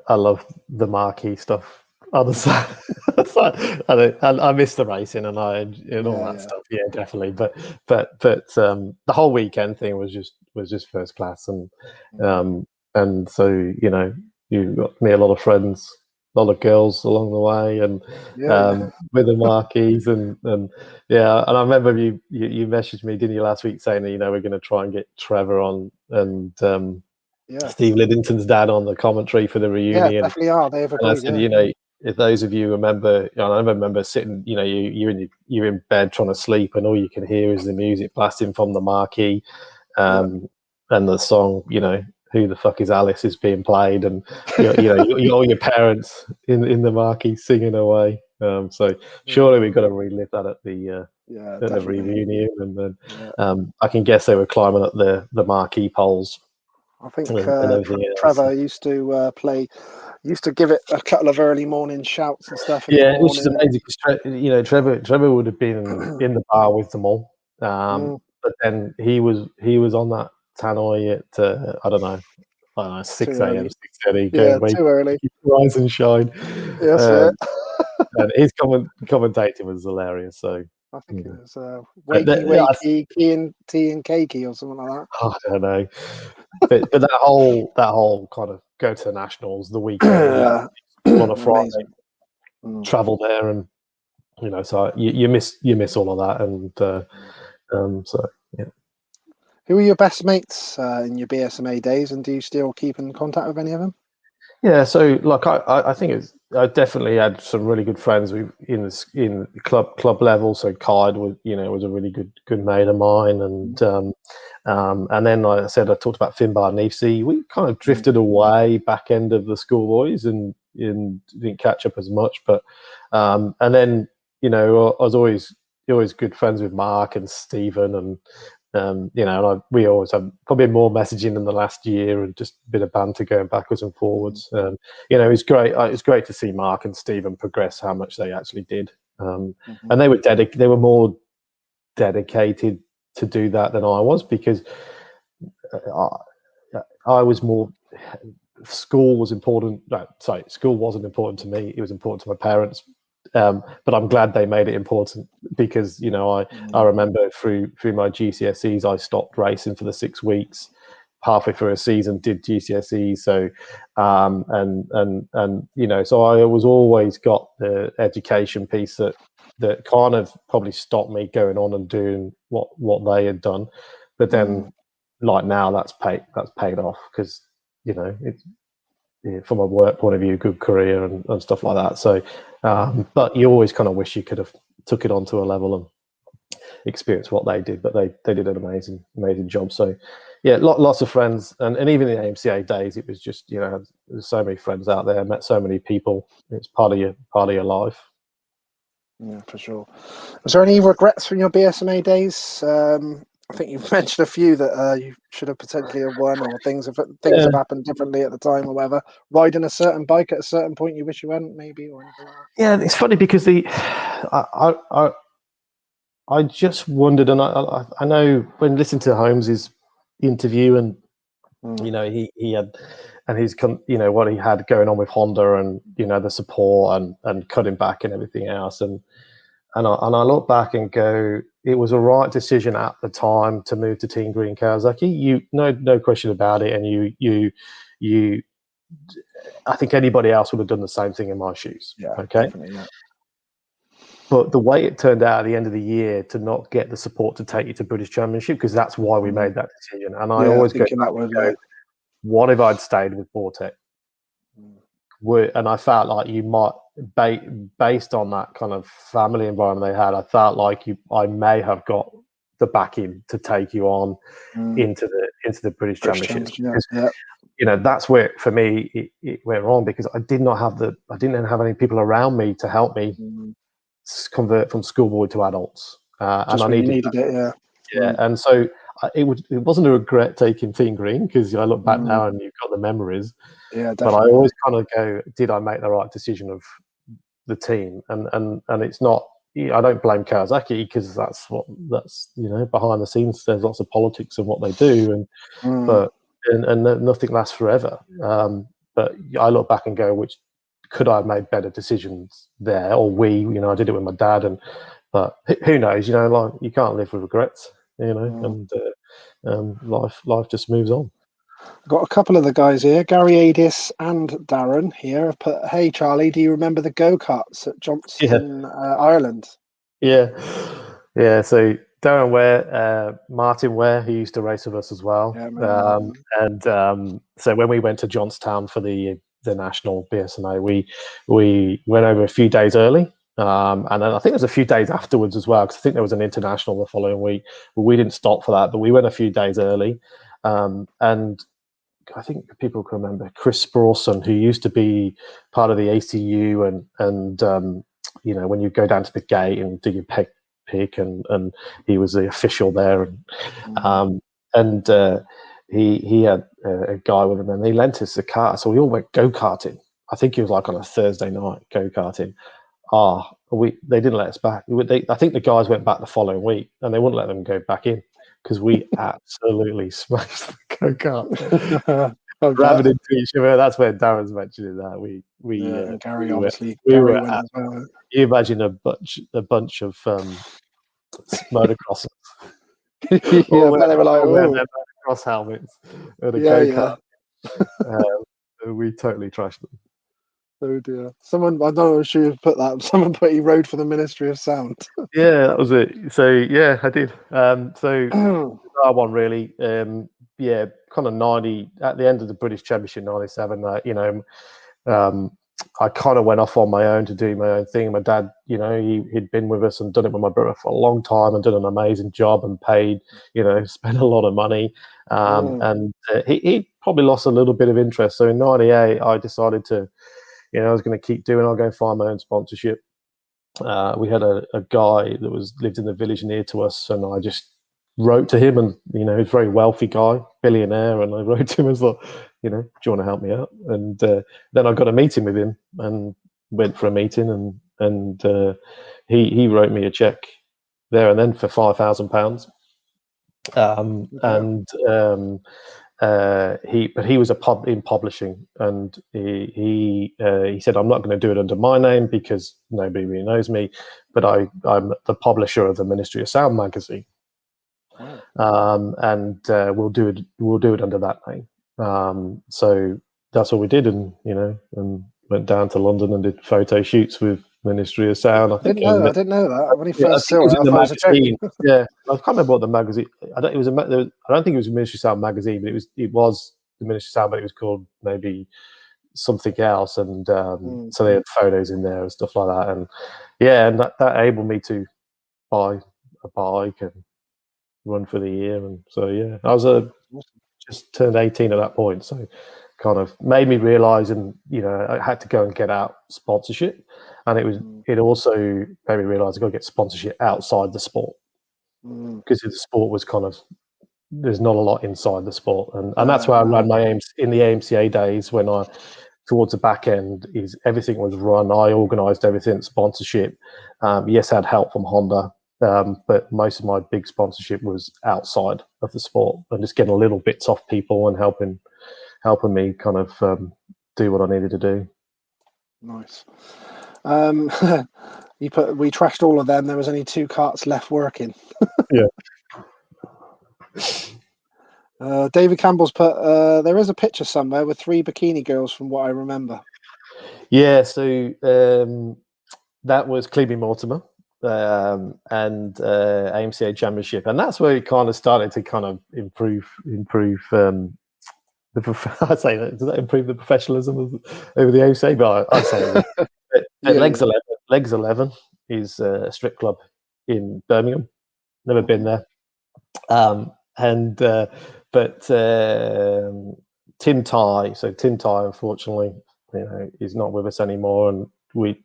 love the marquee stuff. I miss the racing and all that stuff. Yeah, definitely. But the whole weekend thing was just first class, and so you got me a lot of friends, a lot of girls along the way, and with the marquees and I remember you messaged me, didn't you, last week saying that we're going to try and get Trevor on and Steve Liddington's dad on the commentary for the reunion. Yeah, definitely are. They have agreed. And I said, if those of you remember, I remember sitting, you're in bed trying to sleep, and all you can hear is the music blasting from the marquee, and the song, "Who the fuck is Alice" is being played, and all your parents in the marquee singing away. So surely we've got to relive that at the reunion, and then I can guess they were climbing up the marquee poles. I think Trevor used to play Used to give it a couple of early morning shouts and stuff in the Yeah, which is morning. amazing because Trevor would have been in the bar with them all, but then he was on that tannoy at I don't know, Too 6 a.m. early. 6:30, Yeah, going wake too early. rise and shine. That's it. Um, and his commentating was hilarious. So I think it yeah. was But wakey wakey, tea and cakey or something like that. I don't know, but that whole kind of go to the nationals the week early on a Friday, Amazing. travel there, and so you miss all of that, and so yeah. Who were your best mates in your BSMA days, and do you still keep in contact with any of them? Yeah, so like I think I definitely had some really good friends in the club level. So Clyde was a really good mate of mine, and then like I said, I talked about Finbar and Nifty. We kind of drifted away back end of the schoolboys and didn't catch up as much. But and then I was always good friends with Mark and Stephen and. We always have probably more messaging in the last year and just a bit of banter going backwards and forwards. It's great. It's great to see Mark and Stephen progress how much they actually did, and they were They were more dedicated to do that than I was because I was more. School was important. No, sorry, school wasn't important to me. It was important to my parents. But I'm glad they made it important because I remember through my GCSEs I stopped racing for the 6 weeks, halfway through a season did GCSEs. So so I was always got the education piece that kind of probably stopped me going on and doing what they had done. But then like now that's paid off because it's from a work point of view, good career and stuff like that. So, but you always kind of wish you could have took it on to a level and experienced what they did. But they did an amazing job. So, yeah, lots of friends, and even in the AMCA days, it was just there's so many friends out there. Met so many people. It's part of your life. Yeah, for sure. Was there any regrets from your BSMA days? I think you've mentioned a few that you should have potentially have won, or things have happened differently at the time, or whatever. Riding a certain bike at a certain point, you wish you hadn't, maybe, or anything like that. Yeah, it's funny because I just wondered, and I know when listening to Holmes's interview, and he had, and his what he had going on with Honda, and the support and cutting back and everything else, and I look back and go, it was a right decision at the time to move to Team Green Kawasaki. No question about it, and you. I think anybody else would have done the same thing in my shoes. Yeah, okay, definitely, yeah. But the way it turned out at the end of the year to not get the support to take you to British Championship, because that's why we made that decision. And I always go, what if I'd stayed with Vortec? And I felt like you might, based on that kind of family environment they had, I felt like I may have got the backing to take you on into the British Championships. Yeah. That's where for me it went wrong, because I didn't have any people around me to help me convert from schoolboy to adults, and I needed it. Yeah, and so it wasn't a regret taking Team Green, because I look back now and you've got the memories. Yeah, definitely. But I always kind of go, did I make the right decision of the team? And it's not. I don't blame Kawasaki, because that's behind the scenes. There's lots of politics in what they do, but nothing lasts forever. But I look back and go, could I have made better decisions there, or I did it with my dad, but who knows? Like, you can't live with regrets, and life just moves on. Got a couple of the guys here, Gary Adis and Darren here, have put, hey Charlie, do you remember the go-karts at Johnston, Ireland? Yeah. So Darren Ware, Martin Ware, who used to race with us as well. So when we went to Johnstown for the national BSMA, we went over a few days early. And then I think it was a few days afterwards as well, because I think there was an international the following week. But we didn't stop for that, but we went a few days early. And I think people can remember Chris Sprawson, who used to be part of the ACU, and when you go down to the gate and do your pick, and he was the official there, and he had a guy with him, and he lent us a car, so we all went go-karting. I think it was like on a Thursday night go-karting. They didn't let us back. I think the guys went back the following week, and they wouldn't let them go back in because we absolutely smashed the go-kart. Ramming into each other. That's where Darren's mentioning that and Gary we obviously we Gary were went at, as well. you imagine a bunch of motocrossers. Yeah, but they were like, wear oh, their motocross helmets and a yeah. go-kart. We totally trashed them. Oh dear. Someone, I don't know if you put that. Someone put he rode for the Ministry of Sound. Yeah, that was it. So yeah, I did. So that one really. Yeah, kind of 90 at the end of the British Championship '97. I kind of went off on my own to do my own thing. My dad, he'd been with us and done it with my brother for a long time and done an amazing job and paid, spent a lot of money. And he probably lost a little bit of interest. So in '98, I decided to, I was going to keep doing. I'll go and find my own sponsorship. We had a guy that lived in the village near to us, and I just wrote to him, and he's a very wealthy guy, billionaire, and I wrote to him and thought, do you want to help me out? And then I got a meeting with him and went for a meeting, and he wrote me a check there and then for £5,000. He was in publishing, and he said, I'm not going to do it under my name because nobody really knows me, but I'm the publisher of the Ministry of Sound magazine. Wow. And we'll do it under that name. So that's what we did, and went down to London and did photo shoots with Ministry of Sound. I didn't know that when he first saw it. I thought it was a joke. Yeah, I can't remember what the magazine. I don't think it was a Ministry of Sound magazine, but it was the Ministry of Sound, but it was called maybe something else. And so they had photos in there and stuff like that. And and that enabled me to buy a bike and run for the year. And so I was just turned 18 at that point, so kind of made me realize, and I had to go and get out sponsorship, and it also made me realize I got to get sponsorship outside the sport, because the sport was kind of, there's not a lot inside the sport, and that's where I ran my aims in the AMCA days, when I towards the back end is everything was run. I organised everything, sponsorship. Yes, I had help from Honda. But most of my big sponsorship was outside of the sport, and just getting little bits off people and helping me kind of do what I needed to do. Nice. We trashed all of them. There was only 2 carts left working. Yeah. David Campbell's put, there is a picture somewhere with 3 bikini girls from what I remember. Yeah, so that was Clevie Mortimer. And AMCA Championship, and that's where it kind of started to kind of improve. I'd say that, does that improve the professionalism over the AMCA? But I'd say Legs 11 is a strip club in Birmingham. Never been there. But Tim Ty. So Tim Ty, unfortunately, is not with us anymore. And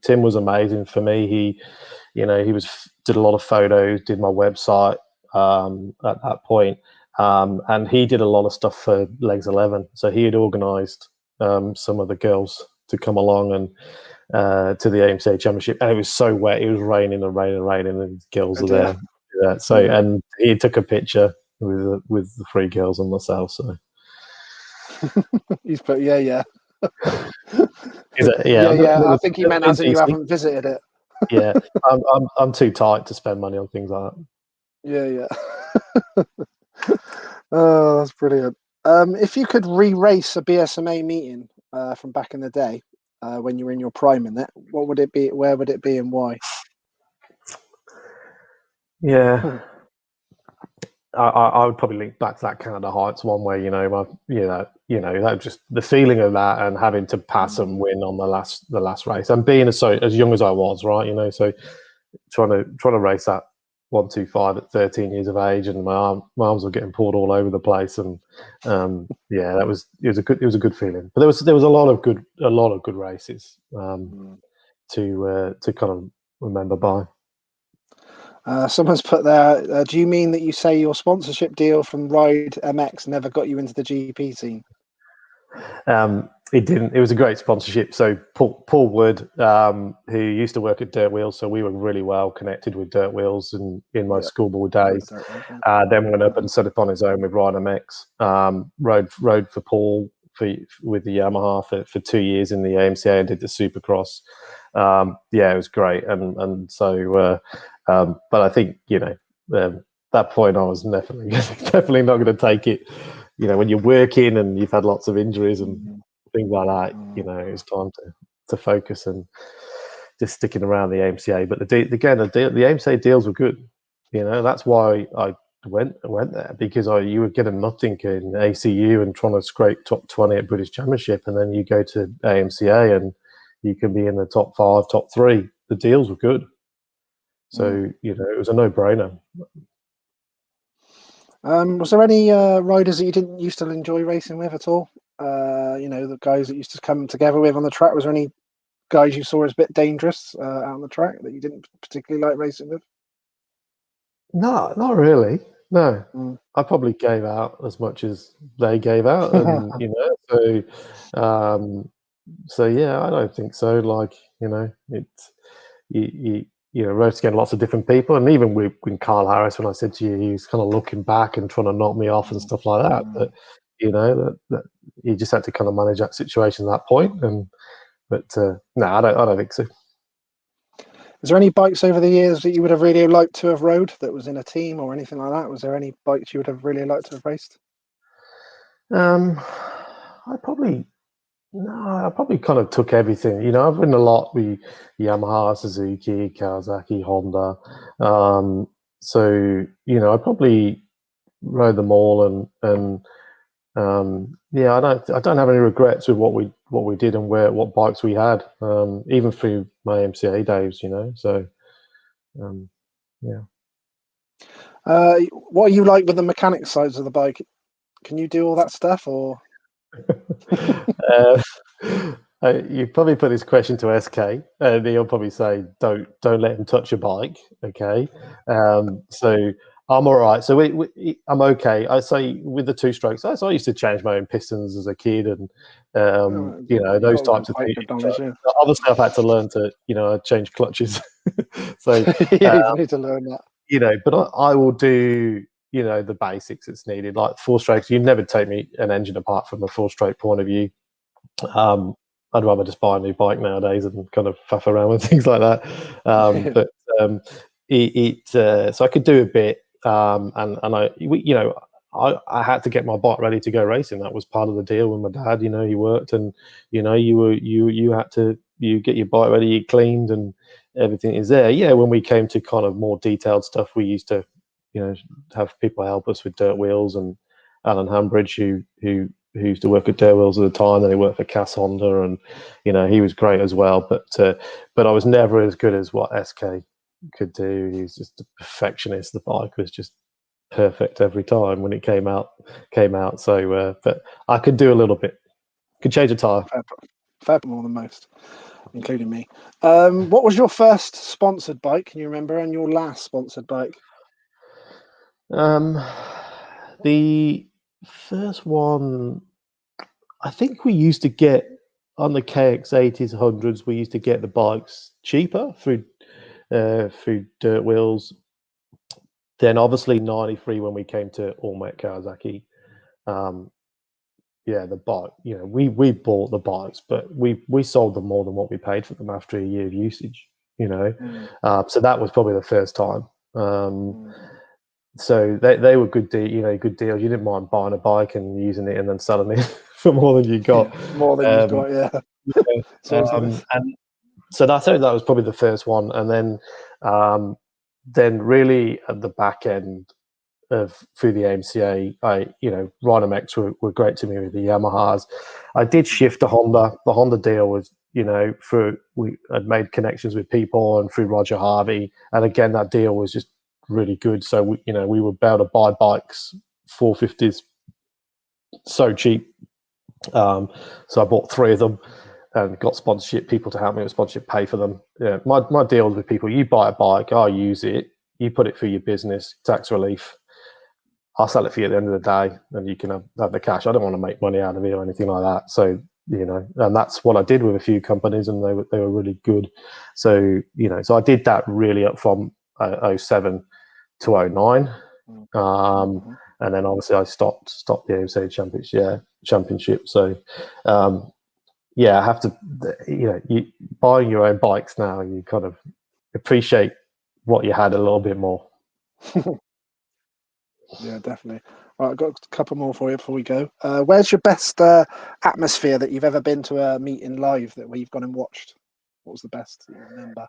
Tim was amazing for me. He did a lot of photos, did my website at that point, and he did a lot of stuff for Legs 11. So he had organised some of the girls to come along and to the AMCA Championship, and it was so wet. It was raining, and the girls were there. Yeah, and he took a picture with the 3 girls and myself. So he's put, yeah. Yeah. I think he meant as in you haven't visited it. Yeah, I'm too tight to spend money on things like that. Yeah. Oh, that's brilliant. If you could re-race a BSMA meeting from back in the day, when you were in your prime in it, what would it be? Where would it be, and why? Yeah. I would probably link back to that Canada Heights one, where that just the feeling of that, and having to pass and win on the last race, and being as young as I was, right, so trying to race that 125 at 13 years of age, and my arms were getting pulled all over the place, and it was a good feeling. But there was a lot of good races to kind of remember by. Someone's put there, do you mean that you say your sponsorship deal from Ride MX never got you into the GP scene? It didn't. It was a great sponsorship. So Paul Wood, who used to work at Dirt Wheels, so we were really well connected with Dirt Wheels in my schoolboy days. Then went up and set up on his own with Ryder Mex. Rode for Paul with the Yamaha for 2 years in the AMCA and did the Supercross. Yeah, it was great. And so, but I think that point I was definitely not going to take it. When you're working and you've had lots of injuries and things like that, it's time to focus and just sticking around the AMCA. But the AMCA deals were good. That's why I went there, because you were getting nothing in ACU and trying to scrape top 20 at British Championship, and then you go to AMCA and you can be in the top 5, top 3. The deals were good. So, it was a no-brainer. Was there any riders that you didn't used to enjoy racing with at all? The guys that used to come together with on the track. Was there any guys you saw as a bit dangerous out on the track that you didn't particularly like racing with? No, not really. No, I probably gave out as much as they gave out, and so yeah, I don't think so. Like it's racing against lots of different people, and even with Carl Harris, when I said to you, he was kind of looking back and trying to knock me off and stuff like that. But that you just had to kind of manage that situation at that point. But no, I don't think so. Is there any bikes over the years that you would have really liked to have rode that was in a team or anything like that? Was there any bikes you would have really liked to have raced? I probably kind of took everything. I've ridden a lot with Yamaha, Suzuki, Kawasaki, Honda. So I probably rode them all, and yeah, I don't have any regrets with what we did and what bikes we had, even through my MCA days. So yeah. What are you like with the mechanic sides of the bike? Can you do all that stuff, or? You probably put this question to SK, and he'll probably say, "Don't let him touch your bike." Okay, so I'm all right. So I'm okay. I say with the 2-strokes. I used to change my own pistons as a kid, and those types of things. Obviously, I've had to learn to change clutches. So you need to learn that. But I will do the basics that's needed, like 4-strokes. You never take an engine apart from a 4-stroke point of view. I'd rather just buy a new bike nowadays and kind of faff around with things like that. But so I could do a bit, and I had to get my bike ready to go racing. That was part of the deal with my dad. He worked, and you had to get your bike ready, you cleaned, and everything is there. Yeah, when we came to kind of more detailed stuff, we used to have people help us with Dirt Wheels, and Alan Hambridge, who used to work at Dirt Wheels at the time, then he worked for Cass Honda, and he was great as well. But I was never as good as what SK could do. He was just a perfectionist. The bike was just perfect every time when it came out. So, but I could do a little bit. Could change a tire. Fair more than most, including me. What was your first sponsored bike? Can you remember? And your last sponsored bike? The first one, I think we used to get on the KX80s, 100s. We used to get the bikes cheaper through Dirt Wheels. Then obviously 93 when we came to Allmet Kawasaki. Yeah, the bike. We bought the bikes, but we sold them more than what we paid for them after a year of usage. So that was probably the first time. So they were good deals. You didn't mind buying a bike and using it and then selling it for more than you got. More than you got, yeah. And so I think that was probably the first one, and then really at the back end through the AMCA, Ryder Mex were great to me with the Yamahas. I did shift to Honda. The Honda deal was, we had made connections with people and through Roger Harvey, and again that deal was just really good. So we were able to buy bikes, 450s, so cheap. So I bought 3 of them and got sponsorship people to help me with sponsorship, pay for them. My deals with people: you buy a bike, I use it, you put it through your business, tax relief. I'll sell it for you at the end of the day, and you can have the cash. I don't want to make money out of it or anything like that. So, and that's what I did with a few companies, and they were really good. So, so I did that really up from 07 to 09. And then obviously I stopped the AOC championship. So, I have to, you buying your own bikes now, you kind of appreciate what you had a little bit more. Yeah, definitely. Right, I've got a couple more for you before we go. Where's your best atmosphere that you've ever been to a meeting live where you've gone and watched? What was the best that you remember?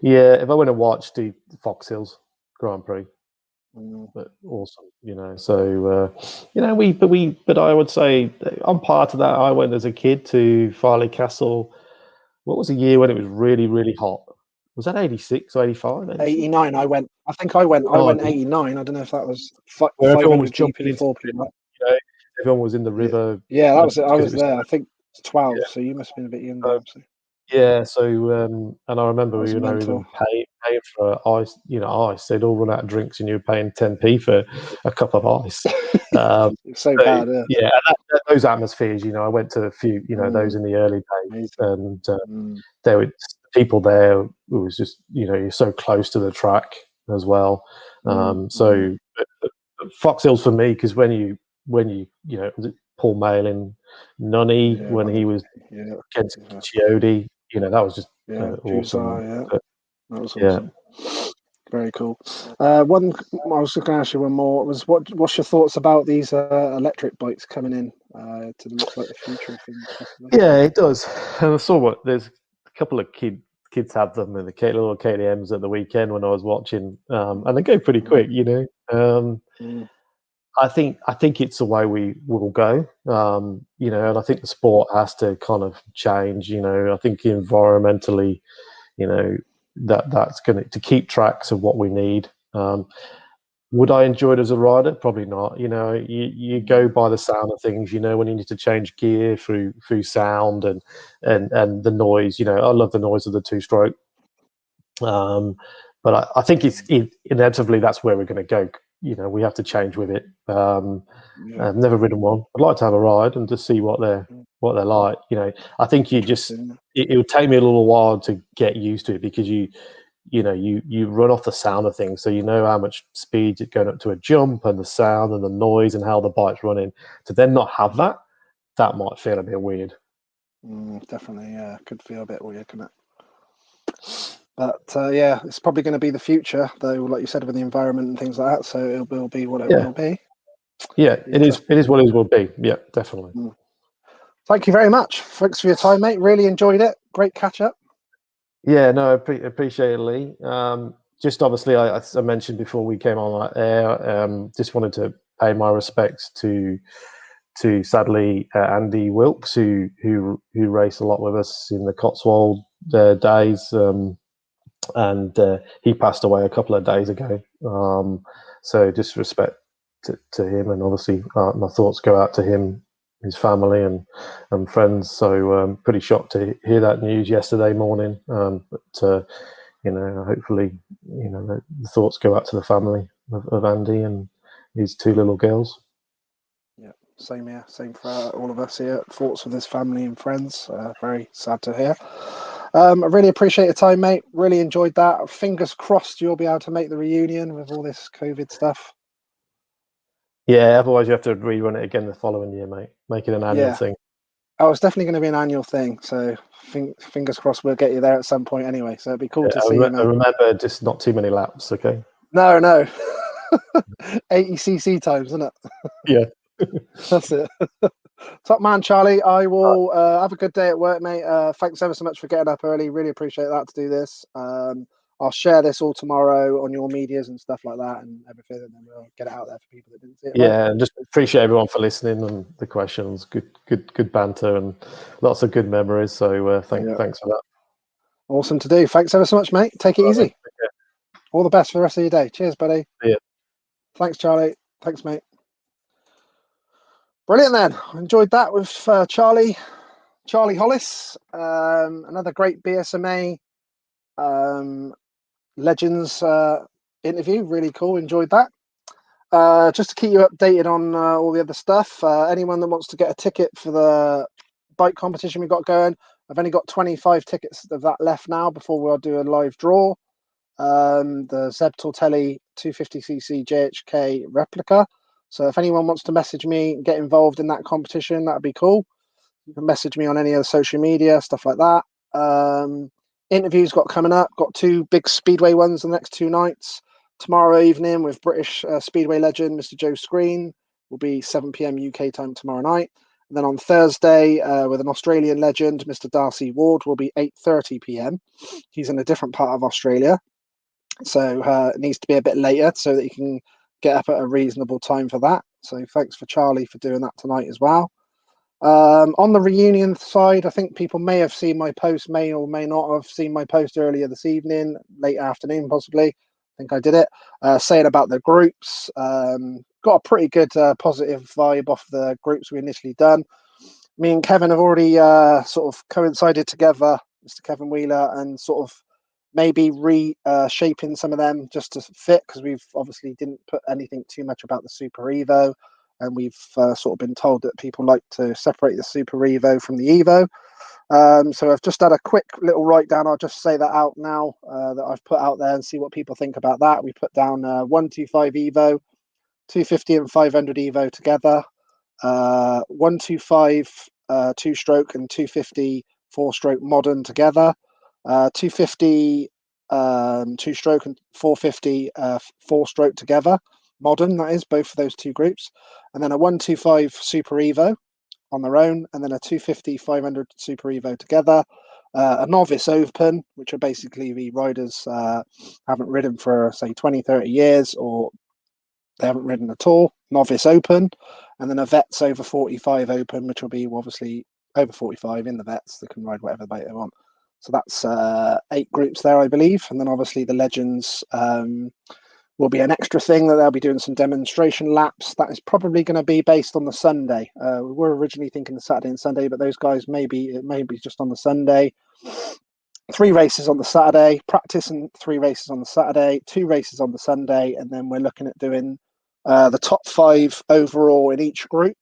Yeah, if I went and watched the Fox Hills Grand Prix, but awesome, So, but I would say I'm part of that. I went as a kid to Farley Castle. What was the year when it was really, really hot? Was that 86 or 85? 89. I went 89. I don't know if that was where everyone was 500 jumping GP into 4. everyone was in the river. Yeah, that was it. I was there. So, I think 12. So you must have been a bit younger. Yeah, so and I remember even paying for ice. Ice. They'd all run out of drinks, and you were paying 10p for a cup of ice. It's so bad. Yeah, and those atmospheres. I went to a few. Those in the early days, and there were people there. It was just you're so close to the track as well. So Fox Hills for me, because when you was it Paul Malin, Nunny when he was against Chiodi, that was just awesome. That was awesome. Very cool. I was going to ask you one more. What's your thoughts about these electric bikes coming in to look like the future of things? Possibly? Yeah, it does. And I saw there's a couple of kids had them in the little KTM's at the weekend when I was watching, and they go pretty quick, I think it's the way we will go, and I think the sport has to kind of change. I think environmentally, that's going to keep tracks of what we need. Would I enjoy it as a rider? Probably not. You go by the sound of things. When you need to change gear through sound and the noise. I love the noise of the two-stroke. But I think it's inevitably that's where we're going to go. We have to change with it. I've never ridden one. I'd like to have a ride and just see what they're like. I think it would take me a little while to get used to it, because you run off the sound of things, so you know how much speed you're going up to a jump and the sound and the noise and how the bike's running. To then not have that might feel a bit weird. Definitely, yeah, could feel a bit weird, couldn't it? But it's probably going to be the future, though. Like you said, with the environment and things like that, so it will be what it will be. Yeah, it is. It is what it will be. Yeah, definitely. Thank you very much. Thanks for your time, mate. Really enjoyed it. Great catch up. Yeah, no, I appreciate it, Lee. Just obviously, as I mentioned before we came on air, just wanted to pay my respects to sadly Andy Wilkes, who raced a lot with us in the Cotswold days, and he passed away a couple of days ago. So just respect to him, and obviously my thoughts go out to him, his family and friends. So pretty shocked to hear that news yesterday morning. But hopefully, the thoughts go out to the family of Andy and his two little girls. Yeah, same here. Same for all of us here. Thoughts with his family and friends. Very sad to hear. I really appreciate your time, mate. Really enjoyed that. Fingers crossed you'll be able to make the reunion with all this COVID stuff. Yeah, otherwise you have to rerun it again the following year, mate. Make it an annual thing. Oh, it's definitely going to be an annual thing. So fingers crossed we'll get you there at some point anyway. So it'd be cool to see you, mate. Remember, just not too many laps, okay? No. 80 cc times, isn't it? Yeah. That's it. Top man, Charlie. I will have a good day at work, mate. Thanks ever so much for getting up early. Really appreciate that to do this. I'll share this all tomorrow on your medias and stuff like that and everything, and then we'll get it out there for people that didn't see it. Yeah, and just appreciate everyone for listening and the questions. Good banter and lots of good memories. So thanks for that. Awesome to do. Thanks ever so much, mate. Take it easy. All the best for the rest of your day. Cheers, buddy. Yeah. Thanks, Charlie. Thanks, mate. Brilliant then. I enjoyed that with Charlie Hollis. Another great BSMA Legends interview. Really cool. Enjoyed that. just to keep you updated on all the other stuff, anyone that wants to get a ticket for the bike competition we've got going, I've only got 25 tickets of that left now before we'll do a live draw. The Zeb Tortelli 250cc JHK replica. So if anyone wants to message me and get involved in that competition, that'd be cool. You can message me on any other social media, stuff like that. Interviews got coming up. Got 2 big Speedway ones the next 2 nights. Tomorrow evening with British Speedway legend Mr. Joe Screen will be 7 p.m. UK time tomorrow night. And then on Thursday with an Australian legend, Mr. Darcy Ward, will be 8:30 p.m. He's in a different part of Australia, so it needs to be a bit later so that you can get up at a reasonable time for that. So thanks for Charlie for doing that tonight as well. On the reunion side, I think people may have seen my post, may or may not have seen my post earlier this evening, late afternoon possibly. I think I did it, saying about the groups. Got a pretty good positive vibe off the groups we initially done. Me and Kevin have already sort of coincided together, Mr. Kevin Wheeler, and sort of maybe reshaping some of them just to fit, because we've obviously didn't put anything too much about the Super Evo, and we've sort of been told that people like to separate the Super Evo from the Evo. So I've just had a quick little write down. I'll just say that out now that I've put out there and see what people think about that. We put down 125 Evo, 250 and 500 Evo together, 125 2-stroke and 250 4-stroke modern together, 250 2-stroke and 450 4-stroke together, modern, that is, both of those 2 groups, and then a 125 Super Evo on their own, and then a 250 500 Super Evo together, a novice open, which are basically the riders haven't ridden for say 20-30 years, or they haven't ridden at all, novice open, and then a vets over 45 open, which will be obviously over 45 in the vets. They can ride whatever bike they want. So that's 8 groups there, I believe. And then obviously the legends will be an extra thing that they'll be doing some demonstration laps. That is probably going to be based on the Sunday. We were originally thinking the Saturday and Sunday, but those guys it may be just on the Sunday. 3 races on the Saturday, practice, and 3 races on the Saturday, 2 races on the Sunday, and then we're looking at doing the top 5 overall in each group.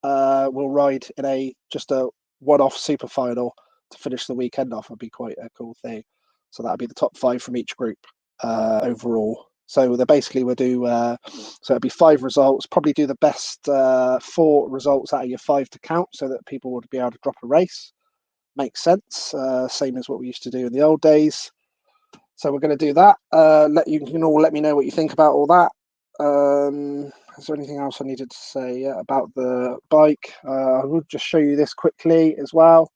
We'll ride in just a one-off super final to finish the weekend off. Would be quite a cool thing. So that'll be the top 5 from each group overall. So we'll do so it'll be 5 results. Probably do the best 4 results out of your 5 to count, so that people would be able to drop a race. Makes sense. Same as what we used to do in the old days. So we're going to do that. You can all let me know what you think about all that. Is there anything else I needed to say about the bike? I will just show you this quickly as well.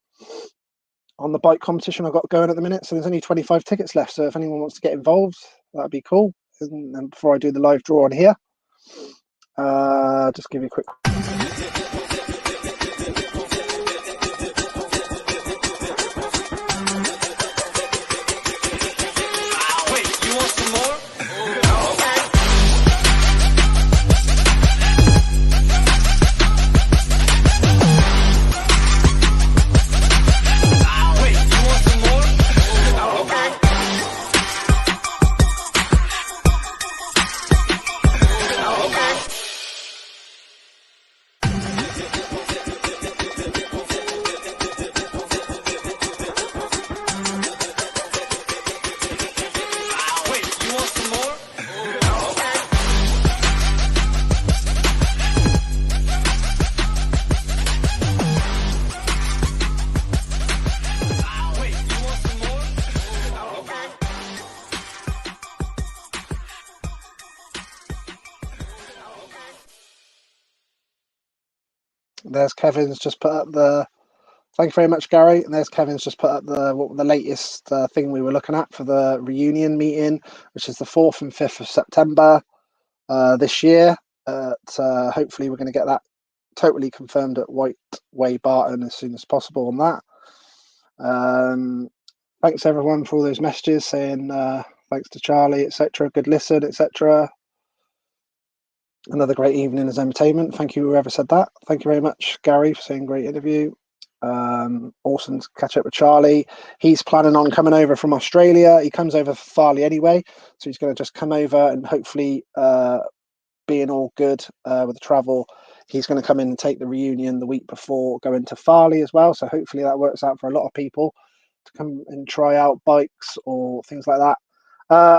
On the bike competition I've got going at the minute, so there's only 25 tickets left. So if anyone wants to get involved, that'd be cool. And before I do the live draw on here, just give you a quick. There's Kevin's just put up the. Thank you very much, Gary. And there's Kevin's just put up the latest thing we were looking at for the reunion meeting, which is the 4th and 5th of September this year. Hopefully, we're going to get that totally confirmed at White Way Barton as soon as possible on that. Thanks everyone for all those messages saying thanks to Charlie, etc. Good listen, etc. Another great evening as entertainment. Thank you, whoever said that. Thank you very much, Gary, for saying great interview. Awesome to catch up with Charlie. He's planning on coming over from Australia. He comes over for Farley anyway, so he's going to just come over and hopefully being all good with the travel, he's going to come in and take the reunion the week before going to Farley as well. So hopefully that works out for a lot of people to come and try out bikes or things like that.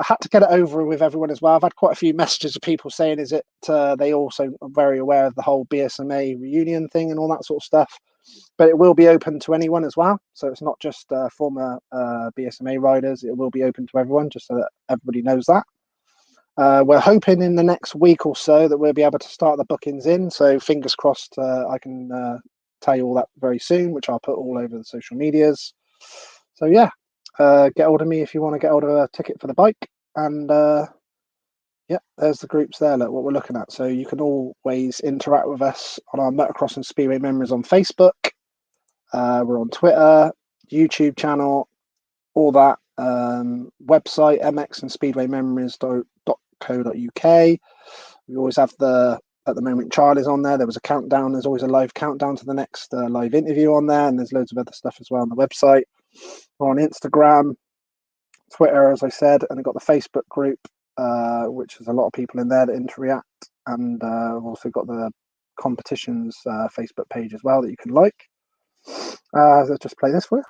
Had to get it over with everyone as well. I've had quite a few messages of people saying, is it they also are very aware of the whole BSMA reunion thing and all that sort of stuff. But it will be open to anyone as well. So it's not just former BSMA riders. It will be open to everyone, just so that everybody knows that. We're hoping in the next week or so that we'll be able to start the bookings in. So fingers crossed, I can tell you all that very soon, which I'll put all over the social medias. So yeah, get hold of me if you want to get hold of a ticket for the bike. And yeah, there's the groups there. Look what we're looking at. So you can always interact with us on our Motocross and Speedway Memories on Facebook. We're on Twitter, YouTube channel, all that. Website MX and Speedway Memories.co.uk. We always have at the moment Charlie's on there. There was a countdown. There's always a live countdown to the next live interview on there, and there's loads of other stuff as well on the website. We're on Instagram, Twitter, as I said, and we've got the Facebook group, which has a lot of people in there that interact, and we've also got the competitions Facebook page as well that you can like. Let's just play this for you.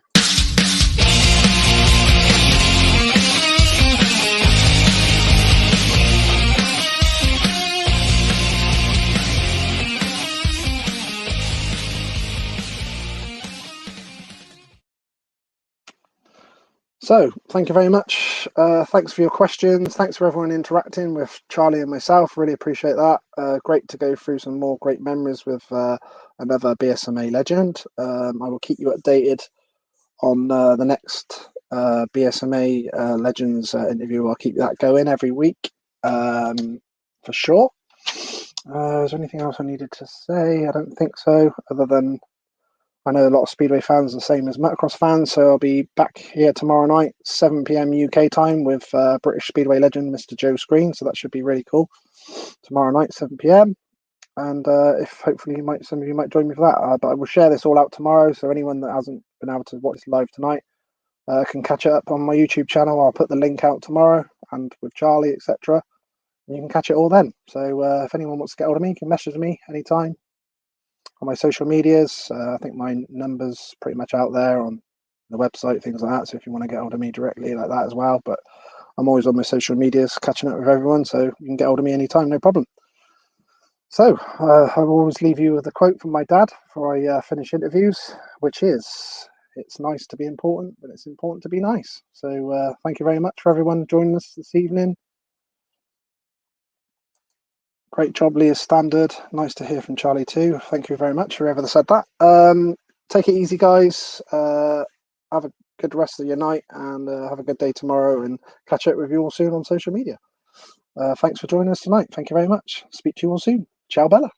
So, thank you very much. Thanks for your questions. Thanks for everyone interacting with Charlie and myself. Really appreciate that. Great to go through some more great memories with another BSMA legend. I will keep you updated on the next BSMA Legends interview. I'll keep that going every week for sure. Is there anything else I needed to say? I don't think so, other than I know a lot of Speedway fans are the same as Motocross fans, so I'll be back here tomorrow night, 7 p.m. UK time, with British Speedway legend Mr. Joe Screen, so that should be really cool. Tomorrow night, 7 p.m. And if hopefully some of you might join me for that. But I will share this all out tomorrow, so anyone that hasn't been able to watch live tonight can catch it up on my YouTube channel. I'll put the link out tomorrow, and with Charlie, etc. You can catch it all then. So if anyone wants to get hold of me, you can message me anytime on my social medias. I think my number's pretty much out there on the website, things like that. So if you want to get hold of me directly like that as well. But I'm always on my social medias catching up with everyone, so you can get hold of me anytime, no problem. So I will always leave you with a quote from my dad before I finish interviews, which is, it's nice to be important, but it's important to be nice. So thank you very much for everyone joining us this evening. Great job, Lee, as standard. Nice to hear from Charlie too. Thank you very much, whoever said that. Take it easy, guys. Have a good rest of your night, and have a good day tomorrow, and catch up with you all soon on social media. Thanks for joining us tonight. Thank you very much. Speak to you all soon. Ciao, Bella.